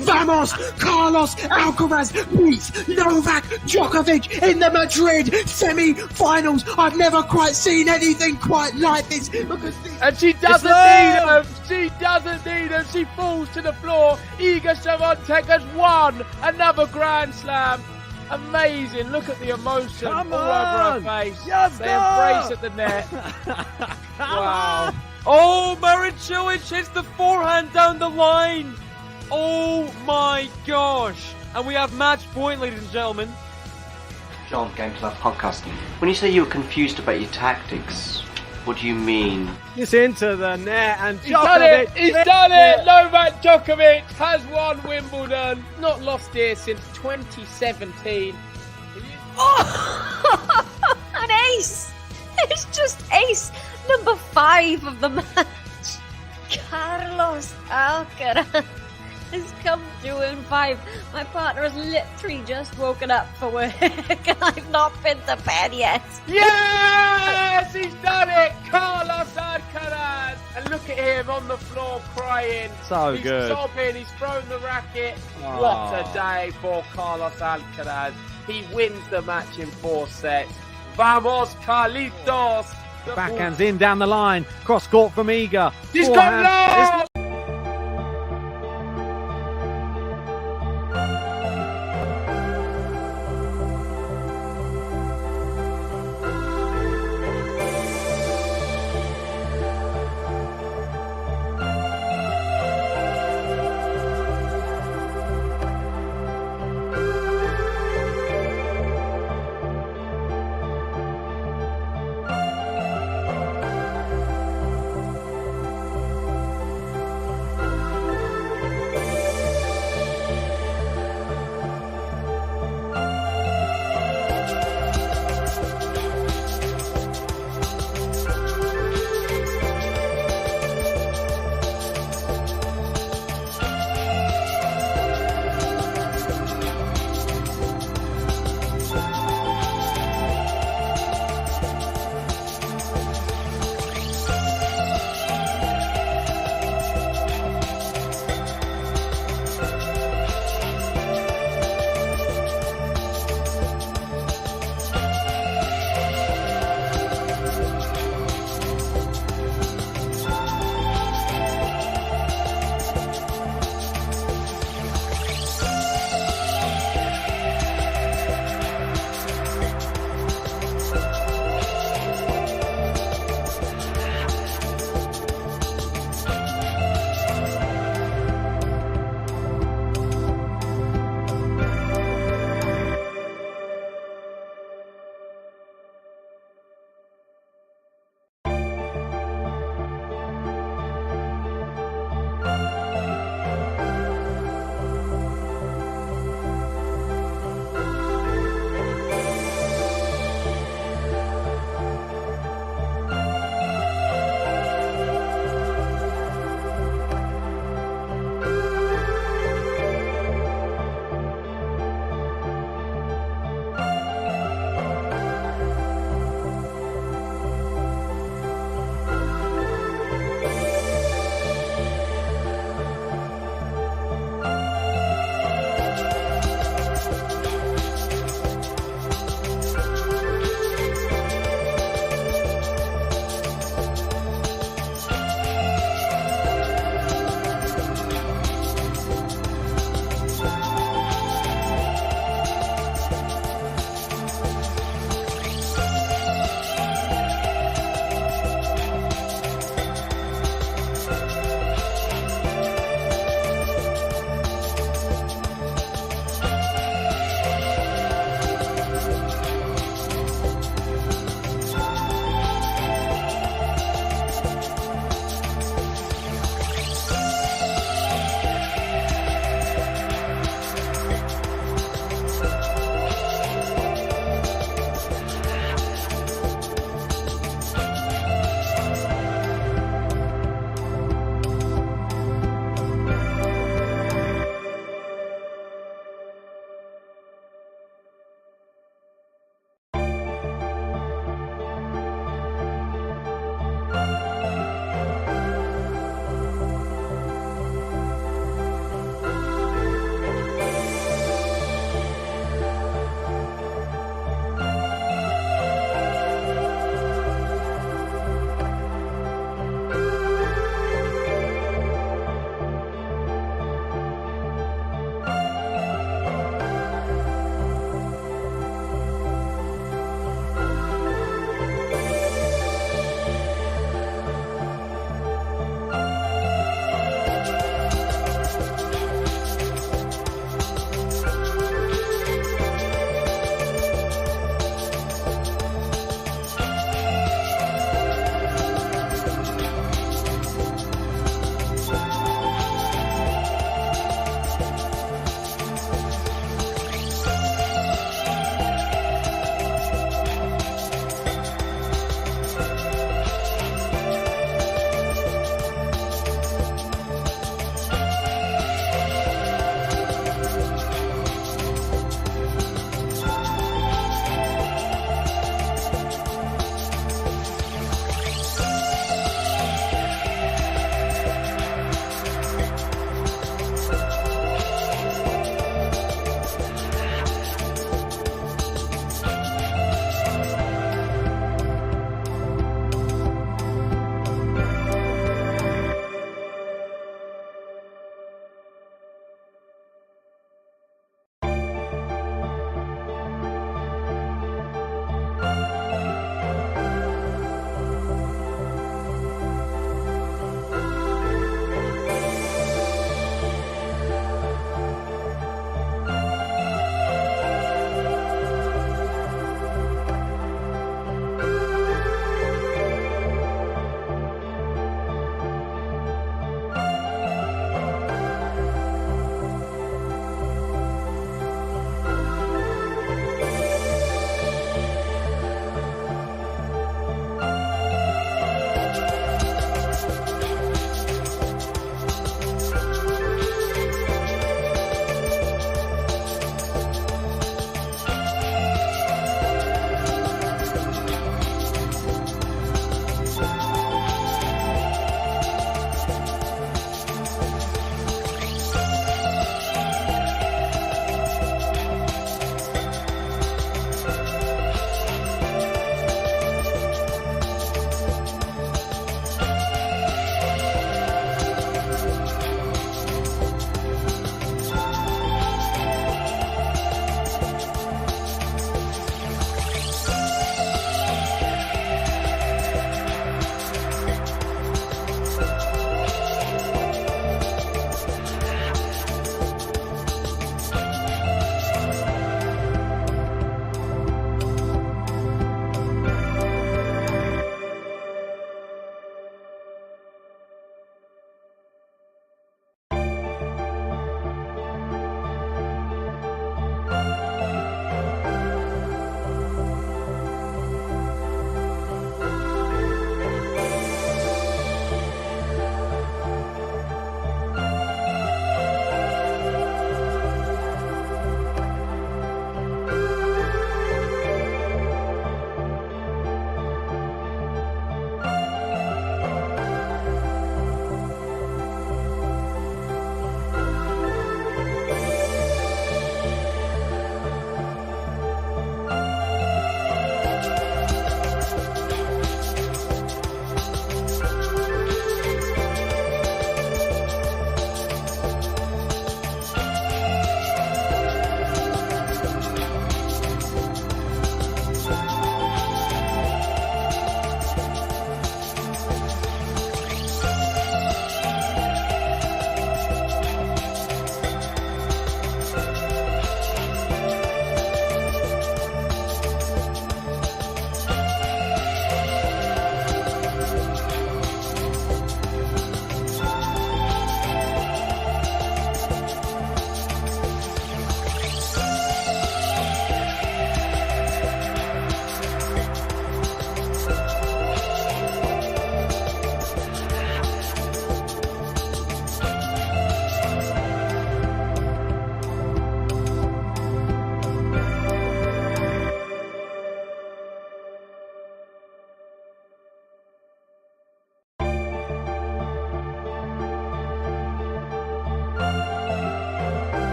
Vamos! Carlos Alcaraz beats Novak Djokovic in the Madrid semi-finals. I've never quite seen anything quite like this because and she doesn't need him. She doesn't need him. She falls to the floor. Iga Świątek has won another Grand Slam. Amazing. Look at the emotion all over her face. They embrace at the net. Wow. Oh, Marin Cilic hits the forehand down the line. Oh my gosh. And we have match point, ladies and gentlemen. John, Game to Love Podcast. When you say you were confused about your tactics, what do you mean? It's into the net and He's done it! He's done it! Novak Djokovic has won Wimbledon. Not lost here since 2017. Oh, an ace! It's just ace number 5 of the match. Carlos Alcaraz has come through in 5. My partner has literally just woken up for work and I've not been to bed yet. Yes, he's done it, Carlos Alcaraz. And look at him on the floor crying. So he's good. Sobbing. He's thrown the racket. Oh. What a day for Carlos Alcaraz. He wins the match in 4 sets. Vamos, Carlitos. The backhand's in down the line. Cross court from Iga. He's Forehand. got love.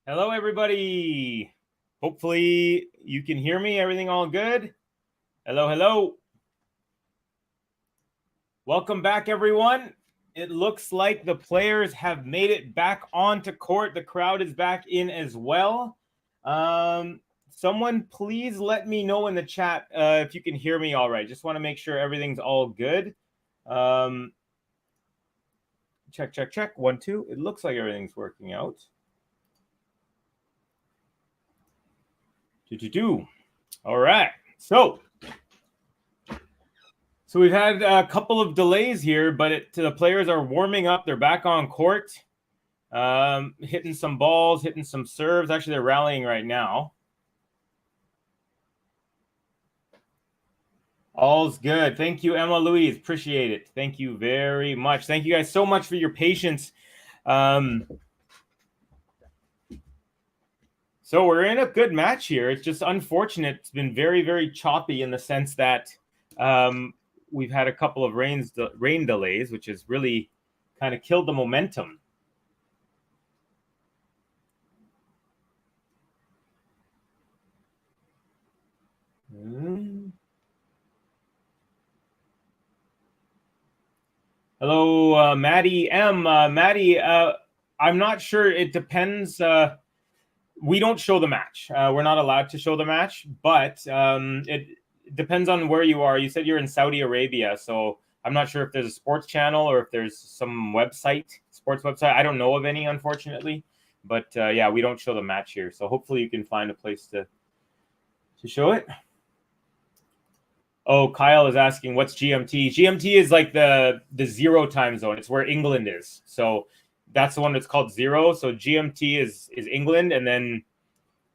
Hello, everybody. Hopefully you can hear me. Everything all good? Hello, hello. Welcome back, everyone. It looks like the players have made it back onto court. The crowd is back in as well. Someone please let me know in the chat if you can hear me all right. Just want to make sure everything's all good. Check, check, check. 1, 2. It looks like everything's working out. All right. So we've had a couple of delays here, but the players are warming up. They're back on court, hitting some balls, hitting some serves. Actually, they're rallying right now. All's good. Thank you, Emma Louise. Appreciate it. Thank you very much. Thank you guys so much for your patience. So we're in a good match here. It's just unfortunate. It's been very, very choppy in the sense that we've had a couple of rain delays, which has really kind of killed the momentum. Hello, Maddie M. Maddie, I'm not sure. It depends. We don't show the match. We're not allowed to show the match, but it depends on where you are. You said you're in Saudi Arabia, so I'm not sure if there's a sports channel or if there's some sports website. I don't know of any, unfortunately. But yeah, we don't show the match here. So hopefully you can find a place to show it. Oh, Kyle is asking, what's GMT? GMT is like the 0 time zone. It's where England is. So that's the one that's called 0. So GMT is England. And then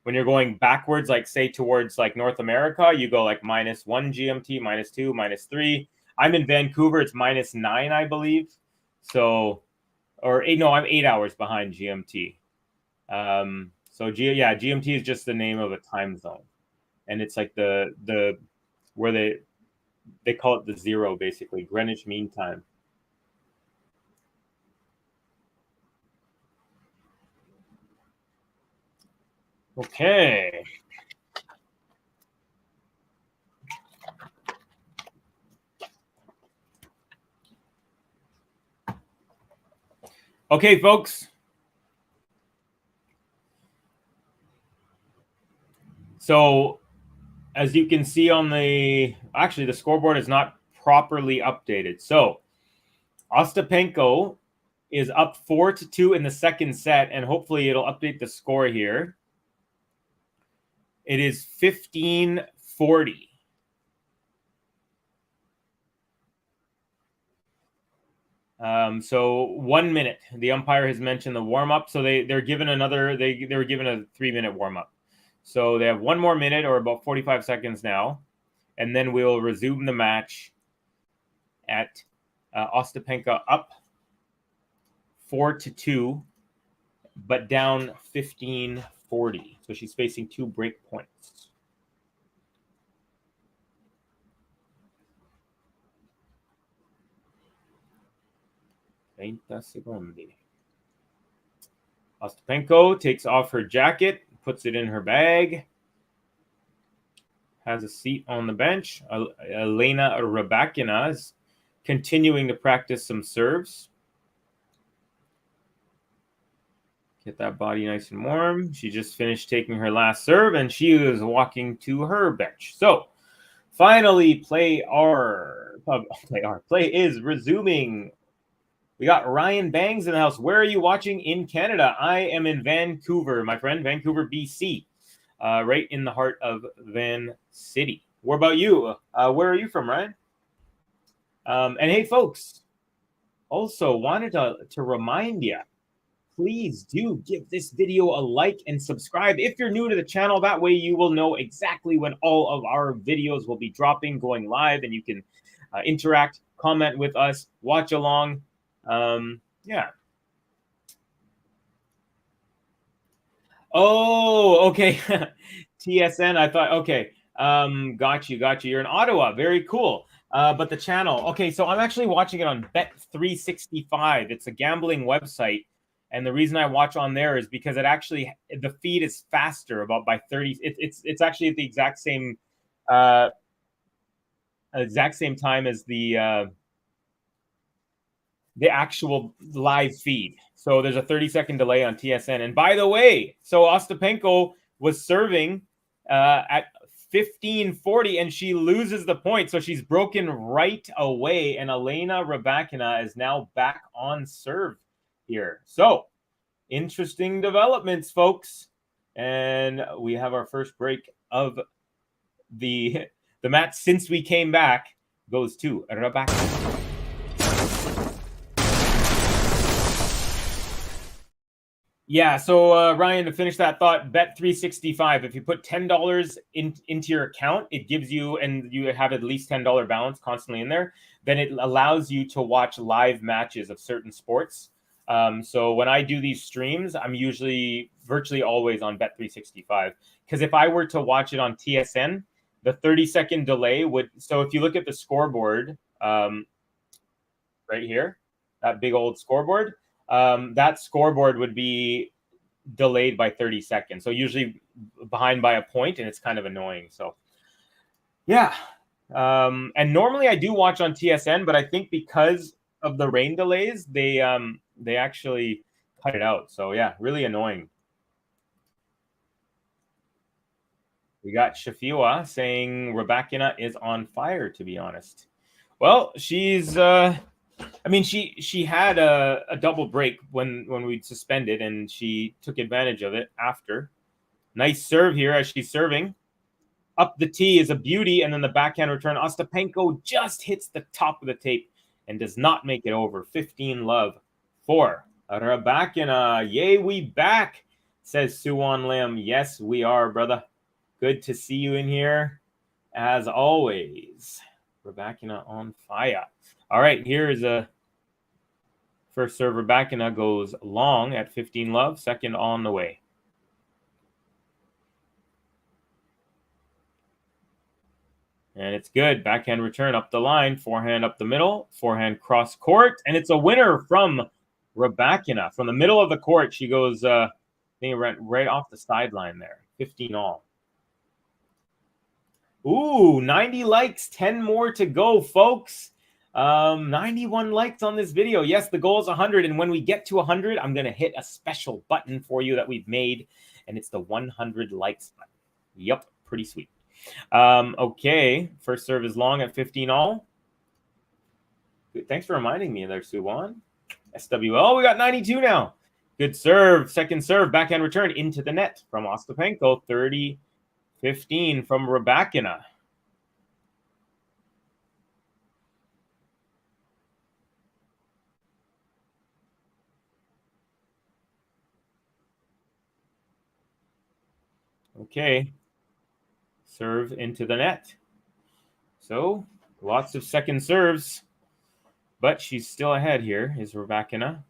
when you're going backwards, like say towards like North America, you go like -1 GMT, -2, -3. I'm in Vancouver. It's -9, I believe. So, or 8, no, I'm 8 hours behind GMT. So GMT is just the name of a time zone. And it's like the where they call it the 0, basically, Greenwich Mean Time. Okay. Okay, folks. So as you can see on the scoreboard is not properly updated. So Ostapenko is up 4-2 in the second set, and hopefully it'll update the score here. It is 15-40. So 1 minute. The umpire has mentioned the warm-up, so they're given they were given a 3-minute warm-up. So they have 1 more minute, or about 45 seconds now, and then we'll resume the match at Ostapenko up 4-2, but down 15-40. So she's facing 2 break points. Ostapenko takes off her jacket, puts it in her bag, has a seat on the bench. Elena RYBAKINA is continuing to practice some serves. Get that body nice and warm. She just finished taking her last serve, and she is walking to her bench. So, finally, play is resuming. We got Ryan Bangs in the house. Where are you watching in Canada? I am in Vancouver, my friend. Vancouver, BC. Right in the heart of Van City. What about you? Where are you from, Ryan? And hey, folks, also wanted to remind you, please do give this video a like and subscribe if you're new to the channel. That way you will know exactly when all of our videos will be dropping, going live, and you can interact, comment with us, watch along. Yeah. Oh, okay. TSN, I thought, okay. Got you. You're in Ottawa. Very cool. But the channel, okay, so I'm actually watching it on Bet365. It's a gambling website. And the reason I watch on there is because it actually, the feed is faster about by 30. It's actually at the exact same time as the actual live feed. So there's a 30-second delay on TSN. And by the way, so Ostapenko was serving at 15:40 and she loses the point. So she's broken right away. And Elena RYBAKINA is now back on serve here. So interesting developments, folks. And we have our first break of the match since we came back goes to RYBAKINA. Yeah, so Ryan, to finish that thought, Bet365. If you put $10 into your account, it gives you, and you have at least $10 balance constantly in there, then it allows you to watch live matches of certain sports. So when I do these streams, I'm usually virtually always on Bet365. Because if I were to watch it on TSN, the 30-second delay would, so if you look at the scoreboard right here, that big old scoreboard, that scoreboard would be delayed by 30 seconds. So usually behind by a point, and it's kind of annoying. So yeah. And normally I do watch on TSN, but I think because of the rain delays, they actually cut it out. So yeah, really annoying. We got Shafiwa saying RYBAKINA is on fire, to be honest. Well, she's I mean, she had a double break when we suspended, and she took advantage of it after. Nice serve here as she's serving. Up the tee is a beauty, and then the backhand return. Ostapenko just hits the top of the tape and does not make it over. 15-love for RYBAKINA. Yay, we back, says Suwon Lim. Yes, we are, brother. Good to see you in here, as always. RYBAKINA on fire. All right, here is a first serve. RYBAKINA goes long at 15-love, second on the way. And it's good. Backhand return up the line, forehand up the middle, forehand cross court, and it's a winner from RYBAKINA. From the middle of the court, she goes, I think it went right off the sideline there. 15 all. Ooh, 90 likes, 10 more to go, folks. 91 likes on this video. Yes, the goal is 100, and when we get to 100, I'm going to hit a special button for you that we've made, and it's the 100 likes button. Yep, pretty sweet. Okay, first serve is long at 15 all. Good. Thanks for reminding me there, Suwon. SWL, we got 92 now. Good serve, second serve, backhand return into the net from Ostapenko. 30-15 from RYBAKINA. Okay, serve into the net. So lots of second serves, but she's still ahead here, is RYBAKINA.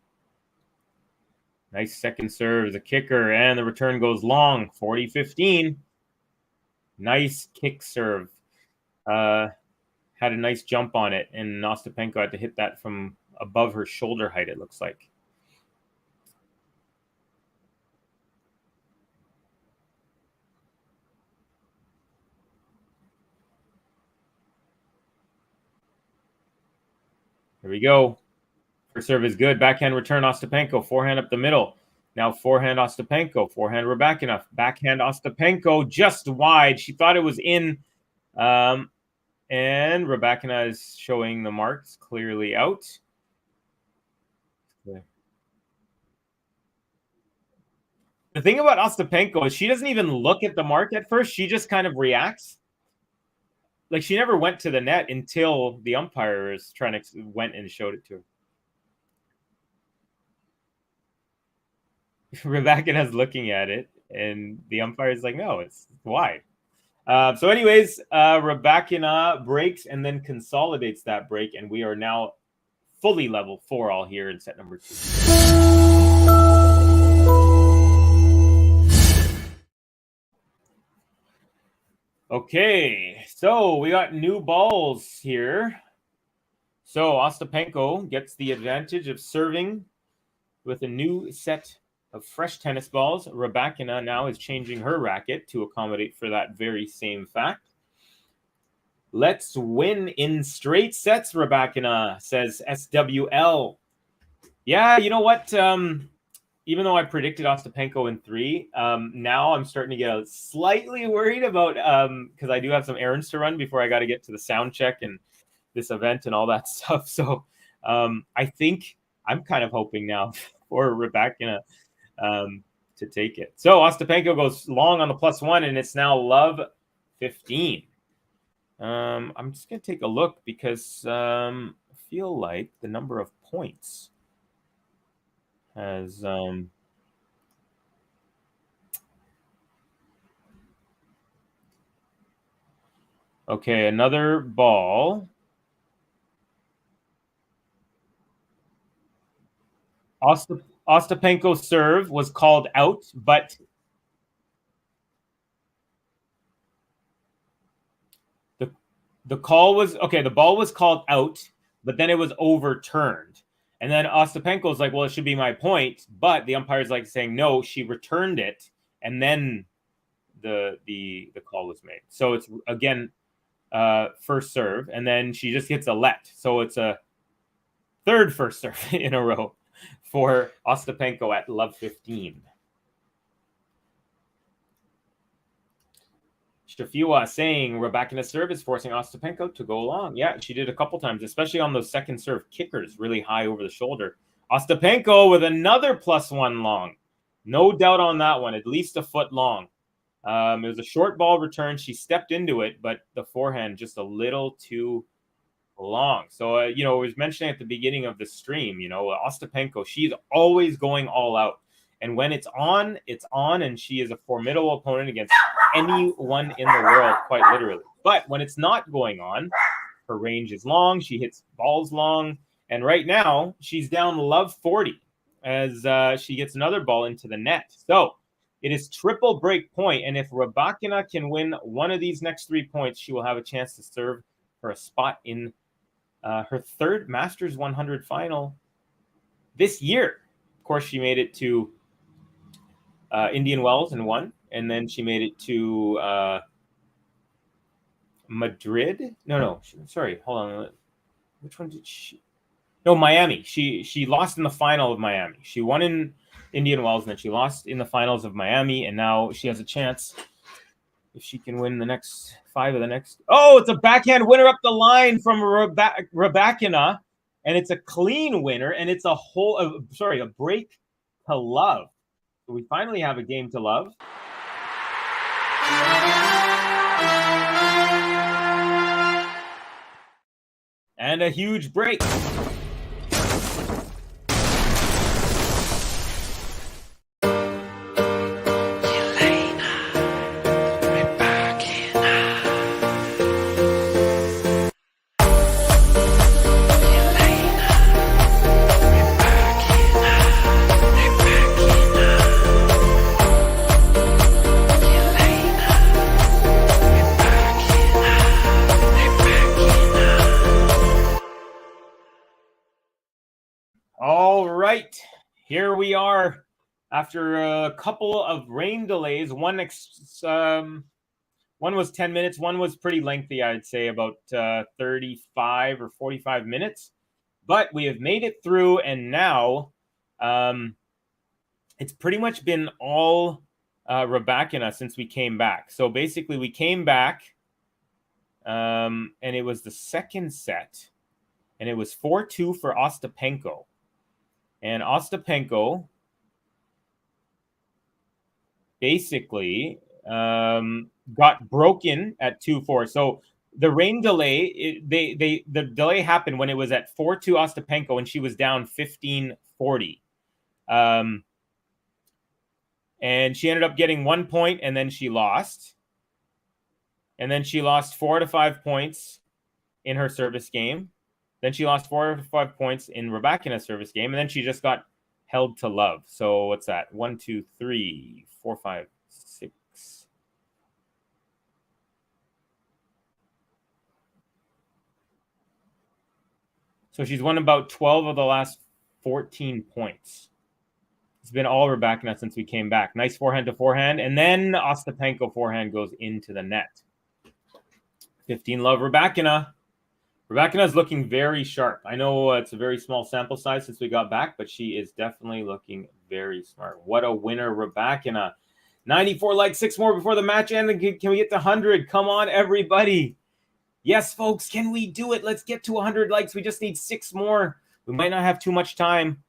Nice second serve, the kicker, and the return goes long, 40-15. Nice kick serve. Had a nice jump on it, and Ostapenko had to hit that from above her shoulder height, it looks like. Here we go. First serve is good. Backhand return, Ostapenko. Forehand up the middle. Now forehand Ostapenko. Forehand RYBAKINA. Backhand Ostapenko just wide. She thought it was in. And RYBAKINA is showing the marks clearly out. The thing about Ostapenko is she doesn't even look at the mark at first. She just kind of reacts. Like, she never went to the net until the umpire is went and showed it to her. RYBAKINA's looking at it, and the umpire is like, no, it's wide. So anyways, RYBAKINA breaks and then consolidates that break, and we are now fully level 4 all here in set number 2. Okay, so we got new balls here. So Ostapenko gets the advantage of serving with a new set of fresh tennis balls. Rybakina now is changing her racket to accommodate for that very same fact. Let's win in straight sets, Rybakina, says SWL. Yeah, you know what? Even though I predicted Ostapenko in 3, now I'm starting to get slightly worried about, because I do have some errands to run before I got to get to the sound check and this event and all that stuff. So I think I'm kind of hoping now for Rybakina to take it. So Ostapenko goes long on the +1, and it's now love 15. I'm just going to take a look because I feel like the number of points has okay, another ball. Ostapenko's serve was called out, but the call was okay. The ball was called out, but then it was overturned. And then Ostapenko's like, well, it should be my point. But the umpire's like saying, no, she returned it. And then the call was made. So it's, again, first serve. And then she just hits a let. So it's a third first serve in a row for Ostapenko at love 15. Shafiwa saying Rybakina's serve is forcing Ostapenko to go long. Yeah, she did a couple times, especially on those second serve kickers, really high over the shoulder. Ostapenko with another +1 long. No doubt on that one, at least a foot long. It was a short ball return. She stepped into it, but the forehand just a little too long. So, I was mentioning at the beginning of the stream, Ostapenko, she's always going all out. And when it's on, and she is a formidable opponent against anyone in the world, quite literally. But when it's not going on, her range is long. She hits balls long. And right now, she's down love 40 as she gets another ball into the net. So it is triple break point. And if Rybakina can win one of these next 3 points, she will have a chance to serve for a spot in her third Masters 100 final this year. Of course, she made it to Indian Wells and won, and then she made it to Madrid. No, sorry, hold on. Which one did she? No, Miami. She lost in the final of Miami. She won in Indian Wells, and then she lost in the finals of Miami, and now she has a chance if she can win the next 5 of the next. Oh, it's a backhand winner up the line from Rybakina, and it's a clean winner, and it's a break to love. So we finally have a game to love. And a huge break. All right, here we are after a couple of rain delays. One was 10 minutes. One was pretty lengthy, I'd say about 35 or 45 minutes. But we have made it through, and now it's pretty much been all Rybakina since we came back. So basically we came back, and it was the second set, and it was 4-2 for Ostapenko. And Ostapenko basically got broken at 2-4. So the rain delay, the delay happened when it was at 4-2 Ostapenko, and she was down 15-40. And she ended up getting 1 point, and then she lost. And then she lost 4 to 5 points in her service game. Then she lost 4 to 5 points in Rybakina's service game, and then she just got held to love. So what's that? 1, 2, 3, 4, 5, 6. So she's won about 12 of the last 14 points. It's been all Rybakina since we came back. Nice forehand to forehand. And then Ostapenko forehand goes into the net. 15 love Rybakina. Rybakina is looking very sharp. I know it's a very small sample size since we got back, but she is definitely looking very smart. What a winner, Rybakina. 94 likes, 6 more before the match end. Can we get to 100? Come on, everybody. Yes, folks, can we do it? Let's get to 100 likes. We just need 6 more. We might not have too much time.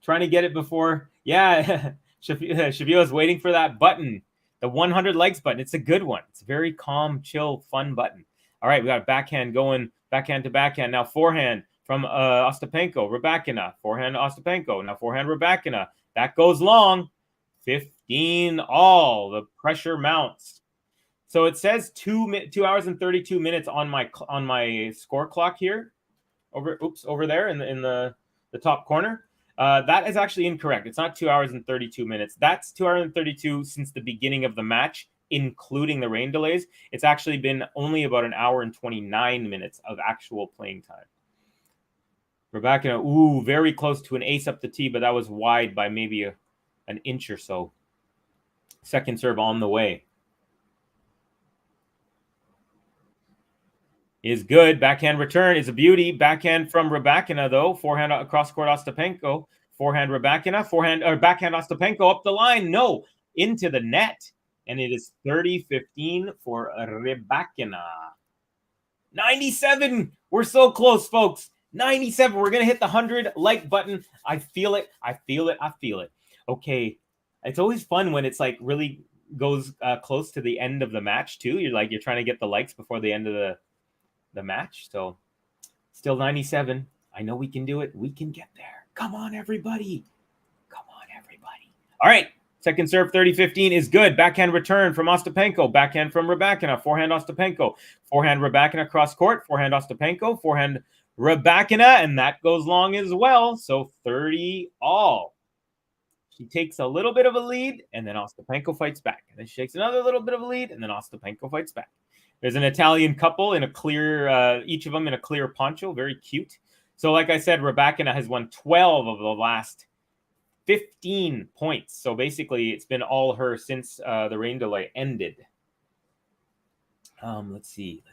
Trying to get it before. Yeah, Shavio is waiting for that button. The 100 likes button. It's a good one. It's a very calm, chill, fun button. All right, we got backhand going, backhand to backhand. Now forehand from Ostapenko, Rybakina. Forehand Ostapenko. Now forehand Rybakina. That goes long. 15 all. The pressure mounts. So it says 2 hours and 32 minutes on my score clock here. Over there in the top corner. That is actually incorrect. It's not 2 hours and 32 minutes. That's 2 hours and 32 since the beginning of the match, including the rain delays. It's actually been only about an hour and 29 minutes of actual playing time. Rybakina, very close to an ace up the tee, but that was wide by maybe an inch or so. Second serve on the way. Is good. Backhand return is a beauty. Backhand from Rybakina, though. Forehand across court Ostapenko. Forehand Rybakina. Backhand Ostapenko up the line. No. Into the net. And it is 30-15 for Rybakina. 97. We're so close, folks. 97. We're going to hit the 100 like button. I feel it. I feel it. I feel it. Okay. It's always fun when it's like really goes close to the end of the match, too. You're trying to get the likes before the end of the match. So still 97. I know we can do it. We can get there. Come on, everybody. Come on, everybody. All right. Second serve 30-15 is good. Backhand return from Ostapenko. Backhand from Rybakina. Forehand Ostapenko. Forehand Rybakina cross court. Forehand Ostapenko. Forehand Rybakina. And that goes long as well. So 30 all. She takes a little bit of a lead, and then Ostapenko fights back. And then she takes another little bit of a lead, and then Ostapenko fights back. There's an Italian couple in a clear, each of them in a clear poncho. Very cute. So like I said, Rybakina has won 12 of the last 15 points. So basically, it's been all her since the rain delay ended. Let's see.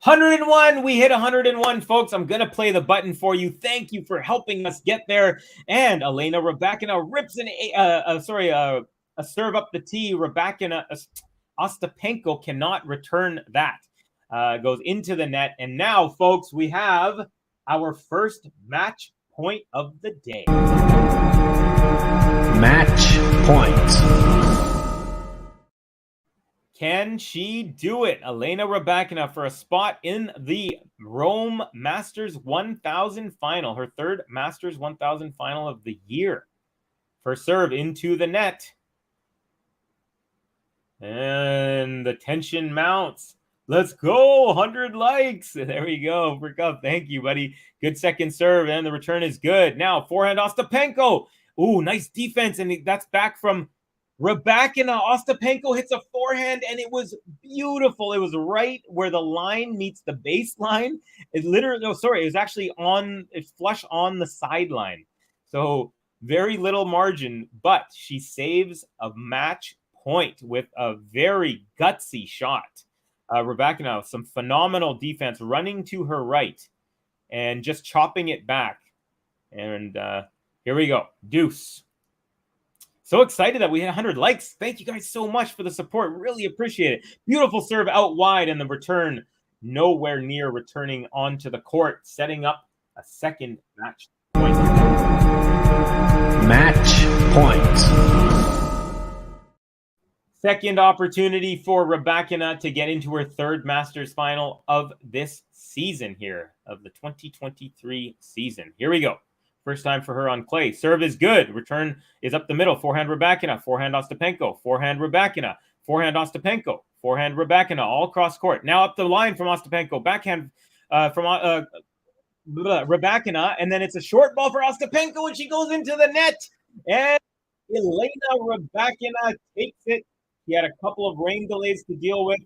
101. We hit 101, folks. I'm going to play the button for you. Thank you for helping us get there. And Elena Rybakina rips a serve up the tee. Rybakina... Ostapenko cannot return that. Goes into the net. And now, folks, we have our first match point of the day. Match point. Can she do it? Elena Rybakina for a spot in the Rome Masters 1000 final. Her third Masters 1000 final of the year. First serve into the net. And the tension mounts. Let's go. 100 likes. There we go. Brick up. Thank you, buddy. Good second serve. And the return is good. Now, forehand Ostapenko. Ooh, nice defense. And that's back from Rybakina. Ostapenko hits a forehand, and it was beautiful. It was right where the line meets the baseline. It was actually flush on the sideline. So very little margin, but she saves a match point with a very gutsy shot. Rybakina, some phenomenal defense, running to her right and just chopping it back. And here we go. Deuce. So excited that we had 100 likes. Thank you guys so much for the support. Really appreciate it. Beautiful serve out wide, and the return nowhere near returning onto the court, setting up a second match point. Match point. Second opportunity for Rybakina to get into her third Masters final of this season here, of the 2023 season. Here we go. First time for her on clay. Serve is good. Return is up the middle. Forehand Rybakina. Forehand Ostapenko. Forehand Rybakina. Forehand Ostapenko. Forehand Rybakina. All cross court. Now up the line from Ostapenko. Backhand from Rybakina. And then it's a short ball for Ostapenko, and she goes into the net. And Elena Rybakina takes it. He had a couple of rain delays to deal with.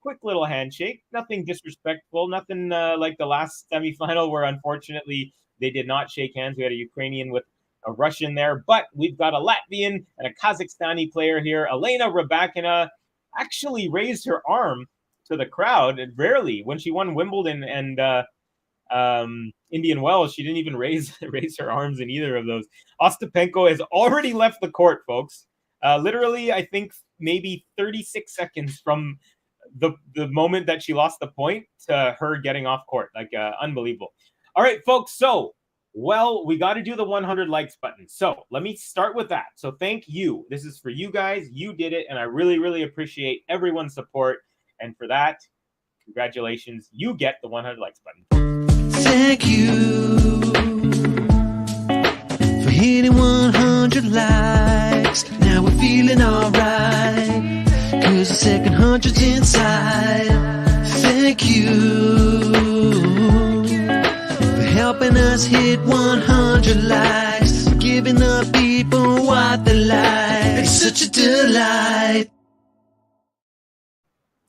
Quick little handshake. Nothing disrespectful. Nothing like the last semifinal where, unfortunately, they did not shake hands. We had a Ukrainian with a Russian there, but we've got a Latvian and a Kazakhstani player here. Elena RYBAKINA actually raised her arm to the crowd, and rarely. When she won Wimbledon and Indian Wells, she didn't even raise her arms in either of those. Ostapenko has already left the court, folks. Literally, I think maybe 36 seconds from the moment that she lost the point to her getting off court. Like, unbelievable. All right, folks. So, well, we got to do the 100 likes button. So let me start with that. So thank you. This is for you guys. You did it. And I really, really appreciate everyone's support. And for that, congratulations. You get the 100 likes button. Thank you for hitting 100 likes. Now we're feeling alright, 'cause the second 100's inside. Thank you for helping us hit 100 likes, giving the people what they like. It's such a delight.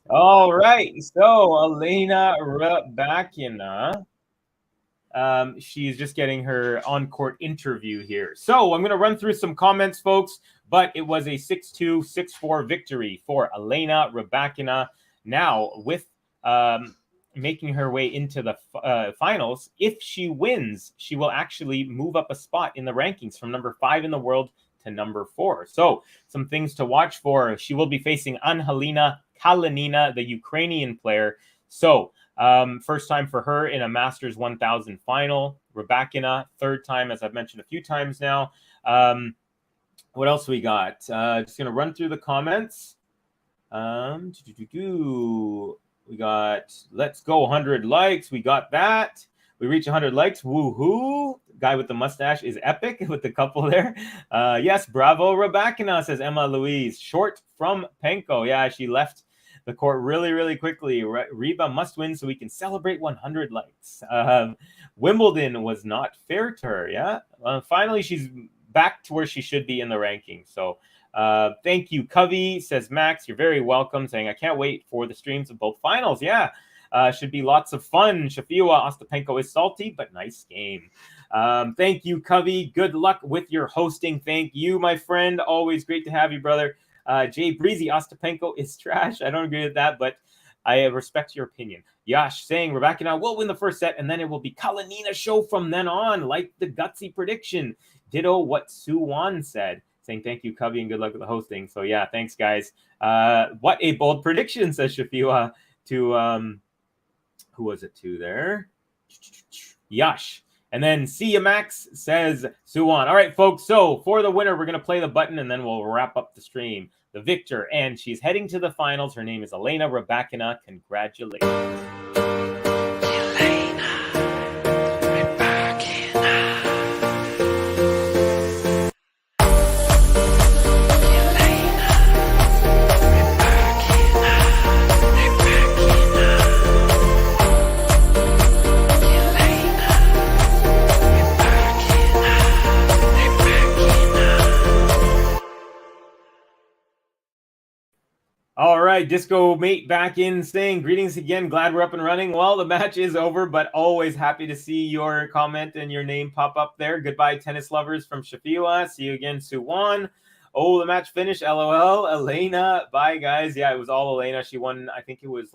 All right. So Elena RYBAKINA. She's just getting her on-court interview here. So I'm going to run through some comments, folks, but it was a 6-2, 6-4 victory for Elena RYBAKINA. Now, with making her way into the finals, if she wins, she will actually move up a spot in the rankings from number 5 in the world to number 4. So some things to watch for. She will be facing Angelina Kalinina, the Ukrainian player. So first time for her in a Masters 1000 final. RYBAKINA, third time, as I've mentioned a few times now. What else we got? Just going to run through the comments. We got, let's go, 100 likes. We got that. We reach 100 likes. Woohoo. Guy with the mustache is epic with the couple there. Yes, bravo, RYBAKINA, says Emma Louise. Short from Penko. Yeah, she left the court really, really quickly. Reba must win so we can celebrate 100 likes. Wimbledon was not fair to her. Yeah. Finally, she's back to where she should be in the ranking. So thank you, Covey, says Max. You're very welcome, saying I can't wait for the streams of both finals. Yeah. Should be lots of fun. Shafiwa, Ostapenko is salty, but nice game. Thank you, Covey. Good luck with your hosting. Thank you, my friend. Always great to have you, brother. Jay Breezy, Ostapenko is trash. I don't agree with that, but I respect your opinion. Yash saying RYBAKINA will win the first set, and then it will be Kalinina show from then on, like the gutsy prediction. Ditto what Suwan said. Saying thank you, Covey, and good luck with the hosting. So yeah, thanks, guys. What a bold prediction, says Shafiwa to who was it to there? Yash. And then see ya, Max, says Suwan. All right, folks. So for the winner, we're going to play the button, and then we'll wrap up the stream. The victor, and she's heading to the finals. Her name is Elena RYBAKINA. Congratulations. All right, Disco Mate back in saying greetings again. Glad we're up and running. Well, the match is over, but always happy to see your comment and your name pop up there. Goodbye, tennis lovers from Shafiwa. See you again, Suwan. Oh, the match finished. LOL. Elena. Bye, guys. Yeah, it was all Elena. She won, I think it was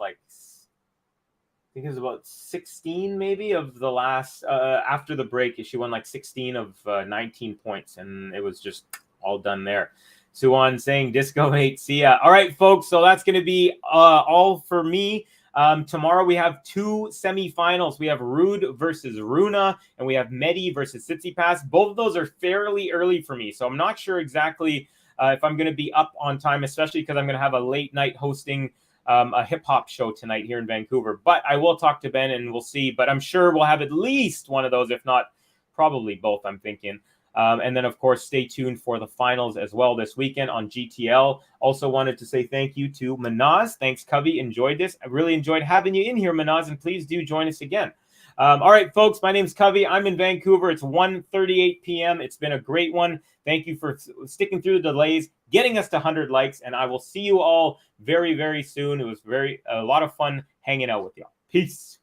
about 16 maybe of the last, after the break. She won like 16 of 19 points, and it was just all done there. Suwan saying Disco Mate, see ya. All right, folks, so that's going to be all for me. Tomorrow we have 2 semifinals. We have Ruud versus Runa, and we have Medi versus Tsitsipas. Both of those are fairly early for me, so I'm not sure exactly if I'm going to be up on time, especially because I'm going to have a late night hosting a hip-hop show tonight here in Vancouver. But I will talk to Ben, and we'll see. But I'm sure we'll have at least one of those, if not probably both, I'm thinking. And then, of course, stay tuned for the finals as well this weekend on GTL. Also wanted to say thank you to Manaz. Thanks, Covey. Enjoyed this. I really enjoyed having you in here, Manaz, and please do join us again. All right, folks, my name's Covey. I'm in Vancouver. It's 1:38 p.m. It's been a great one. Thank you for sticking through the delays, getting us to 100 likes, and I will see you all very, very soon. It was a lot of fun hanging out with y'all. Peace.